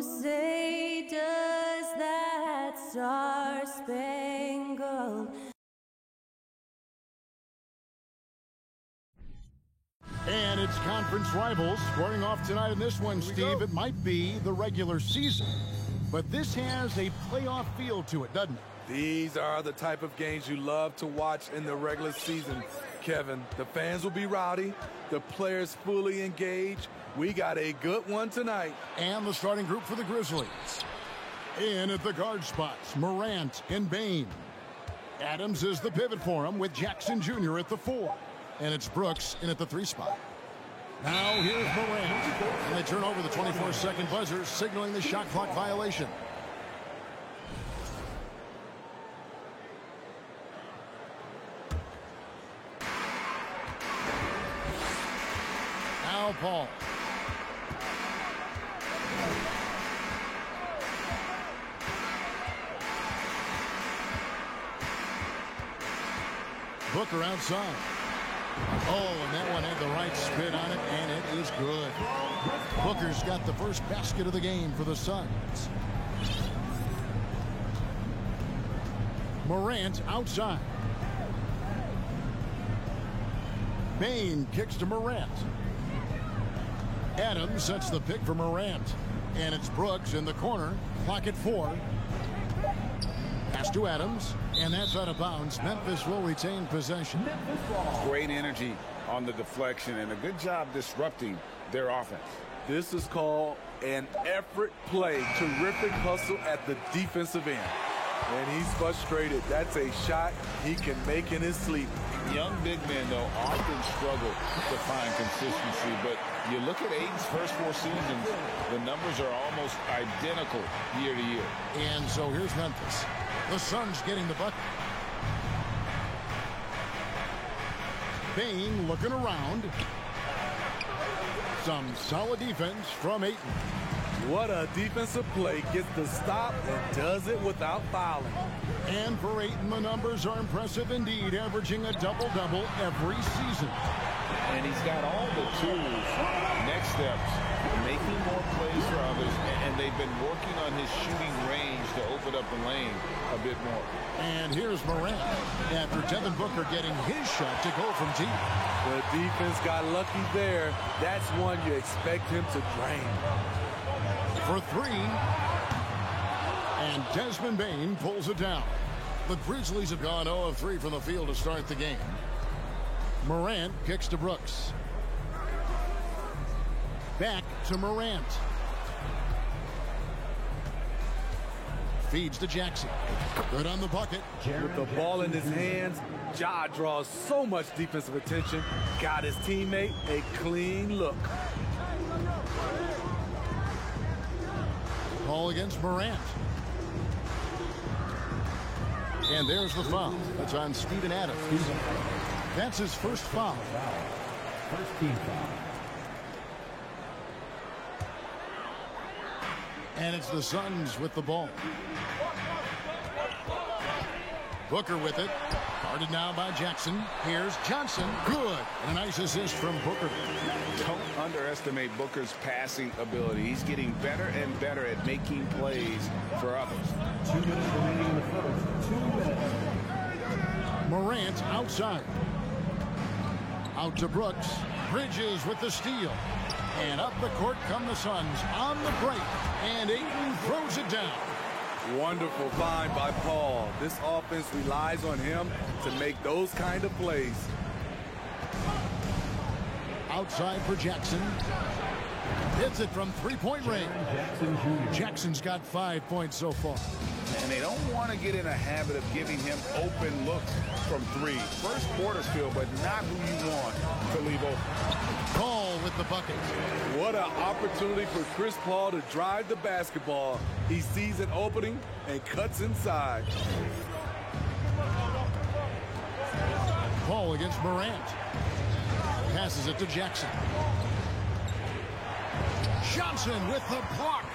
[SPEAKER 13] say does that star-spangled
[SPEAKER 1] And it's conference rivals squaring off tonight in this one, Steve. It might be the regular season, but this has a playoff feel to it, doesn't it?
[SPEAKER 14] These are the type of games you love to watch in the regular season, Kevin. The fans will be rowdy, the players fully engaged. We got a good one tonight.
[SPEAKER 1] And the starting group for the Grizzlies. In at the guard spots, Morant and Bane. Adams is the pivot for him with Jackson Jr. at the 4. And it's Brooks in at the 3 spot. Now here's Morant. And they turn over the 24-second buzzer, signaling the shot clock violation. Now Paul. Booker outside. Oh, and that one had the right spin on it, and it is good. Booker's got the first basket of the game for the Suns. Morant outside. Bane kicks to Morant. Adams sets the pick for Morant. And it's Brooks in the corner. Clock at 4. Pass to Adams, and that's out of bounds. Memphis will retain possession.
[SPEAKER 2] Great energy on the deflection and a good job disrupting their offense.
[SPEAKER 14] This is called an effort play. Terrific hustle at the defensive end. And he's frustrated. That's a shot he can make in his sleep.
[SPEAKER 2] Young big men, though, often struggle to find consistency. But you look at Ayton's first 4 seasons, the numbers are almost identical year to year.
[SPEAKER 1] And so here's Memphis. The Suns getting the bucket. Bane looking around. Some solid defense from Ayton.
[SPEAKER 14] What a defensive play. Gets the stop and does it without fouling.
[SPEAKER 1] And for Ayton, the numbers are impressive indeed, averaging a double-double every season.
[SPEAKER 2] And he's got all the tools, next steps, making more plays for others, and they've been working on his shooting range to open up the lane a bit more.
[SPEAKER 1] And here's Morant after Devin Booker getting his shot to go from deep.
[SPEAKER 14] The defense got lucky there. That's one you expect him to drain.
[SPEAKER 1] For 3. And Desmond Bane pulls it down. The Grizzlies have gone 0 of 3 from the field to start the game. Morant kicks to Brooks. Back to Morant. Feeds to Jackson. Good on the bucket.
[SPEAKER 14] With the ball in his hands, Ja draws so much defensive attention. Got his teammate a clean look.
[SPEAKER 1] Ball against Morant. And there's the foul. That's on Steven Adams. That's his first foul.
[SPEAKER 5] First team foul.
[SPEAKER 1] And it's the Suns with the ball. Booker with it. Guarded now by Jackson. Here's Johnson. Good. And a nice assist from Booker.
[SPEAKER 2] Don't underestimate Booker's passing ability. He's getting better and better at making plays for others.
[SPEAKER 5] 2 minutes remaining in the first. 2 minutes.
[SPEAKER 1] Morant outside. Out to Brooks. Bridges with the steal. And up the court come the Suns on the break. And Ayton throws it down.
[SPEAKER 14] Wonderful find by Paul. This offense relies on him to make those kind of plays.
[SPEAKER 1] Outside for Jackson. Hits it from 3-point range. Jackson's got 5 points so far.
[SPEAKER 2] And they don't want to get in a habit of giving him open looks from 3. First quarter still, but not who you want to leave open.
[SPEAKER 1] Paul with the bucket.
[SPEAKER 14] What an opportunity for Chris Paul to drive the basketball. He sees an opening and cuts inside.
[SPEAKER 1] Paul against Morant. Passes it to Jackson. Johnson with the block.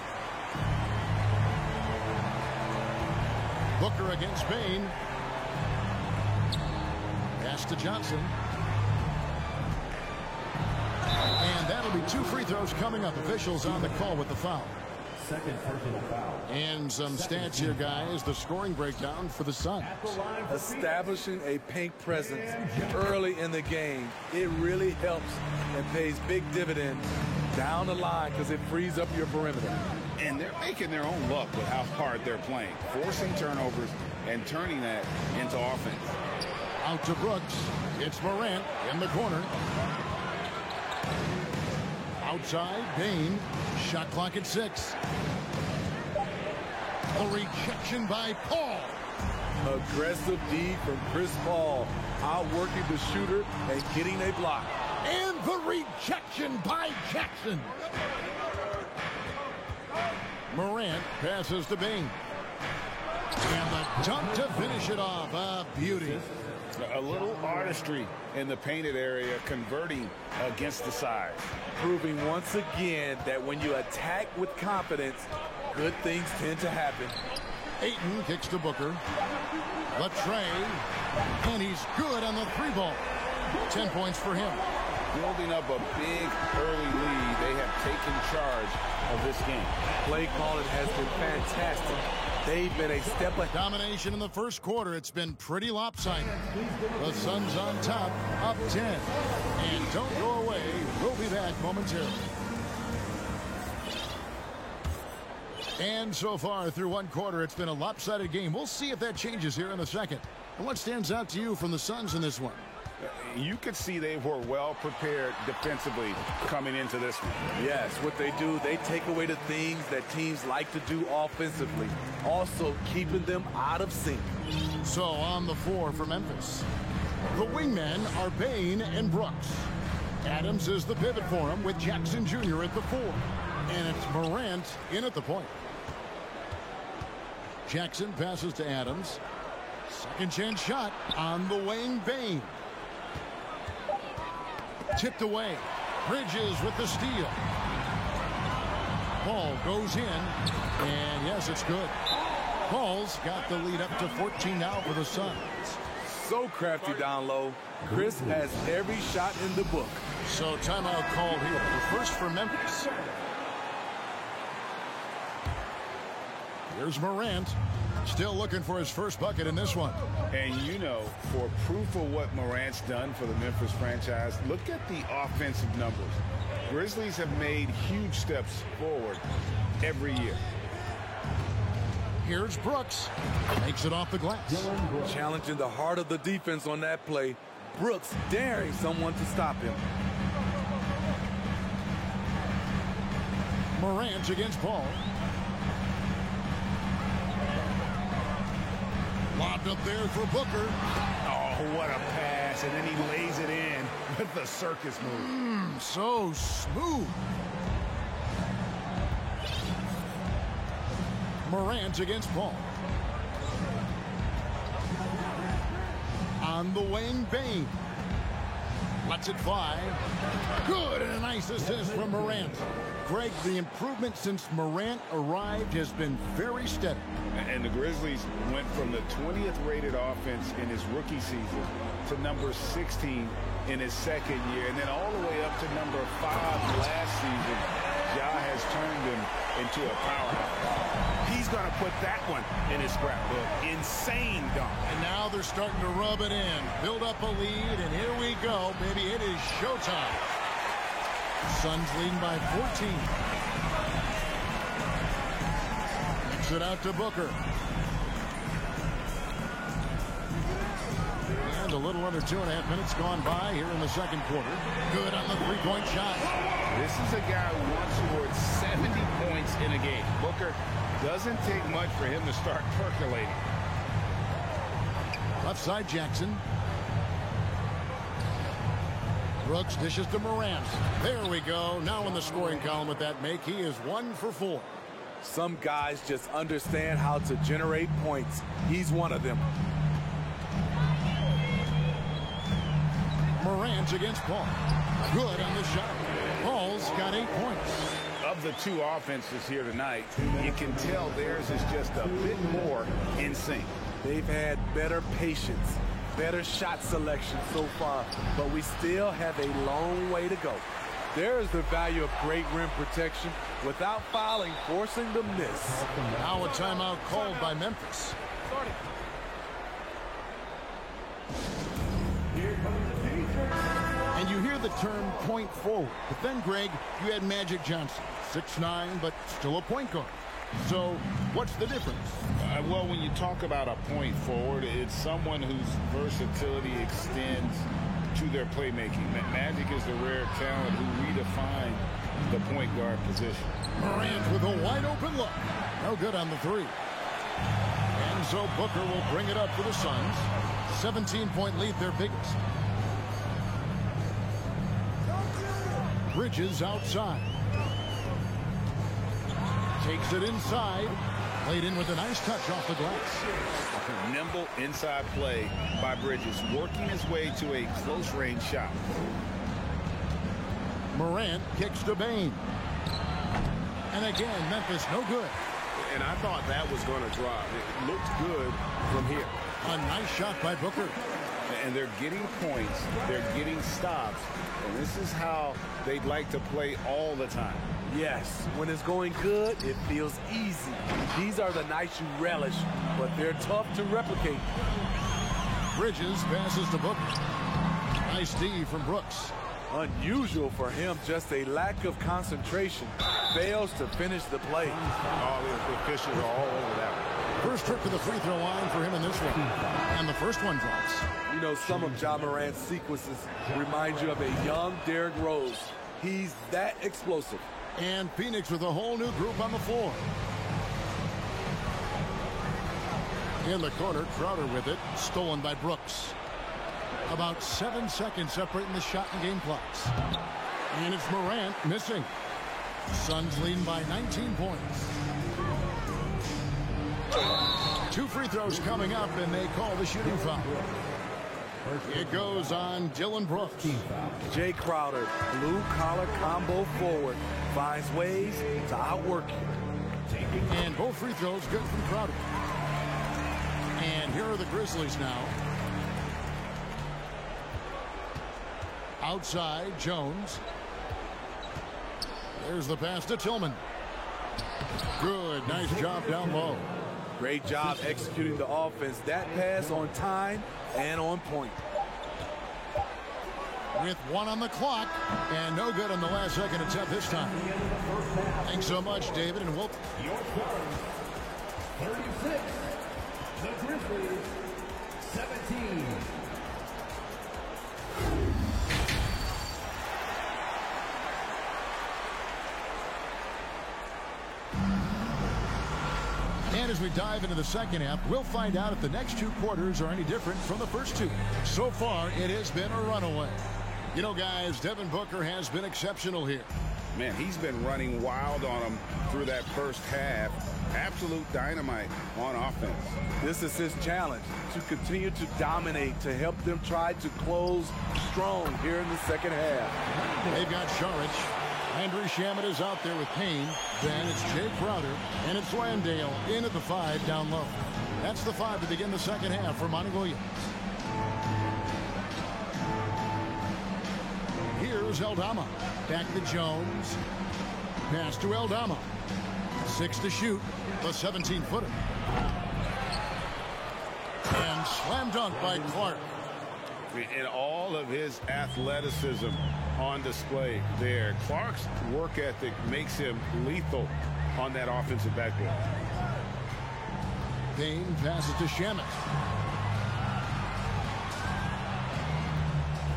[SPEAKER 1] Booker against Bane. Pass to Johnson. And that'll be 2 free throws coming up. Officials on the call with the foul.
[SPEAKER 5] Second personal foul.
[SPEAKER 1] And some stats here, guys. The scoring breakdown for the Suns.
[SPEAKER 14] Establishing a paint presence early in the game, it really helps and pays big dividends down the line because it frees up your perimeter.
[SPEAKER 2] And they're making their own luck with how hard they're playing, forcing turnovers and turning that into offense.
[SPEAKER 1] Out to Brooks. It's Morant in the corner. Outside, Bane. Shot clock at 6. A rejection by Paul.
[SPEAKER 14] Aggressive D from Chris Paul, outworking the shooter and getting a block.
[SPEAKER 1] And the rejection by Jackson. Morant passes to Bane. And the dunk to finish it off. A beauty.
[SPEAKER 2] A little artistry in the painted area, converting against the size.
[SPEAKER 14] Proving once again that when you attack with confidence, good things tend to happen.
[SPEAKER 1] Ayton kicks to Booker. The tray. And he's good on the 3-ball. 10 points for him.
[SPEAKER 2] Building up a big early lead, they have taken charge of this game.
[SPEAKER 14] Play calling has been fantastic. They've been a step ahead.
[SPEAKER 1] Domination in the first quarter. It's been pretty lopsided. The Suns on top, up 10. And don't go away. We'll be back momentarily. And so far through one quarter, it's been a lopsided game. We'll see if that changes here in the second. And what stands out to you from the Suns in this one?
[SPEAKER 2] You could see they were well prepared defensively coming into this one.
[SPEAKER 14] Yes, what they do, they take away the things that teams like to do offensively, also keeping them out of sync.
[SPEAKER 1] So on the floor for Memphis, the wingmen are Bane and Brooks. Adams is the pivot for him with Jackson Jr. at the 4. And it's Morant in at the point. Jackson passes to Adams. Second chance shot on the wing, Bane. Tipped away. Bridges with the steal. Paul goes in. And yes, it's good. Paul's got the lead up to 14 now for the Suns.
[SPEAKER 14] So crafty down low. Chris has every shot in the book.
[SPEAKER 1] So timeout called here. The first for Memphis. Here's Morant. Still looking for his first bucket in this one.
[SPEAKER 2] And you know, for proof of what Morant's done for the Memphis franchise, look at the offensive numbers. Grizzlies have made huge steps forward every year.
[SPEAKER 1] Here's Brooks. Makes it off the glass.
[SPEAKER 14] Challenging the heart of the defense on that play. Brooks daring someone to stop him.
[SPEAKER 1] Morant against Paul. Lobbed up there for Booker.
[SPEAKER 6] Oh, what a pass. And then he lays it in with the circus move.
[SPEAKER 1] So smooth. Morant against Paul. On the wing, Bane. Lets it fly. Good, and a nice assist from Morant. Greg, the improvement since Morant arrived has been very steady.
[SPEAKER 2] And the Grizzlies went from the 20th rated offense in his rookie season to number 16 in his second year, and then all the way up to number 5 last season. Ja has turned him into a powerhouse.
[SPEAKER 6] He's going to put that one in his scrapbook. Insane dunk.
[SPEAKER 1] And now they're starting to rub it in. Build up a lead, and here we go, baby. It is showtime. Suns leading by 14. Kicks it out to Booker. And a little under 2.5 minutes gone by here in the second quarter. Good on the 3-point shot.
[SPEAKER 2] This is a guy who once scored 70 points in a game. Booker, doesn't take much for him to start percolating.
[SPEAKER 1] Left side, Jackson. Brooks dishes to Morant. There we go. Now in the scoring column with that make, he is 1 for 4.
[SPEAKER 14] Some guys just understand how to generate points. He's one of them.
[SPEAKER 1] Morant against Paul. Good on the shot. Paul's got 8 points.
[SPEAKER 2] Of the two offenses here tonight, you can tell theirs is just a bit more in sync.
[SPEAKER 14] They've had better patience, better shot selection so far, but we still have a long way to go. There's the value of great rim protection without fouling, forcing the miss.
[SPEAKER 1] Now a timeout called by Memphis. And you hear the term point forward. But then, Greg, you had Magic Johnson, 6'9", but still a point guard. So what's the difference?
[SPEAKER 2] Well, when you talk about a point forward, it's someone whose versatility extends to their playmaking. Magic is the rare talent who redefined the point guard position.
[SPEAKER 1] Morant with a wide open look. No good on the three. And so Booker will bring it up for the Suns. 17-point lead, their biggest. Bridges outside. Takes it inside. Played in with a nice touch off the glass.
[SPEAKER 2] Nimble inside play by Bridges, working his way to a close-range shot.
[SPEAKER 1] Morant kicks to Bane. And again, Memphis no good.
[SPEAKER 6] And I thought that was going to drop. It looked good from here.
[SPEAKER 1] A nice shot by Booker.
[SPEAKER 2] And they're getting points. They're getting stops. And this is how they'd like to play all the time.
[SPEAKER 14] Yes, when it's going good, it feels easy. These are the nights you relish, but they're tough to replicate.
[SPEAKER 1] Bridges passes to Booker. Nice D from Brooks.
[SPEAKER 14] Unusual for him, just a lack of concentration. Fails to finish the play.
[SPEAKER 6] All the officials are all over that one.
[SPEAKER 1] First trip to the free throw line for him in this one. And the first one drops.
[SPEAKER 14] You know, some of Ja Morant's sequences remind you of a young Derrick Rose. He's that explosive.
[SPEAKER 1] And Phoenix with a whole new group on the floor. In the corner, Crowder with it. Stolen by Brooks. About 7 seconds separating the shot and game clocks. And it's Morant missing. Suns leading by 19 points. 2 free throws coming up, and they call the shooting foul. It goes on Dylan Brooks.
[SPEAKER 14] Jay Crowder, blue-collar combo forward, finds ways to outwork you.
[SPEAKER 1] And both free throws good from Crowder. And here are the Grizzlies now. Outside, Jones. There's the pass to Tillman. Good, nice job down low.
[SPEAKER 14] Great job executing the offense. That pass on time and on point.
[SPEAKER 1] With 1 on the clock and no good on the last second attempt this time. Thanks so much, David, and we'll...
[SPEAKER 5] 36. The Grizzlies, 17.
[SPEAKER 1] And as we dive into the second half, we'll find out if the next 2 quarters are any different from the first 2. So far, it has been a runaway. You know, guys, Devin Booker has been exceptional here.
[SPEAKER 2] Man, he's been running wild on them through that first half. Absolute dynamite on offense.
[SPEAKER 14] This is his challenge, to continue to dominate, to help them try to close strong here in the second half.
[SPEAKER 1] They've got Saric. Landry Shamet is out there with Payne. Then it's Jay Crowder. And it's Landale in at the 5 down low. That's the 5 to begin the second half for Monty Williams. Here's Eldama. Back to Jones. Pass to Eldama. 6 to shoot. The 17-footer. And slam dunk by Clark.
[SPEAKER 2] And all of his athleticism on display there. Clark's work ethic makes him lethal on that offensive backboard.
[SPEAKER 1] Payne passes to Shamet.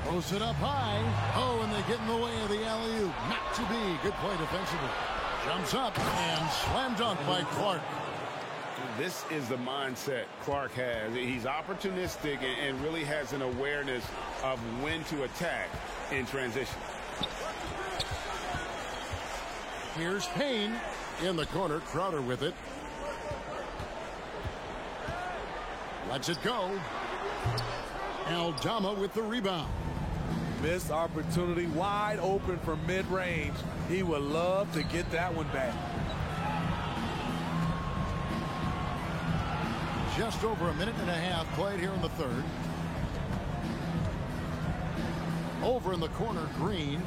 [SPEAKER 1] Posts it up high. Oh, and they get in the way of the alley-oop. Not to be. Good play defensively. Jumps up and slam dunk by Clark.
[SPEAKER 2] This is the mindset Clark has. He's opportunistic and really has an awareness of when to attack in transition.
[SPEAKER 1] Here's Payne in the corner. Crowder with it. Lets it go. Eldama with the rebound.
[SPEAKER 14] Missed opportunity, wide open from mid-range. He would love to get that one back.
[SPEAKER 1] Just over a minute and a half played here in the third. Over in the corner, Green.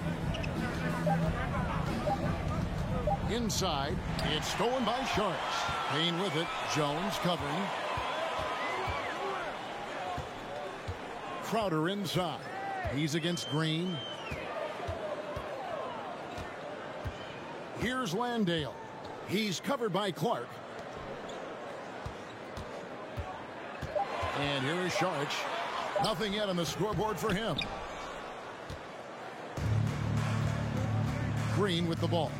[SPEAKER 1] Inside, it's stolen by Sharks. Payne with it. Jones covering. Crowder inside. He's against Green. Here's Landale. He's covered by Clark. And here is Sharks. Nothing yet on the scoreboard for him. Green with the ball.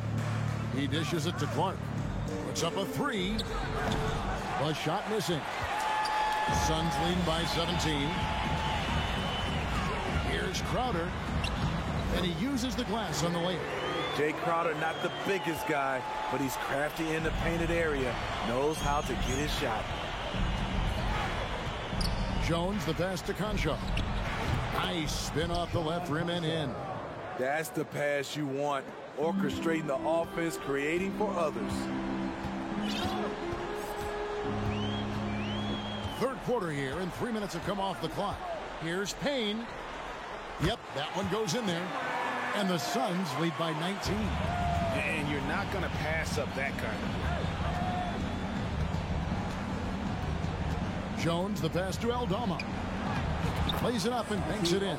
[SPEAKER 1] He dishes it to Clark. Puts up a three. A shot missing. Suns leading by 17. Here's Crowder. And he uses the glass on the layup.
[SPEAKER 14] Jay Crowder, not the biggest guy, but he's crafty in the painted area. Knows how to get his shot.
[SPEAKER 1] Jones the pass to Concha. Nice spin off the left rim and in.
[SPEAKER 14] That's the pass you want. Orchestrating the offense, creating for others.
[SPEAKER 1] Third quarter here, and 3 minutes have come off the clock. Here's Payne. Yep, that one goes in there. And the Suns lead by 19.
[SPEAKER 2] And you're not going to pass up that kind of play.
[SPEAKER 1] Jones the pass to Aldama. Plays it up and banks it in.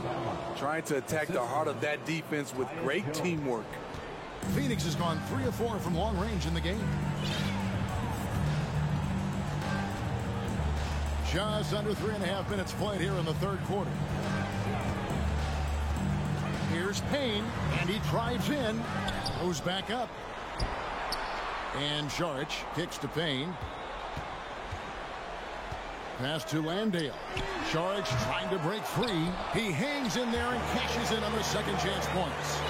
[SPEAKER 14] Trying to attack the heart of that defense with great teamwork.
[SPEAKER 1] Phoenix has gone 3 of 4 from long range in the game. Just under 3.5 minutes played here in the third quarter. Here's Payne, and he drives in, goes back up. And Saric kicks to Payne. Pass to Landale. Saric trying to break free. He hangs in there and cashes in on the second chance points.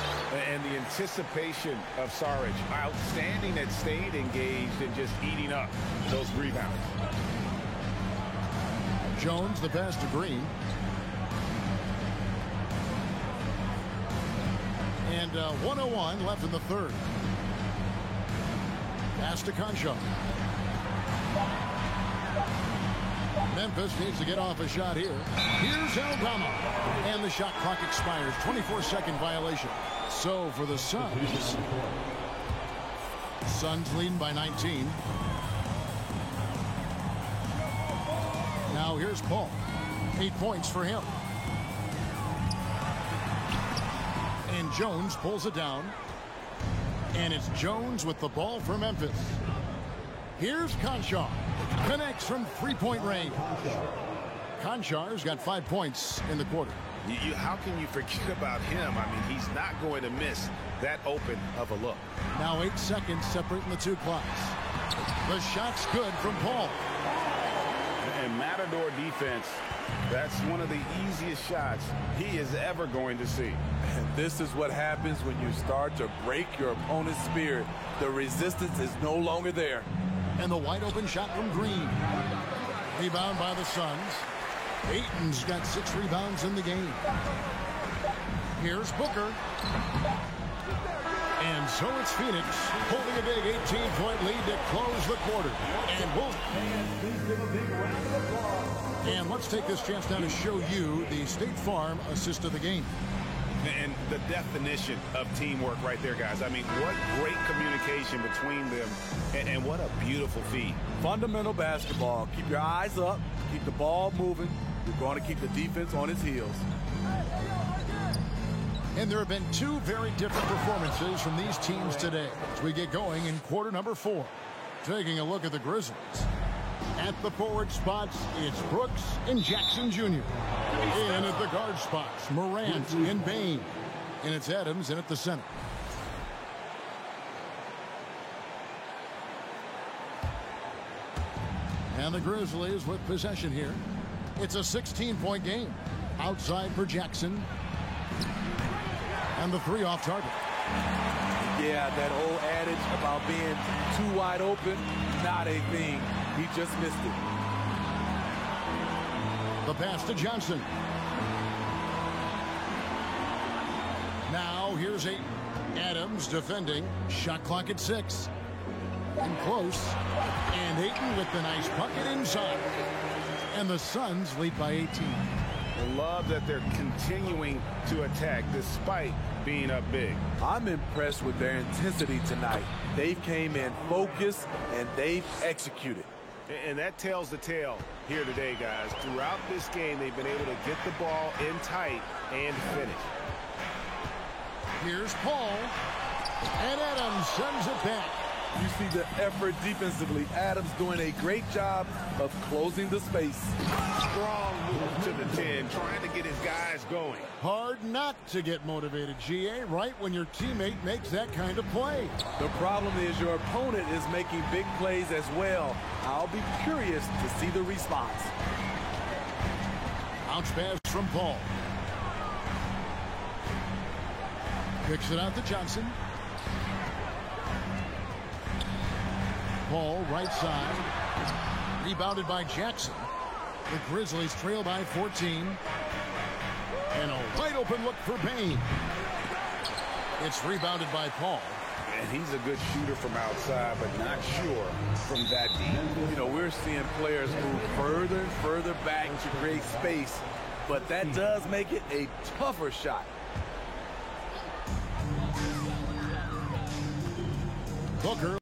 [SPEAKER 2] And the anticipation of Saric, outstanding at staying engaged and just eating up those rebounds.
[SPEAKER 1] Jones the pass to Green. And 1:01 left in the third. Pass to Concha. Memphis needs to get off a shot here. Here's Aldama. And the shot clock expires. 24-second violation. So for the Suns. Suns leading by 19. Now here's Paul. 8 points for him. And Jones pulls it down. And it's Jones with the ball for Memphis. Here's Concha. Connects from three-point range. Conchar's got 5 points in the quarter.
[SPEAKER 2] How can you forget about him? I mean, he's not going to miss that open of a look.
[SPEAKER 1] Now 8 seconds separating the two clocks. The shot's good from Paul.
[SPEAKER 2] And Matador defense, that's one of the easiest shots he is ever going to see.
[SPEAKER 14] And this is what happens when you start to break your opponent's spirit. The resistance is no longer there.
[SPEAKER 1] And the wide open shot from Green. Rebound by the Suns. Ayton's got 6 rebounds in the game. Here's Booker. And so it's Phoenix holding a big 18-point lead to close the quarter. And let's take this chance now to show you the State Farm assist of the game.
[SPEAKER 2] And the definition of teamwork right there, guys. I mean, what great communication between them, and what a beautiful feed.
[SPEAKER 14] Fundamental basketball. Keep your eyes up. Keep the ball moving. You're going to keep the defense on its heels.
[SPEAKER 1] And there have been 2 very different performances from these teams today as we get going in quarter number 4. Taking a look at the Grizzlies. At the forward spots, it's Brooks and Jackson Jr. In at the guard spots, Morant and Bain. And it's Adams in at the center. And the Grizzlies with possession here. It's a 16-point game. Outside for Jackson. And the 3 off target.
[SPEAKER 14] Yeah, that old adage about being too wide open, not a thing. He just missed it.
[SPEAKER 1] The pass to Johnson. Now here's Ayton. Adams defending. Shot clock at 6. And close. And Ayton with the nice bucket inside. And the Suns lead by 18.
[SPEAKER 2] I love that they're continuing to attack despite being up big.
[SPEAKER 14] I'm impressed with their intensity tonight. They came in focused and they've executed.
[SPEAKER 6] And that tells the tale here today, guys. Throughout this game, they've been able to get the ball in tight and finish.
[SPEAKER 1] Here's Paul, and Adams sends it back.
[SPEAKER 14] You see the effort defensively. Adams doing a great job of closing the space.
[SPEAKER 6] Strong move to the 10, trying to get his guys going.
[SPEAKER 1] Hard not to get motivated, GA, right when your teammate makes that kind of play.
[SPEAKER 14] The problem is your opponent is making big plays as well. I'll be curious to see the response.
[SPEAKER 1] Bounce pass from Paul. Kicks it out to Johnson. Paul, right side. Rebounded by Jackson. The Grizzlies trail by 14. And a wide open look for Bane. It's rebounded by Paul.
[SPEAKER 2] And he's a good shooter from outside, but not sure from that deep.
[SPEAKER 14] You know, we're seeing players move further and further back to create space, but that does make it a tougher shot.
[SPEAKER 1] Booker.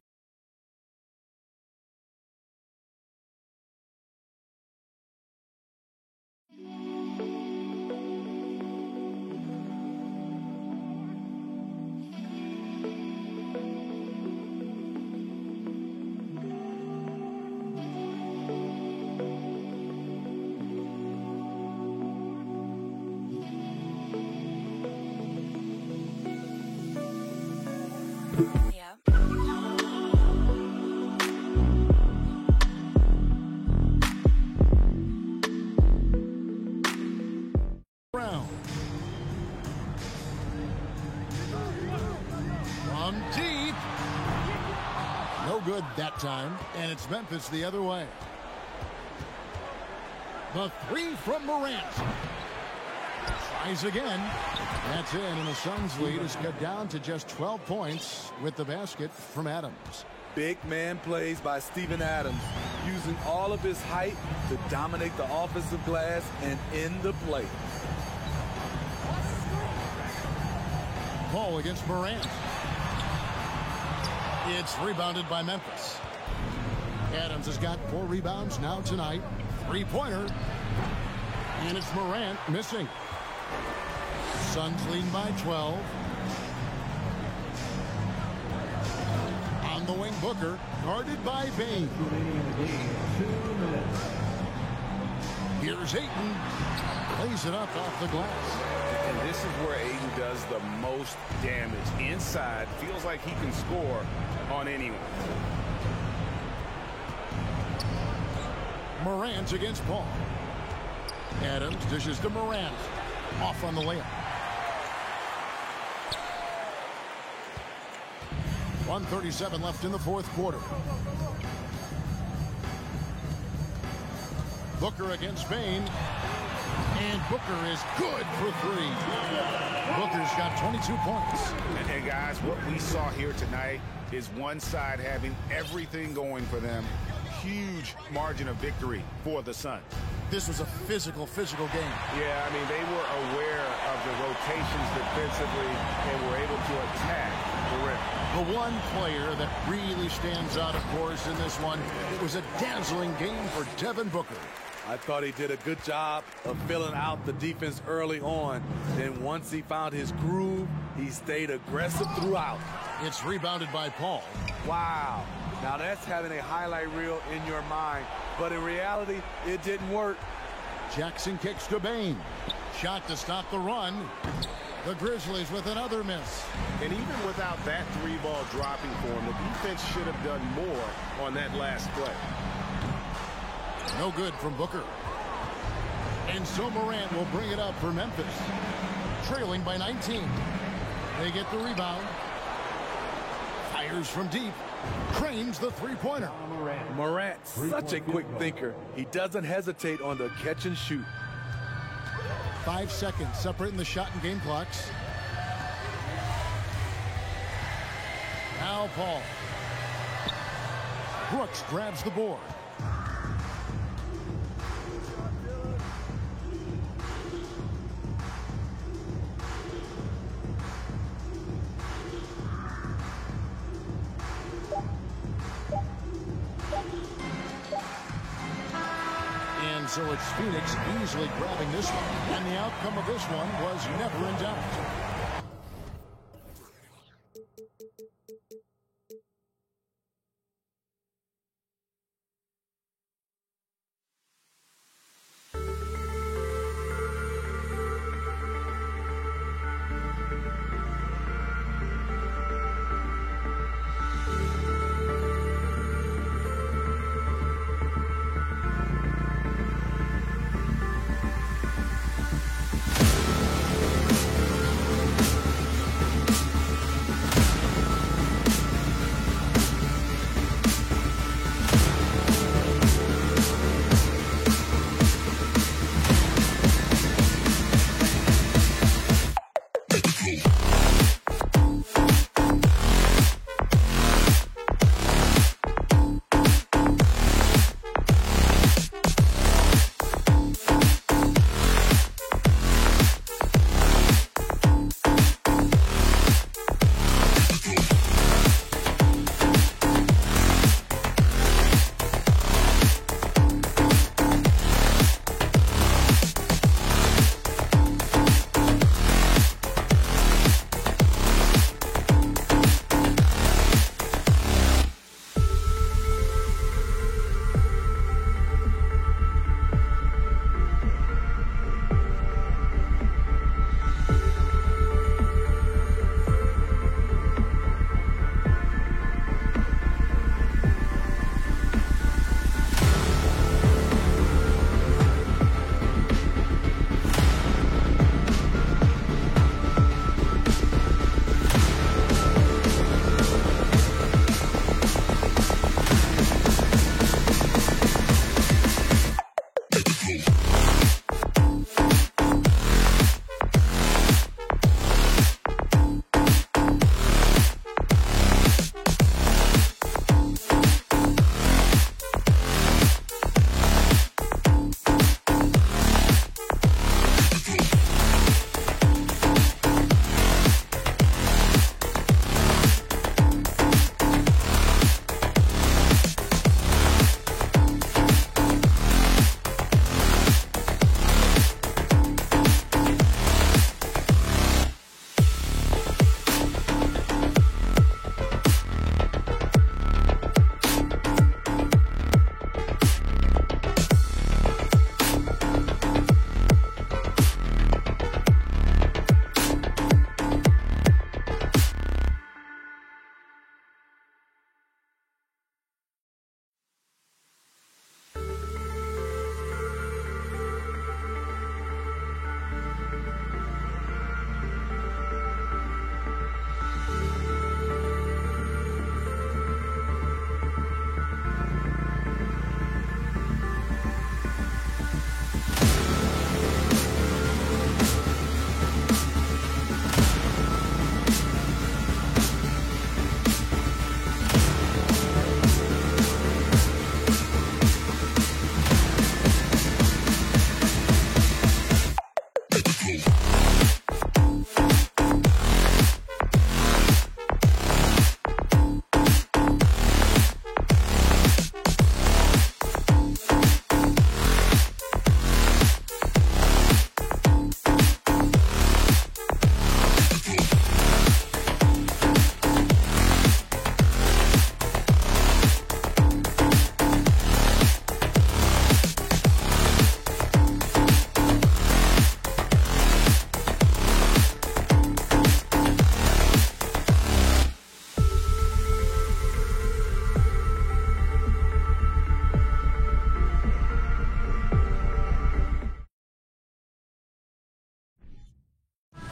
[SPEAKER 1] Good that time, and it's Memphis the other way. The three from Morant. Tries again. That's in, and the Suns' lead is cut down to just 12 points with the basket from Adams.
[SPEAKER 14] Big man plays by Steven Adams, using all of his height to dominate the offensive glass and end the play.
[SPEAKER 1] Paul against Morant. It's rebounded by Memphis. Adams has got 4 rebounds now tonight. Three-pointer. And it's Morant missing. Suns lead by 12. On the wing, Booker, guarded by Bane. Here's Ayton. Plays it up off the glass.
[SPEAKER 2] And this is where Ayton does the most damage. Inside, feels like he can score on anyone.
[SPEAKER 1] Morant against Paul. Adams dishes to Morant. Off on the layup. 1:37 left in the fourth quarter. Booker against Bane. And Booker is good for 3. Booker's got 22 points.
[SPEAKER 2] And guys, what we saw here tonight is one side having everything going for them. Huge margin of victory for the Suns.
[SPEAKER 1] This was a physical game.
[SPEAKER 2] Yeah, I mean, they were aware of the rotations defensively and were able to attack the rim.
[SPEAKER 1] The one player that really stands out, of course, in this one, it was a dazzling game for Devin Booker.
[SPEAKER 14] I thought he did a good job of filling out the defense early on. Then once he found his groove, he stayed aggressive throughout.
[SPEAKER 1] It's rebounded by Paul.
[SPEAKER 14] Wow. Now that's having a highlight reel in your mind. But in reality, it didn't work.
[SPEAKER 1] Jackson kicks to Bane. Shot to stop the run. The Grizzlies with another miss.
[SPEAKER 6] And even without that 3-ball dropping for him, the defense should have done more on that last play.
[SPEAKER 1] No good from Booker. And so Morant will bring it up for Memphis. Trailing by 19. They get the rebound. Fires from deep. Cranes the three-pointer.
[SPEAKER 14] Morant, such a quick thinker. He doesn't hesitate on the catch and shoot.
[SPEAKER 1] 5 seconds separating the shot and game clocks. Now Paul. Brooks grabs the board. so it's Phoenix easily grabbing this one. And the outcome of this one was never in doubt.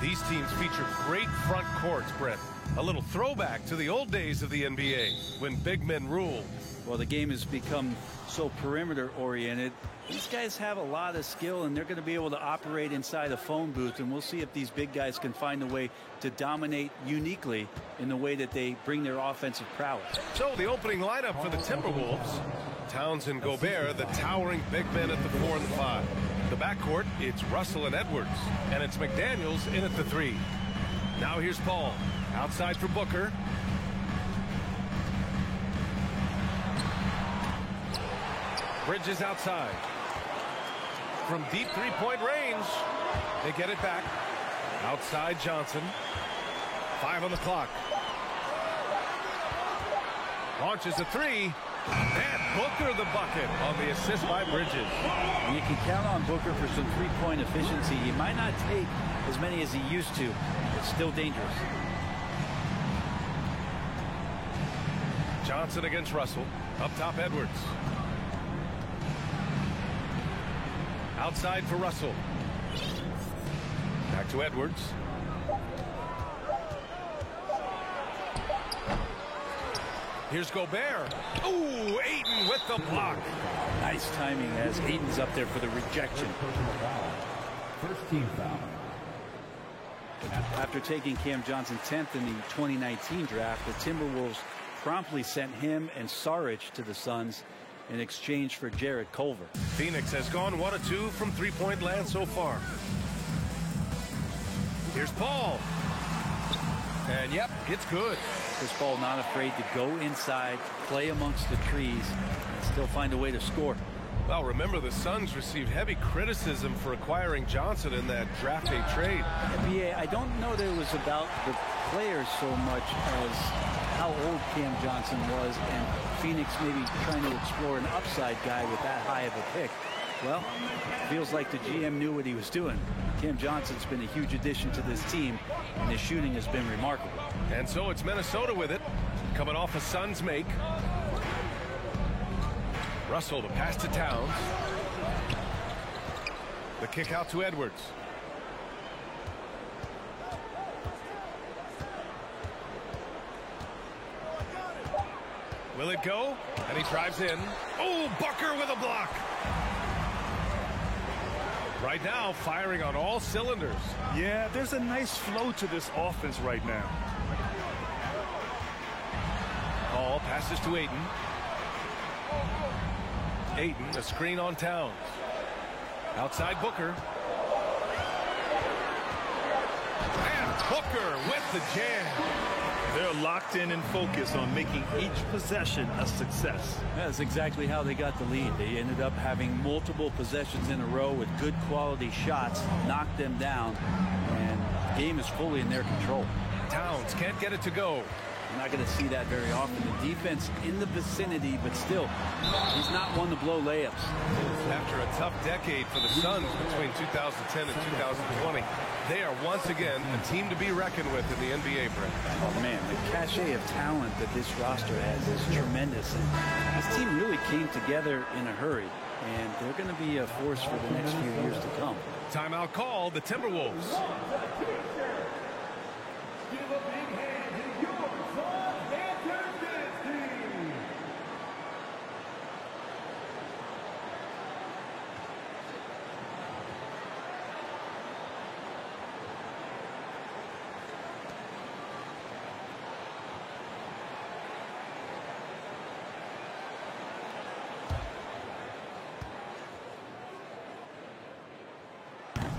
[SPEAKER 7] These teams feature great front courts, Brett. A little throwback to the old days of the NBA when big men ruled.
[SPEAKER 3] Well, the game has become so perimeter oriented. These guys have a lot of skill, and they're going to be able to operate inside a phone booth, and we'll see if these big guys can find a way to dominate uniquely in the way that they bring their offensive prowess.
[SPEAKER 7] So the opening lineup for the Timberwolves: Towns and Gobert, the towering big men at the 4 and the 5. The backcourt, it's Russell and Edwards, and it's McDaniels in at the 3. Now here's Paul, outside for Booker. Bridges outside. from deep three-point range. They get it back. Outside Johnson. 5 on the clock. Launches a three. And Booker the bucket on the assist by Bridges.
[SPEAKER 3] And you can count on Booker for some three-point efficiency. He might not take as many as he used to. It's still dangerous.
[SPEAKER 7] Johnson against Russell. Up top, Edwards. Outside for Russell. Back to Edwards. Here's Gobert. Ooh, Ayton with the block.
[SPEAKER 3] Nice timing as Ayton's up there for the rejection.
[SPEAKER 5] First team foul.
[SPEAKER 3] After taking Cam Johnson 10th in the 2019 draft, the Timberwolves promptly sent him and Saric to the Suns in exchange for Jarrett Culver.
[SPEAKER 7] Phoenix has gone 1 of 2 from three-point land so far. Here's Paul. And yep, it's good.
[SPEAKER 3] Chris Paul not afraid to go inside, play amongst the trees, and still find a way to score.
[SPEAKER 7] Well, remember the Suns received heavy criticism for acquiring Johnson in that draft day trade.
[SPEAKER 3] NBA, I don't know that it was about the players so much as how old Cam Johnson was, and Phoenix maybe trying to explore an upside guy with that high of a pick. Well, feels like the GM knew what he was doing. Cam Johnson's been a huge addition to this team, and his shooting has been remarkable.
[SPEAKER 7] And so it's Minnesota with it, coming off a Suns make. Russell, the pass to Towns. The kick out to Edwards. Will it go? And he drives in. Oh, Booker with a block. Right now, firing on all cylinders.
[SPEAKER 8] Yeah, there's a nice flow to this offense right now.
[SPEAKER 7] Paul passes to Ayton. Ayton, a screen on Towns. Outside Booker. And Booker with the jam.
[SPEAKER 8] They're locked in and focused on making each possession a success.
[SPEAKER 3] That's exactly how they got the lead. They ended up having multiple possessions in a row with good quality shots, knocked them down, and the game is fully in their control.
[SPEAKER 7] Towns can't get it to go.
[SPEAKER 3] You're not going to see that very often. The defense in the vicinity, but still, he's not one to blow layups.
[SPEAKER 7] After a tough decade for the Suns between 2010 and 2020, they are once again a team to be reckoned with in the NBA, Brent.
[SPEAKER 3] Oh, man, the cachet of talent that this roster has is tremendous. And this team really came together in a hurry, and they're going to be a force for the next few years to come.
[SPEAKER 7] Timeout call, the Timberwolves.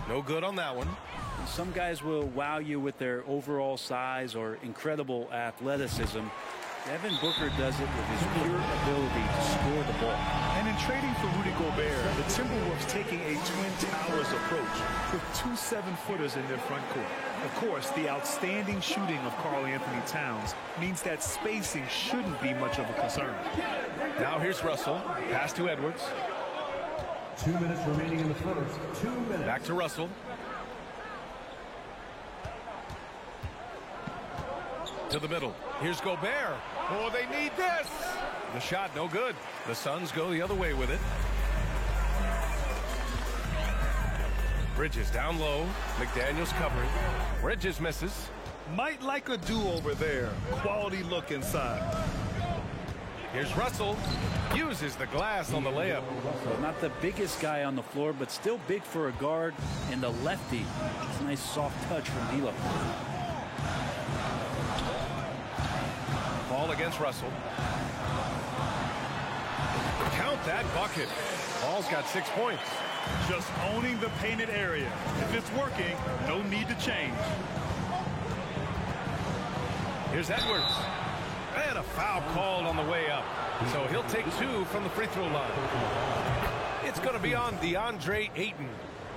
[SPEAKER 7] No good on that one.
[SPEAKER 3] Some guys will wow you with their overall size or incredible athleticism. Devin Booker does it with his pure ability to score the ball.
[SPEAKER 8] And in trading for Rudy Gobert, the Timberwolves taking a Twin Towers approach with 2 7-footers in their front court. Of course, the outstanding shooting of Karl-Anthony Towns means that spacing shouldn't be much of a concern.
[SPEAKER 7] Now here's Russell. Pass to Edwards.
[SPEAKER 5] 2 minutes remaining in the first. 2 minutes.
[SPEAKER 7] Back to Russell. To the middle. Here's Gobert. Oh, they need this. The shot no good. The Suns go the other way with it. Bridges down low. McDaniels covering. Bridges misses.
[SPEAKER 8] Might like a do-over there. Quality look inside.
[SPEAKER 7] Here's Russell. Uses the glass on the layup.
[SPEAKER 3] Not the biggest guy on the floor, but still big for a guard and a lefty. It's a nice soft touch from D'Lo.
[SPEAKER 7] Ball against Russell. Count that bucket. Ball's got 6 points.
[SPEAKER 8] Just owning the painted area. If it's working, no need to change.
[SPEAKER 7] Here's Edwards. And a foul called on the way up. So he'll take 2 from the free throw line. It's going to be on DeAndre Ayton.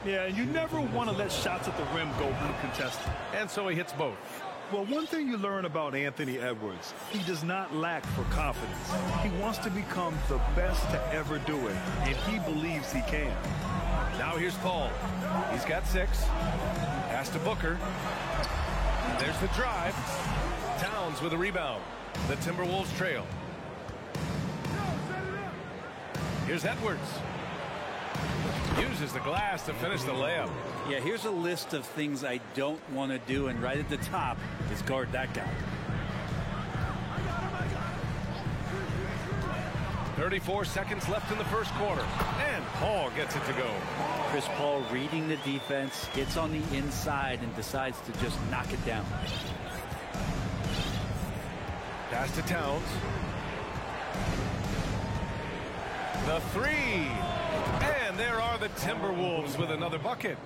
[SPEAKER 8] Yeah, you never want to let shots at the rim go uncontested.
[SPEAKER 7] And so he hits both.
[SPEAKER 8] Well, one thing you learn about Anthony Edwards, he does not lack for confidence. He wants to become the best to ever do it, and he believes he can.
[SPEAKER 7] Now here's Paul. He's got 6. Pass to Booker. There's the drive. Towns with a rebound. The Timberwolves trail. Here's Edwards. Uses the glass to finish the layup.
[SPEAKER 3] Yeah, here's a list of things I don't want to do, and right at the top is guard that guy.
[SPEAKER 7] 34 seconds left in the first quarter, and Paul gets it to go.
[SPEAKER 3] Chris Paul reading the defense, gets on the inside and decides to just knock it down.
[SPEAKER 7] Pass to Towns. The 3. And there are the Timberwolves with another bucket.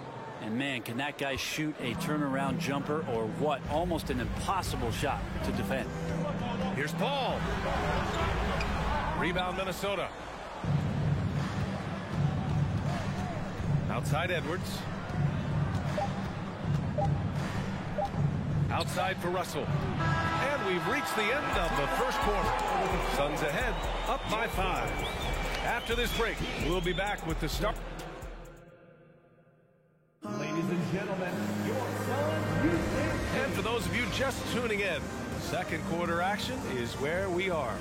[SPEAKER 3] And man, can that guy shoot a turnaround jumper or what? Almost an impossible shot to defend.
[SPEAKER 7] Here's Paul. Rebound Minnesota. Outside Edwards. Outside for Russell. And we've reached the end of the first quarter. Suns ahead, up by 5. After this break, we'll be back with the start.
[SPEAKER 5] Ladies and gentlemen, your Suns Houston.
[SPEAKER 7] And for those of you just tuning in, second quarter action is where we are.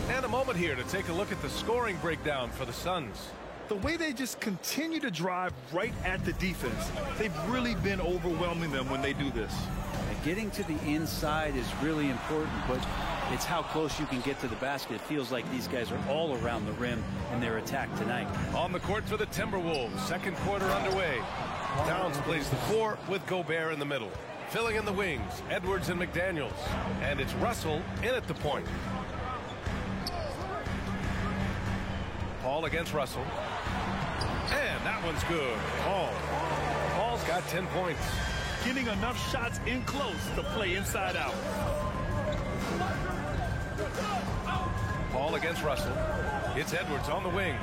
[SPEAKER 7] And a moment here to take a look at the scoring breakdown for the Suns.
[SPEAKER 8] The way they just continue to drive right at the defense, they've really been overwhelming them when they do this.
[SPEAKER 3] Getting to the inside is really important, but it's how close you can get to the basket. It feels like these guys are all around the rim in their attack tonight.
[SPEAKER 7] On the court for the Timberwolves, second quarter underway. Towns plays the 4 with Gobert in the middle. Filling in the wings, Edwards and McDaniels. And it's Russell in at the point. Paul against Russell. And that one's good. Paul's got 10 points.
[SPEAKER 8] Getting enough shots in close to play inside out.
[SPEAKER 7] Paul against Russell. It's Edwards on the wing.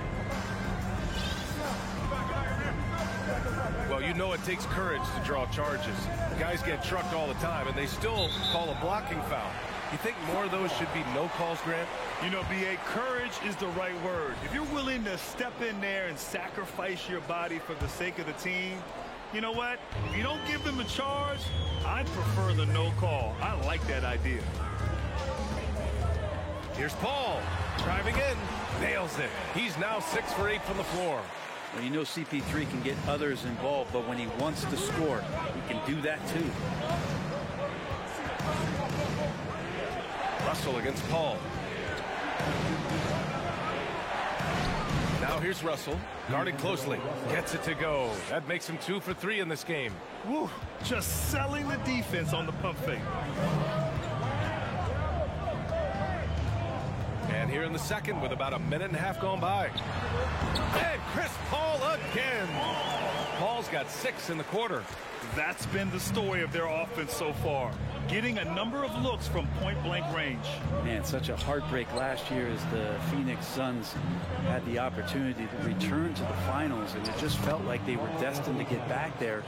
[SPEAKER 7] Well, you know it takes courage to draw charges. Guys get trucked all the time, and they still call a blocking foul. You think more of those should be no calls, Grant?
[SPEAKER 8] You know, B.A., courage is the right word. If you're willing to step in there and sacrifice your body for the sake of the team, you know what? If you don't give them a charge, I'd prefer the no call. I like that idea.
[SPEAKER 7] Here's Paul. Driving in. Nails it. He's now 6 for 8 from the floor.
[SPEAKER 3] Well, you know CP3 can get others involved, but when he wants to score, he can do that too.
[SPEAKER 7] Russell against Paul. Now here's Russell, guarding closely, gets it to go. That makes him 2 for 3 in this game.
[SPEAKER 8] Woo, just selling the defense on the pump fake.
[SPEAKER 7] And here in the second with about a minute and a half gone by. And Chris Paul again. Paul's got 6 in the quarter.
[SPEAKER 8] That's been the story of their offense so far. Getting a number of looks from point-blank range.
[SPEAKER 3] Man, such a heartbreak last year as the Phoenix Suns had the opportunity to return to the finals, and it just felt like they were destined to get back there.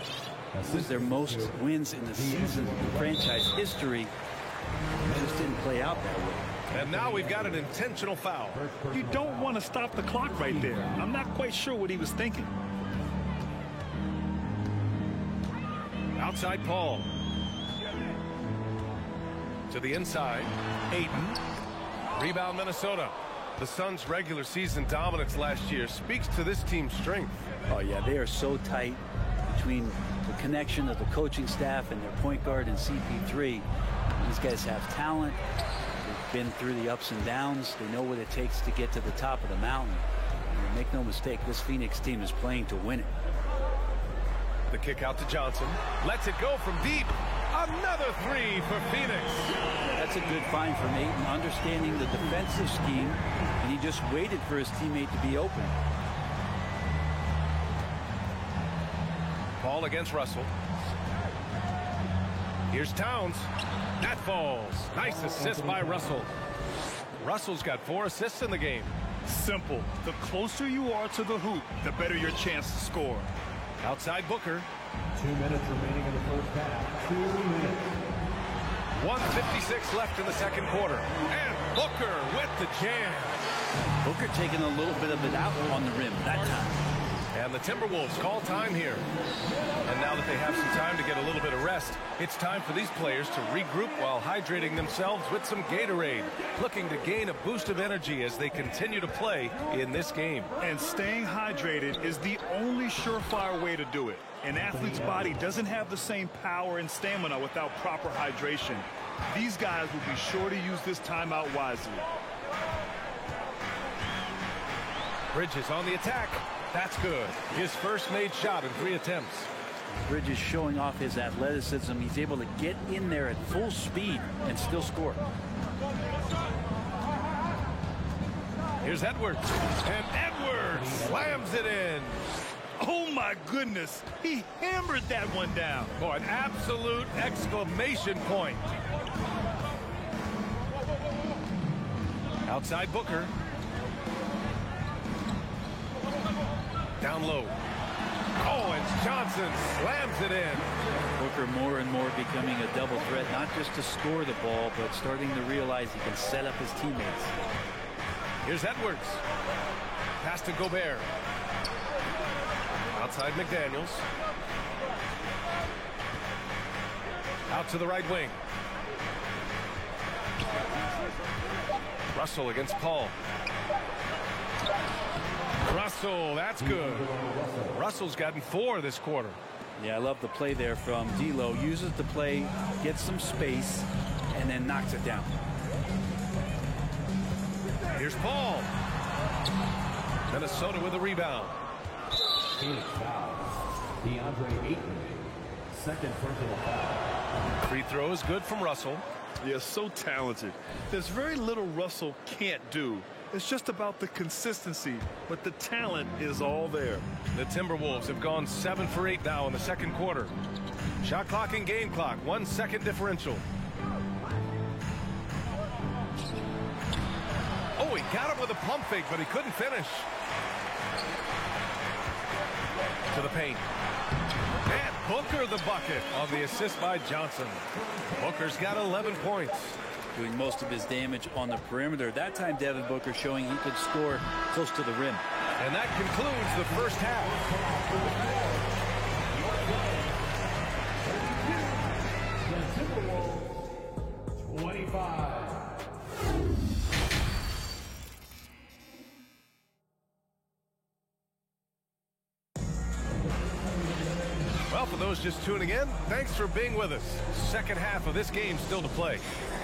[SPEAKER 3] This was their most wins in the season in franchise history. It just didn't play out that way.
[SPEAKER 7] And now we've got an intentional foul.
[SPEAKER 8] You don't want to stop the clock right there. I'm not quite sure what he was thinking.
[SPEAKER 7] Outside Paul. To the inside. Ayton. Rebound Minnesota. The Suns' regular season dominance last year speaks to this team's strength.
[SPEAKER 3] Oh, yeah, they are so tight between the connection of the coaching staff and their point guard and CP3. These guys have talent. They've been through the ups and downs. They know what it takes to get to the top of the mountain. And make no mistake, this Phoenix team is playing to win it.
[SPEAKER 7] The kick out to Johnson. Lets it go from deep. Another 3 for Phoenix.
[SPEAKER 3] That's a good find from Ayton, understanding the defensive scheme, and he just waited for his teammate to be open.
[SPEAKER 7] Paul against Russell. Here's Towns. That falls. Nice assist by Russell. Russell's got 4 assists in the game.
[SPEAKER 8] Simple. The closer you are to the hoop, the better your chance to score.
[SPEAKER 7] Outside Booker.
[SPEAKER 5] 2 minutes remaining in the first half. 2 minutes.
[SPEAKER 7] 1:56 left in the second quarter. And Booker with the jam.
[SPEAKER 3] Booker taking a little bit of it out on the rim that time.
[SPEAKER 7] And the Timberwolves call time here. And now that they have some time to get a little bit of rest, it's time for these players to regroup while hydrating themselves with some Gatorade, looking to gain a boost of energy as they continue to play in this game.
[SPEAKER 8] And staying hydrated is the only surefire way to do it. An athlete's body doesn't have the same power and stamina without proper hydration. These guys will be sure to use this timeout wisely.
[SPEAKER 7] Bridges on the attack. That's good. His first made shot in 3 attempts.
[SPEAKER 3] Bridges showing off his athleticism. He's able to get in there at full speed and still score.
[SPEAKER 7] Here's Edwards. And Edwards slams it in.
[SPEAKER 8] Oh, my goodness. He hammered that one down.
[SPEAKER 7] Oh, an absolute exclamation point. Outside Booker. Down low. Oh, and Johnson slams it in.
[SPEAKER 3] Booker more and more becoming a double threat, not just to score the ball, but starting to realize he can set up his teammates.
[SPEAKER 7] Here's Edwards. Pass to Gobert. Outside McDaniels. Out to the right wing. Russell against Paul. Russell, that's good. Russell's gotten 4 this quarter.
[SPEAKER 3] Yeah, I love the play there from D'Lo. Uses the play, gets some space, and then knocks it down.
[SPEAKER 7] Here's Paul. Minnesota with a rebound.
[SPEAKER 5] Phoenix foul. DeAndre Ayton. Second personal foul.
[SPEAKER 7] Free throw is good from Russell.
[SPEAKER 8] Yeah, so talented. There's very little Russell can't do. It's just about the consistency, but the talent is all there.
[SPEAKER 7] The Timberwolves have gone 7 for 8 now in the second quarter. Shot clock and game clock, 1 second differential. Oh, he got it with a pump fake, but he couldn't finish. To the paint. And Booker the bucket on the assist by Johnson. Booker's got 11 points.
[SPEAKER 3] Doing most of his damage on the perimeter. That time, Devin Booker showing he could score close to the rim.
[SPEAKER 7] And that concludes the first half.
[SPEAKER 5] The Timberwolves, 25.
[SPEAKER 7] Well, for those just tuning in, thanks for being with us. Second half of this game still to play.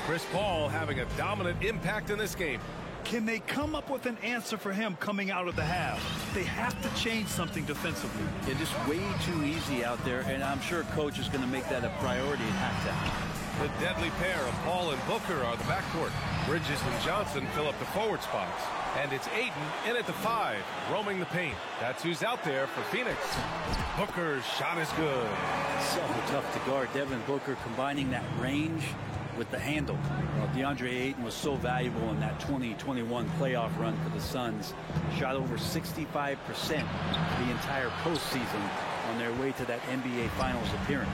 [SPEAKER 7] Chris Paul having a dominant impact in this game.
[SPEAKER 8] Can they come up with an answer for him coming out of the half? They have to change something defensively.
[SPEAKER 3] They're just way too easy out there, and I'm sure coach is going to make that a priority at halftime.
[SPEAKER 7] The deadly pair of Paul and Booker are the backcourt. Bridges and Johnson fill up the forward spots. And it's Ayton in at the 5, roaming the paint. That's who's out there for Phoenix. Booker's shot is good.
[SPEAKER 3] So tough to guard. Devin Booker combining that range with the handle. Well, DeAndre Ayton was so valuable in that 2021 playoff run for the Suns. Shot over 65% the entire postseason on their way to that NBA Finals appearance.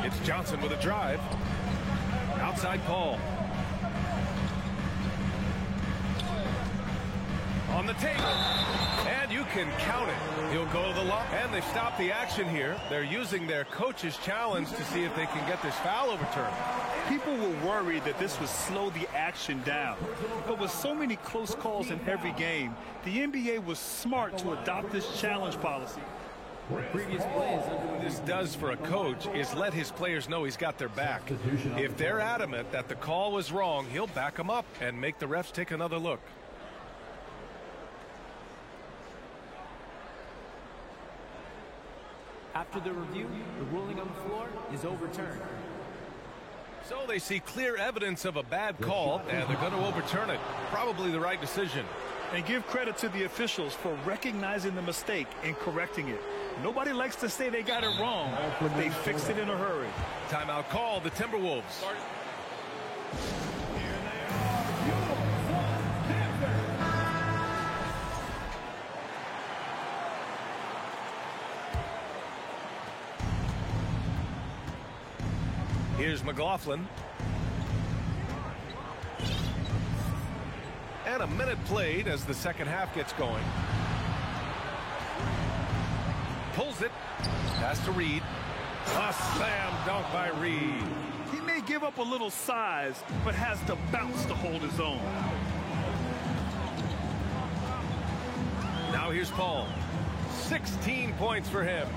[SPEAKER 7] It's Johnson with a drive. Outside Paul. On the table. And you can count it. He'll go to the line. And they've stopped the action here. They're using their coach's challenge to see if they can get this foul overturned.
[SPEAKER 8] People were worried that this would slow the action down. But with so many close calls in every game, the NBA was smart to adopt this challenge policy.
[SPEAKER 7] What this does for a coach is let his players know he's got their back. If they're adamant that the call was wrong, he'll back them up and make the refs take another look.
[SPEAKER 10] After the review, the ruling on the floor is overturned.
[SPEAKER 7] So they see clear evidence of a bad call, and they're going to overturn it. Probably the right decision.
[SPEAKER 8] And give credit to the officials for recognizing the mistake and correcting it. Nobody likes to say they got it wrong, but they fixed it in a hurry.
[SPEAKER 7] Timeout call, the Timberwolves. Here's McLaughlin. And a minute played as the second half gets going. Pulls it. Pass to Reed. A slam dunk by Reed.
[SPEAKER 8] He may give up a little size, but has to bounce to hold his own.
[SPEAKER 7] Now here's Paul. 16 points for him.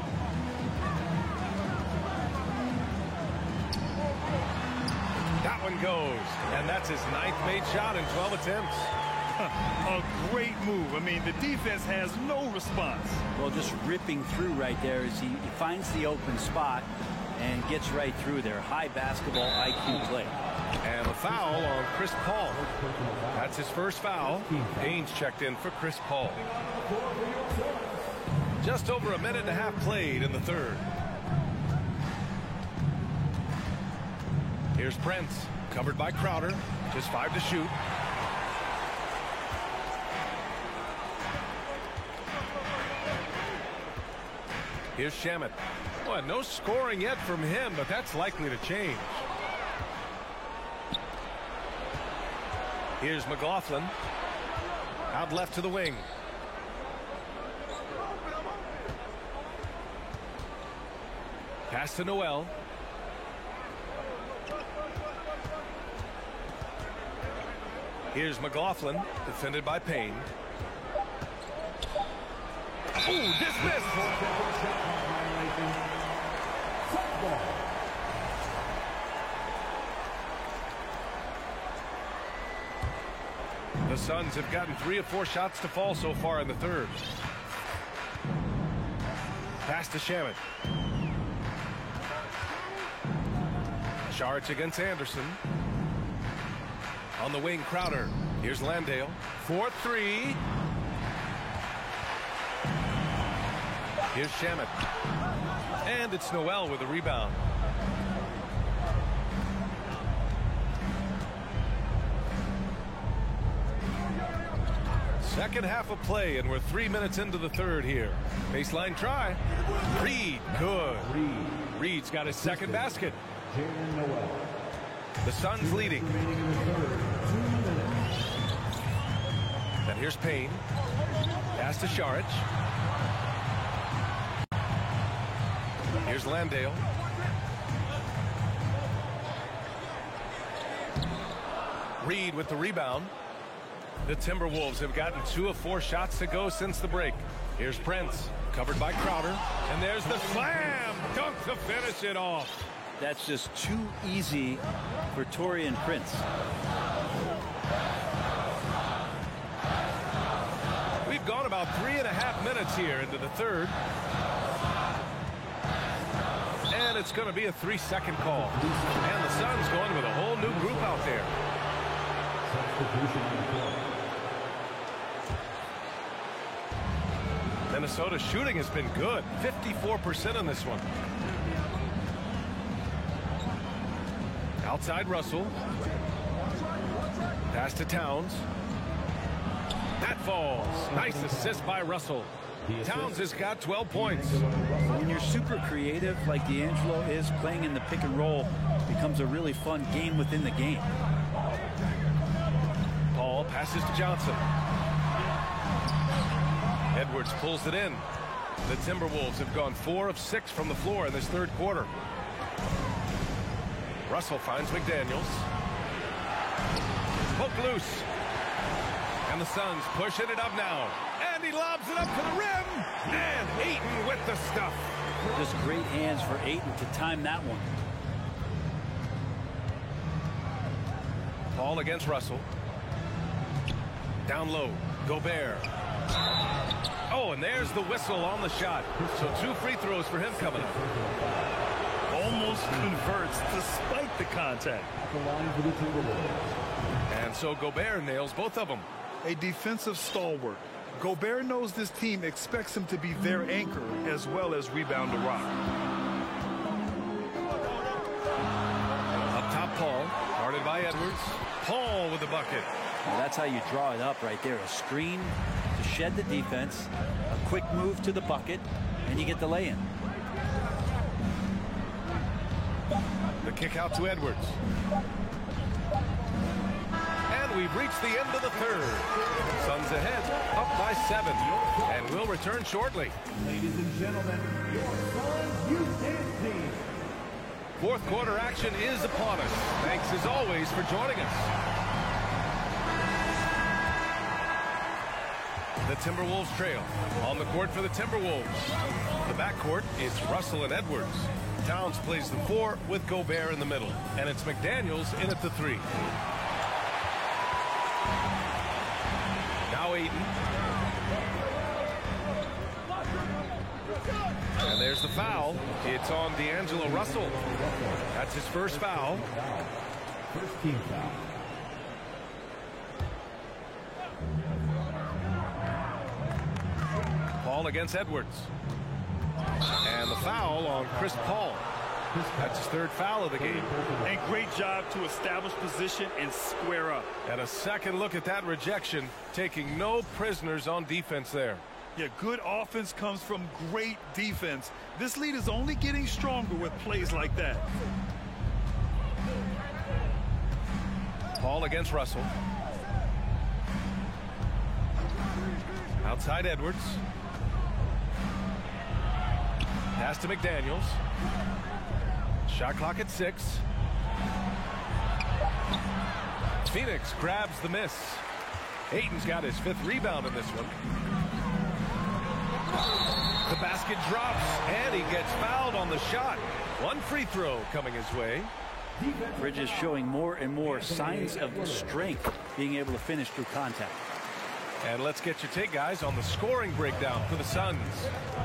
[SPEAKER 7] That one goes, and that's his 9th made shot in 12 attempts.
[SPEAKER 8] A great move. I mean, the defense has no response.
[SPEAKER 3] Well, just ripping through right there as he finds the open spot and gets right through there. High basketball IQ play.
[SPEAKER 7] And a foul on Chris Paul. That's his first foul. Haynes checked in for Chris Paul. Just over a minute and a half played in the third. Here's Prince, covered by Crowder. Just 5 to shoot. Here's Shamet. Well, no scoring yet from him, but that's likely to change. Here's McLaughlin. Out left to the wing. Pass to Noel. Here's McLaughlin, defended by Payne. Ooh, dismissed. The Suns have gotten 3 of 4 shots to fall so far in the third. Pass to Shamet. Charge against Anderson. On the wing, Crowder. Here's Landale. 4-3. Here's Shamet. And it's Noel with a rebound. Second half of play, and we're 3 minutes into the third here. Baseline try. Reed, good. Reed's got his second basket. The Suns leading. And here's Payne. Pass to Šarić. Here's Landale. Reed with the rebound. The Timberwolves have gotten 2 of 4 shots to go since the break. Here's Prince, covered by Crowder. And there's the slam dunk to finish it off.
[SPEAKER 3] That's just too easy for Taurean Prince.
[SPEAKER 7] We've gone about 3.5 minutes here into the third. And it's going to be a 3-second call. And the Suns going with a whole new group out there. Minnesota's shooting has been good. 54% on this one. Outside Russell. Pass to Towns. That falls. Nice assist by Russell. Towns has got 12 points.
[SPEAKER 3] When you're super creative like D'Angelo is, playing in the pick and roll becomes a really fun game within the game.
[SPEAKER 7] Paul passes to Johnson. Edwards pulls it in. The Timberwolves have gone 4 of 6 from the floor in this third quarter. Russell finds McDaniels. Poke loose. And the Suns pushing it up now. And he lobs it up to the rim. And Ayton with the stuff.
[SPEAKER 3] Just great hands for Ayton to time that one.
[SPEAKER 7] Paul against Russell. Down low. Gobert. Oh, and there's the whistle on the shot. So 2 free throws for him coming up.
[SPEAKER 8] Almost converts despite the contact.
[SPEAKER 7] And so Gobert nails both of them.
[SPEAKER 8] A defensive stalwart. Gobert knows this team expects him to be their anchor as well as rebound the rock.
[SPEAKER 7] Up top, Paul. Guarded by Edwards. Paul with the bucket.
[SPEAKER 3] Well, that's how you draw it up right there. A screen to shed the defense, a quick move to the bucket, and you get the lay-in.
[SPEAKER 7] The kick out to Edwards. And we've reached the end of the third. Suns ahead, up by 7. And we'll return shortly.
[SPEAKER 5] Ladies and gentlemen, your Suns Youth Dance Team.
[SPEAKER 7] Fourth quarter action is upon us. Thanks as always for joining us. The Timberwolves trail. On the court for the Timberwolves. The backcourt is Russell and Edwards. Towns plays the 4 with Gobert in the middle. And it's McDaniels in at the 3. Now Ayton. And there's the foul. It's on D'Angelo Russell. That's his first foul.
[SPEAKER 5] First team foul.
[SPEAKER 7] Paul against Edwards. And the foul on Chris Paul. That's his third foul of the game.
[SPEAKER 8] And great job to establish position and square up.
[SPEAKER 7] And a second look at that rejection, taking no prisoners on defense there.
[SPEAKER 8] Yeah, good offense comes from great defense. This lead is only getting stronger with plays like that.
[SPEAKER 7] Paul against Russell. Outside Edwards. Pass to McDaniels. Shot clock at 6. Phoenix grabs the miss. Ayton's got his 5th rebound in this one. The basket drops, and he gets fouled on the shot. One free throw coming his way.
[SPEAKER 3] Bridges showing more and more signs of strength, being able to finish through contact.
[SPEAKER 7] And let's get your take, guys, on the scoring breakdown for the Suns.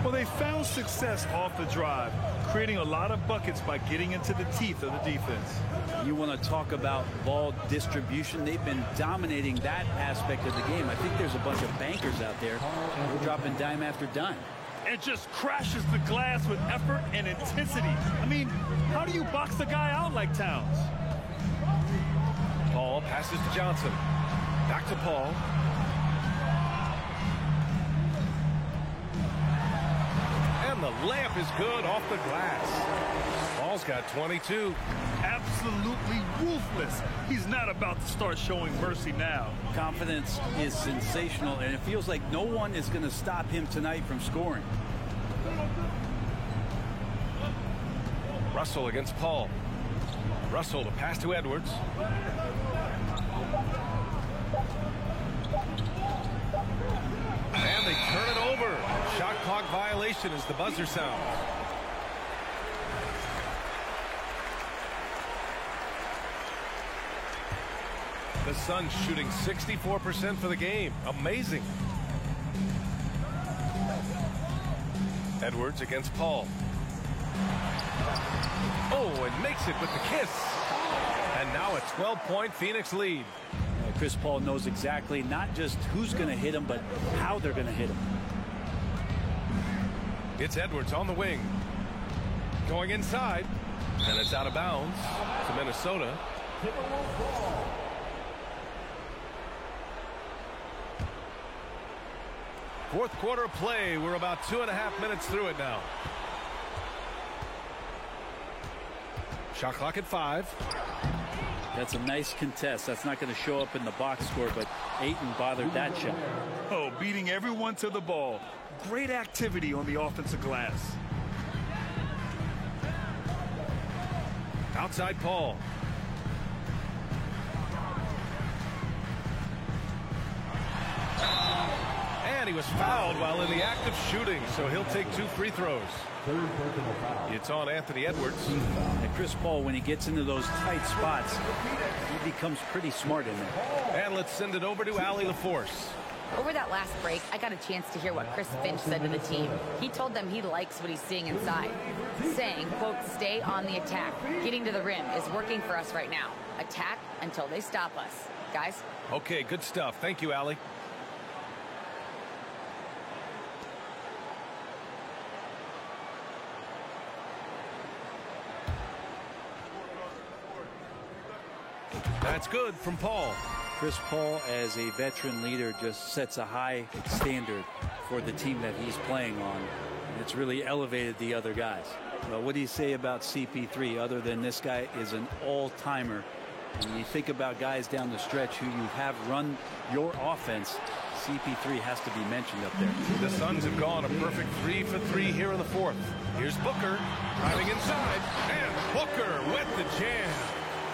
[SPEAKER 8] Well, they found success off the drive, creating a lot of buckets by getting into the teeth of the defense.
[SPEAKER 3] You want to talk about ball distribution. They've been dominating that aspect of the game. I think there's a bunch of bankers out there who are dropping dime after dime.
[SPEAKER 8] And just crashes the glass with effort and intensity. I mean, how do you box a guy out like Towns?
[SPEAKER 7] Paul passes to Johnson. Back to Paul. And the layup is good off the glass. Paul's got 22.
[SPEAKER 8] Absolutely ruthless. He's not about to start showing mercy now.
[SPEAKER 3] Confidence is sensational, and it feels like no one is going to stop him tonight from scoring.
[SPEAKER 7] Russell against Paul. Russell to pass to Edwards. And they turn it over. Shot clock violation as the buzzer sounds. The Suns shooting 64% for the game. Amazing. Edwards against Paul. Oh, and makes it with the kiss. And now a 12-point Phoenix lead.
[SPEAKER 3] Chris Paul knows exactly not just who's going to hit him, but how they're going to hit him.
[SPEAKER 7] It's Edwards on the wing. Going inside. And it's out of bounds to Minnesota. Fourth quarter play. We're about 2.5 minutes through it now. Shot clock at 5.
[SPEAKER 3] That's a nice contest. That's not going to show up in the box score, but Ayton bothered that shot.
[SPEAKER 8] Oh, beating everyone to the ball. Great activity on the offensive glass.
[SPEAKER 7] Outside Paul. And he was fouled while in the act of shooting, so he'll take 2 free throws. It's on Anthony Edwards.
[SPEAKER 3] And Chris Paul, when he gets into those tight spots, he becomes pretty smart in there.
[SPEAKER 7] And let's send it over to Allie LaForce.
[SPEAKER 15] Over that last break, I got a chance to hear what Chris Finch said to the team. He told them he likes what he's seeing inside, saying, quote, stay on the attack. Getting to the rim is working for us right now. Attack until they stop us. Guys?
[SPEAKER 7] Okay, good stuff. Thank you, Allie. That's good from Paul.
[SPEAKER 3] Chris Paul, as a veteran leader, just sets a high standard for the team that he's playing on. It's really elevated the other guys. Well, what do you say about CP3 other than this guy is an all-timer? When you think about guys down the stretch who you have run your offense, CP3 has to be mentioned up there.
[SPEAKER 7] The Suns have gone a perfect 3 for 3 here in the fourth. Here's Booker driving inside, and Booker with the jam.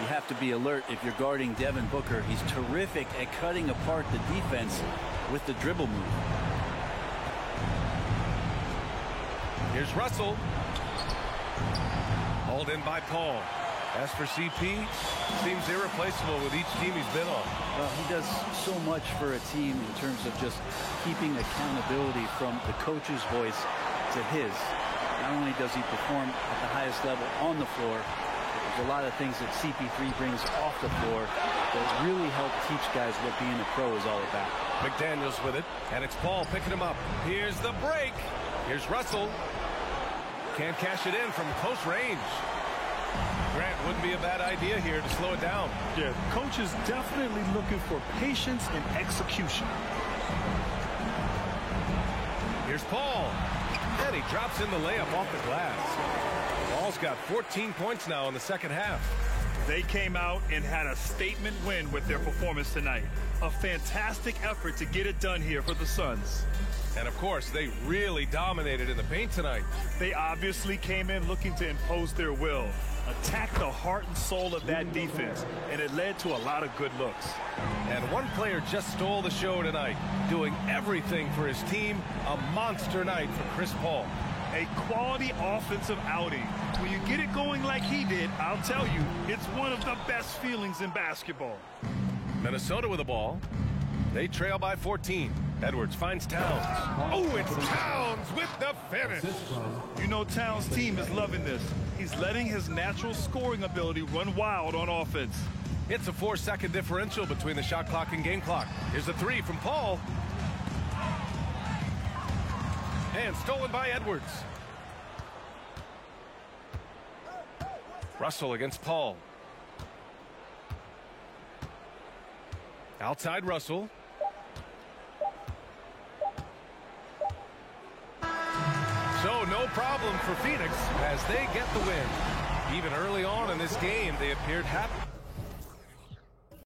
[SPEAKER 3] You have to be alert if you're guarding Devin Booker. He's terrific at cutting apart the defense with the dribble move.
[SPEAKER 7] Here's Russell. Hauled in by Paul. As for CP, seems irreplaceable with each team he's been on.
[SPEAKER 3] Well, he does so much for a team in terms of just keeping accountability from the coach's voice to his. Not only does he perform at the highest level on the floor, there's a lot of things that CP3 brings off the floor that really help teach guys what being a pro is all about.
[SPEAKER 7] McDaniels with it, and it's Paul picking him up. Here's the break. Here's Russell. Can't cash it in from close range. Grant, wouldn't be a bad idea here to slow it down.
[SPEAKER 8] Yeah, coach is definitely looking for patience and execution.
[SPEAKER 7] Here's Paul. And he drops in the layup off the glass. Paul's got 14 points now in the second half.
[SPEAKER 8] They came out and had a statement win with their performance tonight. A fantastic effort to get it done here for the Suns.
[SPEAKER 7] And, of course, they really dominated in the paint tonight.
[SPEAKER 8] They obviously came in looking to impose their will, attack the heart and soul of that defense, and it led to a lot of good looks.
[SPEAKER 7] And one player just stole the show tonight, doing everything for his team. A monster night for Chris Paul.
[SPEAKER 8] A quality offensive outing. When you get it going like he did, I'll tell you, it's one of the best feelings in basketball.
[SPEAKER 7] Minnesota with the ball. They trail by 14. Edwards finds Towns. Oh, it's Towns with the finish.
[SPEAKER 8] You know Towns' team is loving this. He's letting his natural scoring ability run wild on offense.
[SPEAKER 7] It's a 4-second differential between the shot clock and game clock. Here's a three from Paul. And stolen by Edwards. Russell against Paul. Outside Russell. So no problem for Phoenix as they get the win. Even early on in this game, they appeared happy